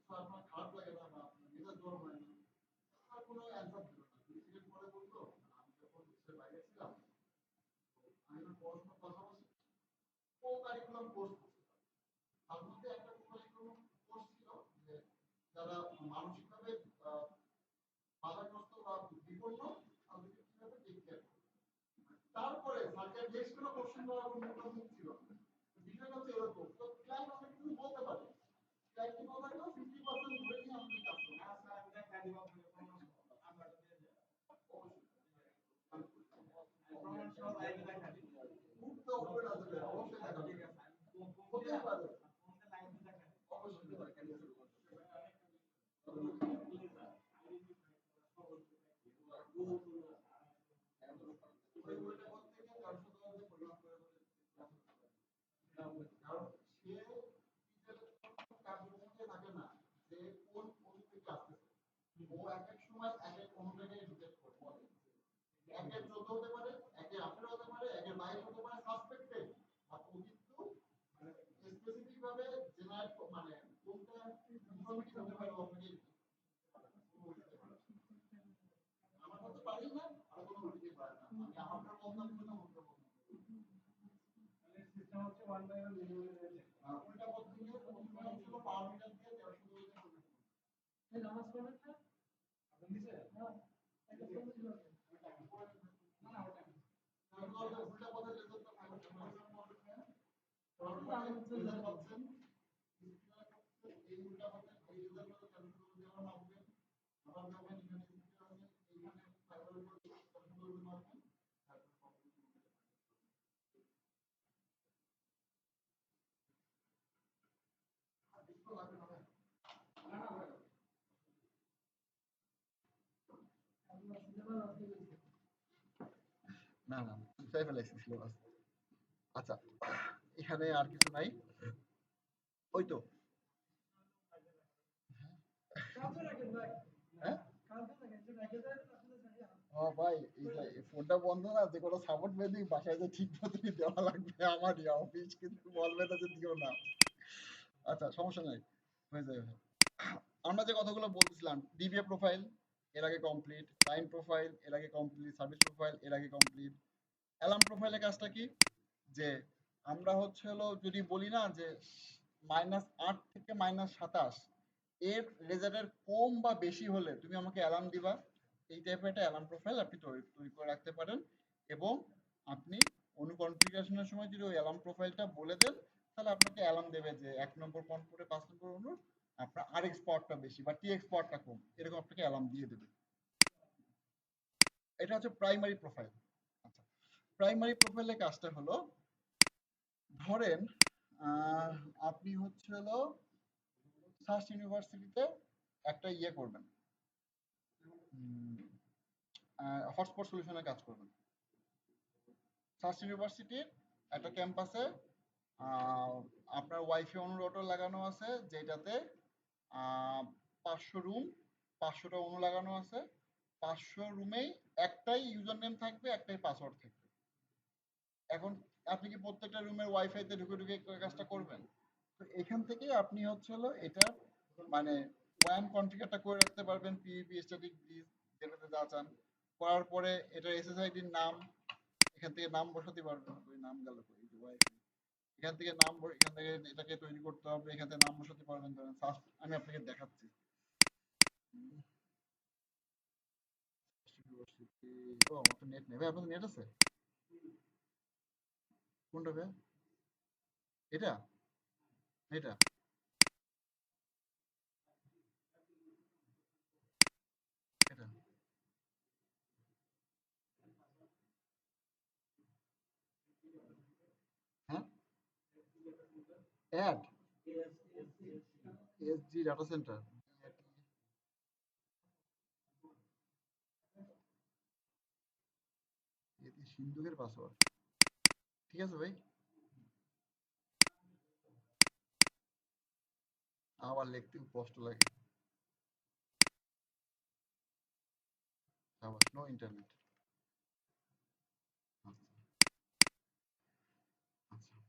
স্যার আপনার খারাপ লাগে না বা আপনার মেজাজ গরম হয় না? আর কোনো অ্যান্সার দিল না। 2 সেকেন্ড পরে বলতো, আমি যখন দেশের বাইরে ছিলাম আমি যখন পড়াশোনার পাশাপাশি কো কারিকুলাম কোর্স করছিলাম। তার মধ্যে একটা কো কারিকুলাম কোর্স ছিল যে যারা মানসিকভাবে বাধাগ্রস্ত বা বিপন্ন তাদেরকে কিভাবে টেক কেয়ার করবে। তারপরে স্যারকে বেশ কোনো কোশ্চেন করার কোনো মুখ ছিল না। বিষয়টা হচ্ছে এরকম, তো ক্লায়েন্ট অনেক কিছু বলতে পারে, ক্লায়েন্টের কথাগুলো 50% ধরে নিয়ে আমাদের কাজ করতে না স্যার আমি দেখা দিব আপনাকে প্রমাণ সহ আমরা তো দিয়ে দেব প্রমাণ সহ লাইভে দেখা দিব খুব তো উপরে আসবে অবশ্যই দেখা ঠিক যাবে। আছে হতে পারে ফোনটা লাইভে দেখা দিব অবশ্যই হতে পারে, কেন শুরু করতে ওই বইটা করতে গিয়ে 410 দিয়ে পরিমাপ করে বলে কারণ সে টিচারের কার্যক্রমে থাকে না যে কোন কোন থেকে আসতেছে। ও এক এক সময় এক এক অনুযায়ী ডিটেক্ট করে বলে একের 14 হতে পারে, একের 18 হতে পারে, একের 22 হতে পারে সাসপেক্টেড। আর ও কিন্তু মানে স্পেসিফিক ভাবে জেনারেট মানে কোনটা ইনফরমেটিভ হতে পারে আপনাকে আমার হতে পারি না আর কোনো হতে পারে না। আমি আমারটা বলতাম না ওটা বলতাম। তাহলে সিস্টেম হচ্ছে 1 বাই 1 মিনিমাম উল্টা পদ্ধতি প্রথমে ছিল পাওয়ার মিটার দিয়ে 1300 দিয়ে শুরু করব। এই নামাজ পড়বেন না আপনি দিছে হ্যাঁ এটা কোন ছিল না না ওটা তাহলে উল্টা পথে রেজাল্টটা ভালো হবে না। রেজাল্ট পাচ্ছেন এই উল্টা পথে এই রেজাল্টটা 1300 দিয়ে আমরা মাপবেন। আবার দেখবেন এখানে স্পিকার আছে, এইখানে ফাইবার উপর 1300 দিয়ে মাপবেন। তারপর কম্পিউটার না না মুছাই ফেলাইছি সিলেবাস। আচ্ছা, এখানে আর কিছু নাই। ওই তো হ্যাঁ ও ভাই, এই যে এই ফোনটা বন্ধ না, যে কোনো সাপোর্ট মেনলি বাসায় যে ঠিক মতনই দেওয়া লাগবে আমারই, অফিস কিন্তু বলবে না যে দিও না। আচ্ছা সমস্যা নাই, হয়ে যাবে। আমরা যে কথাগুলো বলতেছিলাম, ডিবিএ প্রোফাইল এর আগে কমপ্লিট, ক্লায়েন্ট প্রোফাইল এর আগে কমপ্লিট, সার্ভিস প্রোফাইল এর আগে কমপ্লিট। অ্যালার্ম প্রোফাইলের কাজটা কি, যে আমরা হচ্ছে হলো যদি বলি না যে -8 থেকে -27 এর রেজাল্টের কম বা বেশি হলে তুমি আমাকে অ্যালার্ম দিবা, এই টাইপের একটা অ্যালার্ম প্রোফাইল আপনি তৈরি তৈরি করে রাখতে পারেন। এবং আপনি অনুকনফিগারেশনের সময় যদি ওই অ্যালার্ম প্রোফাইলটা বলে দেন, তাহলে আপনাকে অ্যালার্ম দেবে যে 1 নম্বর কনপোর্টে 5 নম্বর অনুর আপনার আরএক্স পাওয়ারটা বেশি বা টিএক্স পাওয়ারটা কম, এরকম আপনাকে অ্যালার্ম দিয়ে দেবে। এটা হচ্ছে প্রাইমারি প্রোফাইল। আচ্ছা, প্রাইমারি প্রোফাইলের কাজটা হলো, ধরেন আপনি হচ্ছে হলো সাস্ট ইউনিভার্সিটিতে একটা ইয়ে করবেন, হটস্পট সলিউশনের কাজ করবেন। সাস্ট ইউনিভার্সিটির একটা ক্যাম্পাসে আপনার ওয়াইফাই অনুরোধ লাগানো আছে, যেটাতে 500 রুম, 500টা অনু লাগানো আছে। 500 রুমেই একটাই ইউজার নেম থাকবে, একটাই পাসওয়ার্ড থাকবে। এখন আপনি কি প্রত্যেকটা রুমের ওয়াইফাইতে ঢুকে ঢুকে কাজটা করবেন? তো এখান থেকে আপনি হচ্ছে হলো এটা মানে ওয়ান কনফিগারটা করে রাখতে পারবেন, পিভিপি স্ট্যাটিক দিস যেটাতে যা চান। করার পরে এটার এসএসআইডির নাম, এখান থেকে নাম বসাতে পারবেন। ওই নাম গেল কই, এই যে ওয়াইফাই, এখান থেকে নাম এখান থেকে এটাকে তৈরি করতে হবে, এখান থেকে নাম বসাতে পারবেন। ধরেন ফার্স্ট আমি আপনাকে দেখাচ্ছি। ও আমার তো নেট নেই ভাই, আপনাদের নেট আছে? কোনটা ভাই? এটা এটা এটা হ্যাঁ, অ্যাড এসজি ডাটা সেন্টার, এটি সিন্ধুকের পাসওয়ার্ড। ঠিক আছে ভাই, আবার লিখতে খুব কষ্ট লাগে। আবার নো ইন্টারনেট। আচ্ছা আচ্ছা,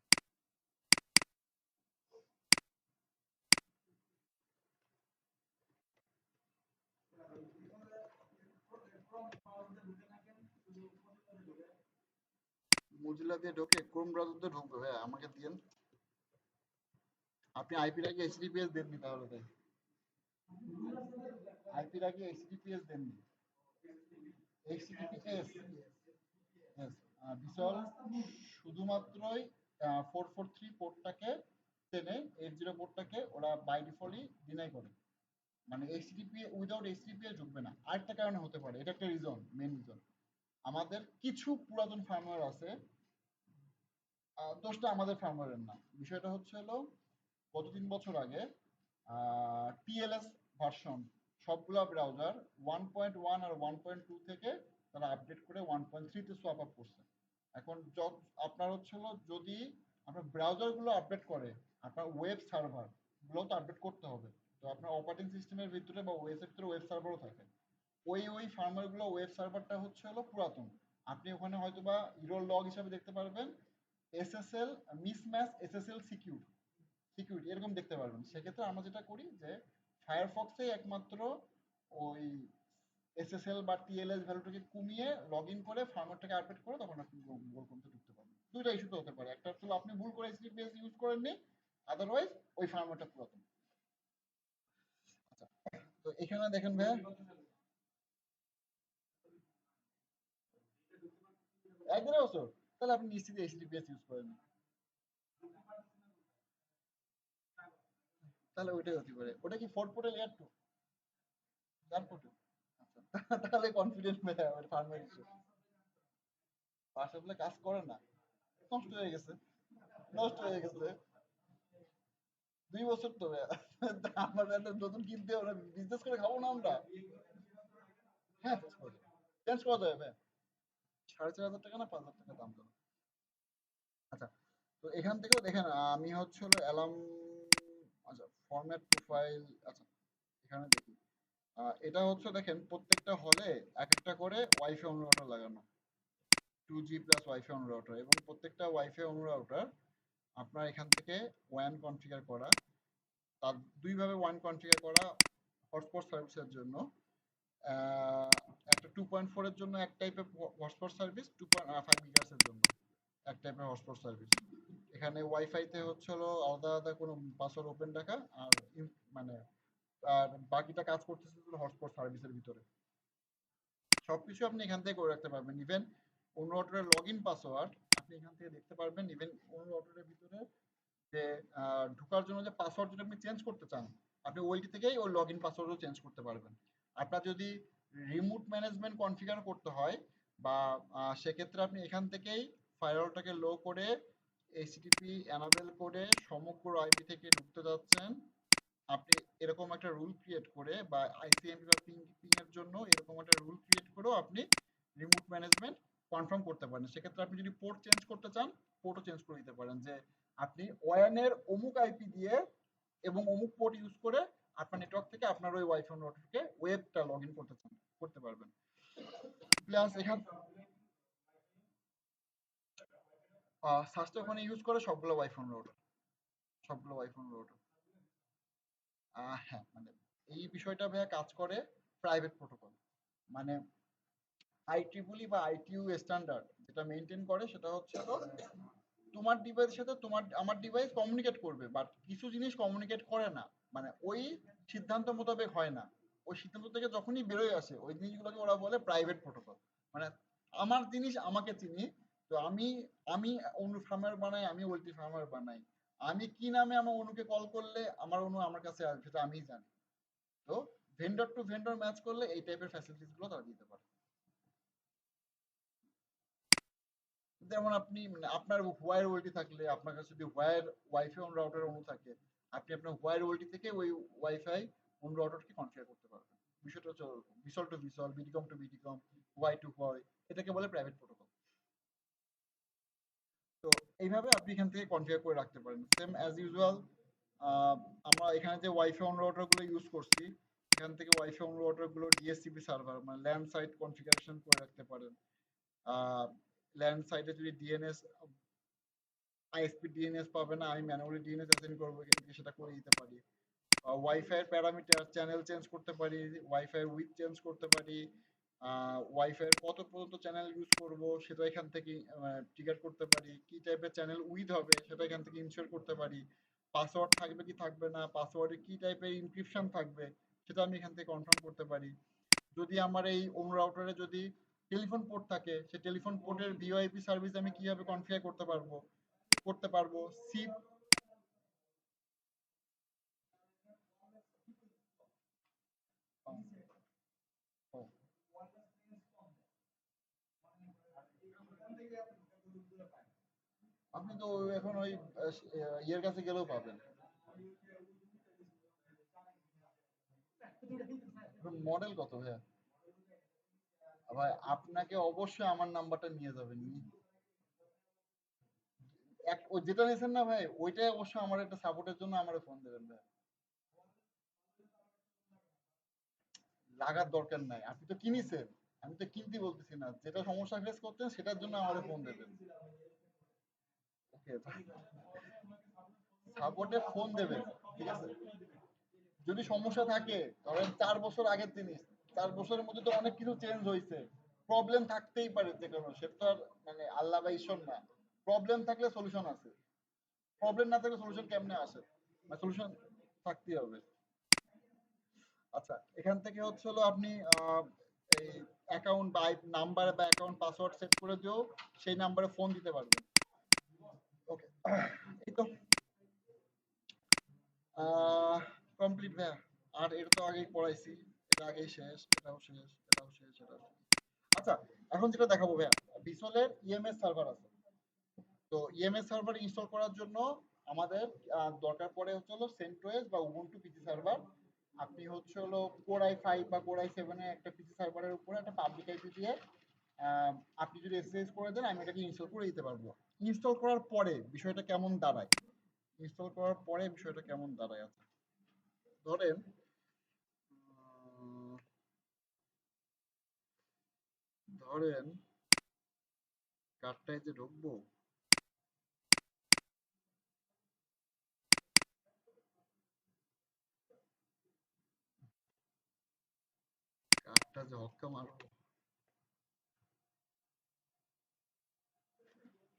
মজিলা দিয়ে ঢোকে, ক্রোম ব্রাউজার দিয়ে ঢুকবে ভাই, আমাকে দিয়েন। আপনি আইপির আগে এইচটিটিপিএস দেননি তাহলে ভাই, আইপির আগে এইচটিটিপিএস দেননি। এইচটিটিপিএস ইয়েস, বিশাল শুধুমাত্রই 443 পোর্টটাকে টেনে, 80 পোর্টটাকে ওরা বাই ডিফল্টই ডিনাই করে। মানে এইচটিটিপি উইদাউট এইচটিটিপিএস ঢুকবে না। আরেকটা কারণে হতে পারে, এটা একটা রিজন, মেন রিজন। আমাদের কিছু পুরাতন ফার্মওয়্যার আছে, দোষটা আমাদের ফার্মওয়্যারের না। বিষয়টা হচ্ছে হলো গত 3 বছর আগে টিএলএস ভার্সন সবগুলা ব্রাউজার 1.1 আর 1.2 থেকে তারা আপডেট করে 1.3 তে সোয়াপ আপ করছে। এখন আপনার হচ্ছে হলো যদি আপনার ব্রাউজারগুলো আপডেট করে, আপনার ওয়েব সার্ভার গুলো তো আপডেট করতে হবে। তো আপনার অপারেটিং সিস্টেমের ভিতরে বা ওএসের ভিতরে ওয়েব সার্ভারও থাকে। ওই ফার্মওয়্যারগুলো ওয়েব সার্ভারটা হচ্ছে হলো পুরাতন। আপনি ওখানে হয়তো বা ইরোর লগ হিসাবে দেখতে পারবেন এসএসএল মিসম্যাচ, এসএসএল সিকিউরিটি এরকম দেখতে পারবেন। সেক্ষেত্রে আমরা যেটা করি যে ফায়ারফক্সে একমাত্র ওই এসএসএল বা টিএলএস ভ্যালুটাকে কমিয়ে লগ ইন করে ফার্মওয়্যারটাকে আপডেট করে তখন আপনি গুগল ক্রোমতে ঢুকতে পারবেন। দুইটা ইস্যুতে হতে পারে, একটা হচ্ছে আপনি ভুল করে এইচটিটিপিএস ইউজ করেননি, আদারওয়াইজ ওই ফার্মওয়্যারটা পুরাতন। আচ্ছা, তো এখানে দেখেন ভাইয়া, 1-1.5 বছর, তাহলে আপনি নিশ্চিত এইচটিটিপিএস ইউজ করেন। তাহলে ওইটাই হতে পারে। ওটা কি 4 পোর্টের লেয়ার 2 4 পোর্টের? আচ্ছা, তাহলে কনফিডেন্ট ভাইয়া ওই ফার্মওয়্যার ইস্যু। পাশে বলে কাজ করে না, নষ্ট হয়ে গেছে, নষ্ট হয়ে গেছে। 2 বছর তো ভাইয়া। আমার একটা নতুন কিনতে হবে, বিজনেস করে খাবো না আমরা। হ্যাঁ, চেঞ্জ করা যাবে ভাইয়া। 4,500 টাকা না 5,000 টাকা দাম দেবো। আচ্ছা, তো এখান থেকেও দেখেন আমি হচ্ছে হলো অ্যালার্ম, আচ্ছা ফরম্যাট প্রোফাইল, আচ্ছা এখানে দেখি এটা হচ্ছে দেখেন প্রত্যেকটা হলে এক একটা করে ওয়াইফাই অন রাউটার লাগানো, 2G plus wifi on router, এবং প্রত্যেকটা ওয়াইফাই অন রাউটার আপনার এখান থেকে ওয়ান কনফিগার করা, তার দুইভাবে ওয়ান কনফিগার করা। হটস্পট সার্ভিসের জন্য একটা 2.4 এর জন্য এক টাইপের হটস্পট সার্ভিস, 2.5 গিগার্সের জন্য এক টাইপের হটস্পট সার্ভিস। এখানে ওয়াইফাইতে হচ্ছে হলো আলাদা আলাদা কোনো পাসওয়ার্ড ওপেন রাখা, আর মানে আর বাকিটা কাজ করতেছে হটস্পট সার্ভিসের ভিতরে। সবকিছু আপনি এখান থেকে করে রাখতে পারবেন। ইভেন অন্য রাউটারের লগ ইন পাসওয়ার্ড আপনি এখান থেকে দেখতে পারবেন। ইভেন অন্য রাউটারের ভিতরে যে ঢোকার জন্য যে পাসওয়ার্ড যদি আপনি চেঞ্জ করতে চান, আপনি ওইটি থেকেই ওই লগ ইন পাসওয়ার্ডও চেঞ্জ করতে পারবেন। আপনার যদি রিমোট ম্যানেজমেন্ট কনফিগার করতে হয় বা সেক্ষেত্রে আপনি এখান থেকেই ফায়ারওয়ালটাকে লো করে এইচটিটিপি এনাবেল করে সমগ্র আইপি থেকে ঢুকতে যাচ্ছেন, আপনি এরকম একটা রুল ক্রিয়েট করে বা আইসিএমপি বা পিং এর জন্য এরকম একটা রুল ক্রিয়েট করেও আপনি রিমোট ম্যানেজমেন্ট কনফার্ম করতে পারেন। সেক্ষেত্রে আপনি যদি পোর্ট চেঞ্জ করতে চান, পোর্টও চেঞ্জ করে দিতে পারেন, যে আপনি ওয়ানের অমুক আইপি দিয়ে এবং অমুক পোর্ট ইউজ করে আপনার নেটওয়ার্ক থেকে আপনার ওই ওয়াইফাই নেটওয়ার্কে ওয়েবটা লগ ইন করতে চান, করতে পারবেন। প্লাস এখান সার্চটা ওখানে ইউজ করে সবগুলো ওয়াইফাই রাউটার, সবগুলো ওয়াইফাই রাউটার। হ্যাঁ, মানে এই বিষয়টা ভাইয়া কাজ করে প্রাইভেট প্রোটোকল, মানে আইট্রিপলি বা আইটিইউ স্ট্যান্ডার্ড যেটা মেনটেন করে সেটা হচ্ছে তো তোমার ডিভাইসের সাথে আমার ডিভাইস কমিউনিকেট করবে, বাট কিছু জিনিস কমিউনিকেট করে না, মানে ওই সিদ্ধান্ত মোতাবেক হয় না। ওই সিদ্ধান্ত থেকে যখনই বেরোয় আসে ওই জিনিসগুলোকে ওরা বলে প্রাইভেট প্রোটোকল। মানে আমার জিনিস আমাকে চিনি, তো আমি আমি অনু ফার্মার বানাই, আমি ওলটি ফার্মার বানাই, আমি কি নামে আমার অনুকে কল করলে আমার অনু আমার কাছে আসবে সেটা আমিই জানি। তো ভেন্ডর টু ভেন্ডর ম্যাচ করলে এই টাইপের ফ্যাসিলিটিস গুলো তারা দিতে পারে। যেমন আপনি মানে আপনার হোয়াইর ওয়েলটি থাকলে আপনার কাছে যদি হোয়াইর ওয়াইফাই অন রাউটার অনু থাকে, আপনি আপনার হোয়াইর ওয়েলটি থেকে ওই ওয়াইফাই অন রাউটারকে কনফিগার করতে পারবেন। বিষয়টা হচ্ছে VSOL to VSOL, BDCOM to BDCOM, Huawei to Huawei, এটাকে বলে প্রাইভেট প্রোটোকল। তো এইভাবে আপনি এখান থেকে কনফিগার করে রাখতে পারেন সেম অ্যাজ ইউজুয়াল। আমরা এখানে যে ওয়াইফাই অন রাউটার গুলো ইউজ করছি, এখান থেকে ওয়াইফাই অন রাউটার গুলো ডিএসসিপি সার্ভার মানে ল্যান্ড সাইট কনফিগারেশন করে রাখতে পারেন। ল্যান্ড সাইটে যদি ডিএনএস আইএসপি ডিএনএস পাবে না, আমি ম্যানুয়ালি ডিএনএস অ্যাসাইন করবো, এখান থেকে সেটা করে দিতে পারি। ওয়াইফাই এর প্যারামিটার চ্যানেল চেঞ্জ করতে পারি, ওয়াইফাই এর উইথ চেঞ্জ করতে পারি, ওয়াইফাই এর কত পর্যন্ত চ্যানেল ইউজ করব সেটা এখান থেকে ট্রিগার করতে পারি, কি টাইপের চ্যানেল উইথ হবে সেটা এখান থেকে ইনশিওর করতে পারি, পাসওয়ার্ড থাকবে কি থাকবে না, পাসওয়ার্ডে কি টাইপের ইনক্রিপশন থাকবে সেটা আমি এখান থেকে কনফার্ম করতে পারি। যদি আমার এই ওন রাউটারে যদি টেলিফোন পোর্ট থাকে, সেই টেলিফোন পোর্টের ভিওআইপি সার্ভিস আমি কিভাবে কনফিগার করতে পারবো সিপ। আপনি তো এখন ওই ইয়ের কাছে গেলেও পাবেন। মডেল কত ভাইয়া? ভাই আপনাকে অবশ্যই আমার নাম্বারটা নিয়ে যাবেন। ওই যেটা নিয়েছেন না ভাই, ওইটাই অবশ্যই আমার একটা সাপোর্টের জন্য আমার ফোন দেবেন ভাই। লাগার দরকার নাই, আপনি তো কিনেছেন, আমি তো কিনতে বলতেছি না, যেটা সমস্যা ফেস করতেন সেটার জন্য আমার ফোন দেবেন। ওকে, সাপোর্টে ফোন দেবেন, ঠিক আছে? যদি সমস্যা থাকে ধরেন 4 বছর আগের জিনিস, 4 বছরের মধ্যে তো অনেক কিছু চেঞ্জ হয়েছে, প্রবলেম থাকতেই পারে যে কোনো, সেটা তো আর মানে আল্লাহ বা ঈশ্বর না। প্রবলেম থাকলে সলিউশন আছে, প্রবলেম না থাকলে সলিউশন কেমনে আসে, মানে সলিউশন থাকতেই হবে। আচ্ছা, এখান থেকে হচ্ছে হলো আপনি এই অ্যাকাউন্ট বা নাম্বার বা অ্যাকাউন্ট পাসওয়ার্ড সেট করে দিয়েও সেই নাম্বারে ফোন দিতে পারবেন। ওকে, এই তো কমপ্লিট ভাইয়া। আর এটা তো আগেই পড়াইছি, এটা আগেই শেষ, এটাও শেষ, এটাও শেষ, এটাও শেষ। আচ্ছা, এখন যেটা দেখাবো ভাইয়া, ভিসলের ইএমএস সার্ভার আছে। তো ইএমএস সার্ভার ইনস্টল করার জন্য আমাদের দরকার পড়ে হচ্ছে হলো CentOS বা উবুন্টু পিসি সার্ভার। আপনি হচ্ছে হলো Core i5 বা Core i7 এর একটা পিসি সার্ভারের উপরে একটা পাবলিক আইপি দিয়ে আপনি যদি এসএসএস করে দেন আমি এটাকে ইনস্টল করে দিতে পারবো। ইনস্টল করার পরে বিষয়টা কেমন দাঁড়ায়? ইনস্টল করার পরে বিষয়টা কেমন দাঁড়ায়? আচ্ছা, ধরেন উম, ধরেন কার্ডটায় যে ঢুকবো, কার্ডটা যে হক্কা মারবো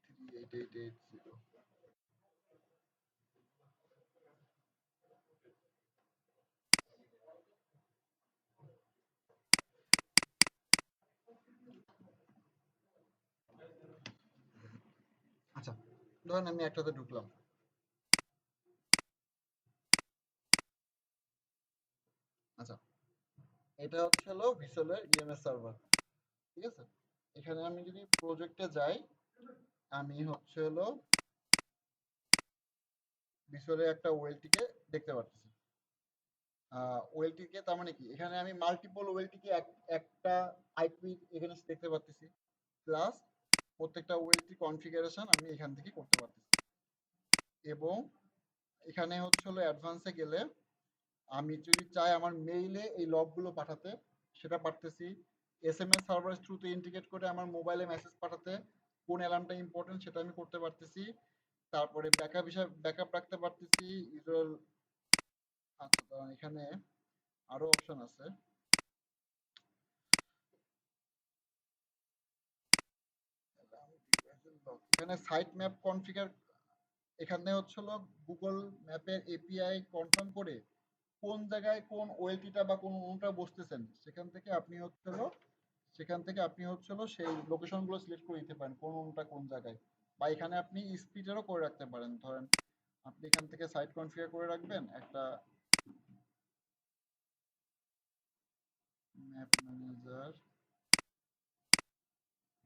38880। আচ্ছা, ধরেন আমি একটাতে ঢুকলাম। আচ্ছা, এটা হচ্ছে হলো ভিসুয়ালের ইএমএস সার্ভার, ঠিক আছে? এখানে আমি যদি প্রজেক্টে যাই, আমি হচ্ছে হলো ভিসুয়ালের একটা ওয়েলটিকে দেখতে পারতেছি। ওয়েলটিকে তার মানে কি, এখানে আমি মাল্টিপল ওয়েলটিকে একটা আইপি এখানে দেখতে পারতেছি, প্লাস প্রত্যেকটা ওয়েলটি কনফিগারেশন আমি এখান থেকে করতে পারতেছি। এবং এখানে হচ্ছে হলো অ্যাডভান্সে গেলে আমি যদি চাই আমার মেইলে এই লগগুলো পাঠাতে, সেটা পারতেছি। এসএমএস সার্ভারের থ্রুতে ইন্টিগ্রেট করে আমার মোবাইলে মেসেজ পাঠাতে কোন অ্যালার্মটা ইম্পর্টেন্ট সেটা আমি করতে পারতেছি। তারপরে ব্যাকআপ হিসাবে ব্যাকআপ রাখতে পারতেছি ইউজুয়াল। আচ্ছা, দাঁড়ান, এখানে আরো অপশন আছে। এখানে সাইট ম্যাপ কনফিগার, এখানে হচ্ছে হলো গুগল ম্যাপের এপিআই কনফার্ম করে কোন জায়গায় কোন ওয়েলটিটা বা কোন অণুটা বসতেছেন, সেখান থেকে আপনি হচ্ছে হলো সেই লোকেশনগুলো সিলেক্ট করে দিতে পারেন কোন অণুটা কোন জায়গায়। বা এখানে আপনি স্পিডেরও করে রাখতে পারেন। ধরেন আপনি এখান থেকে সাইট কনফিগার করে রাখবেন একটা ম্যাপ ম্যানেজার,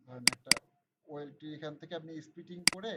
ধরেন একটা ওয়েলটি এখান থেকে আপনি স্প্লিটিং করে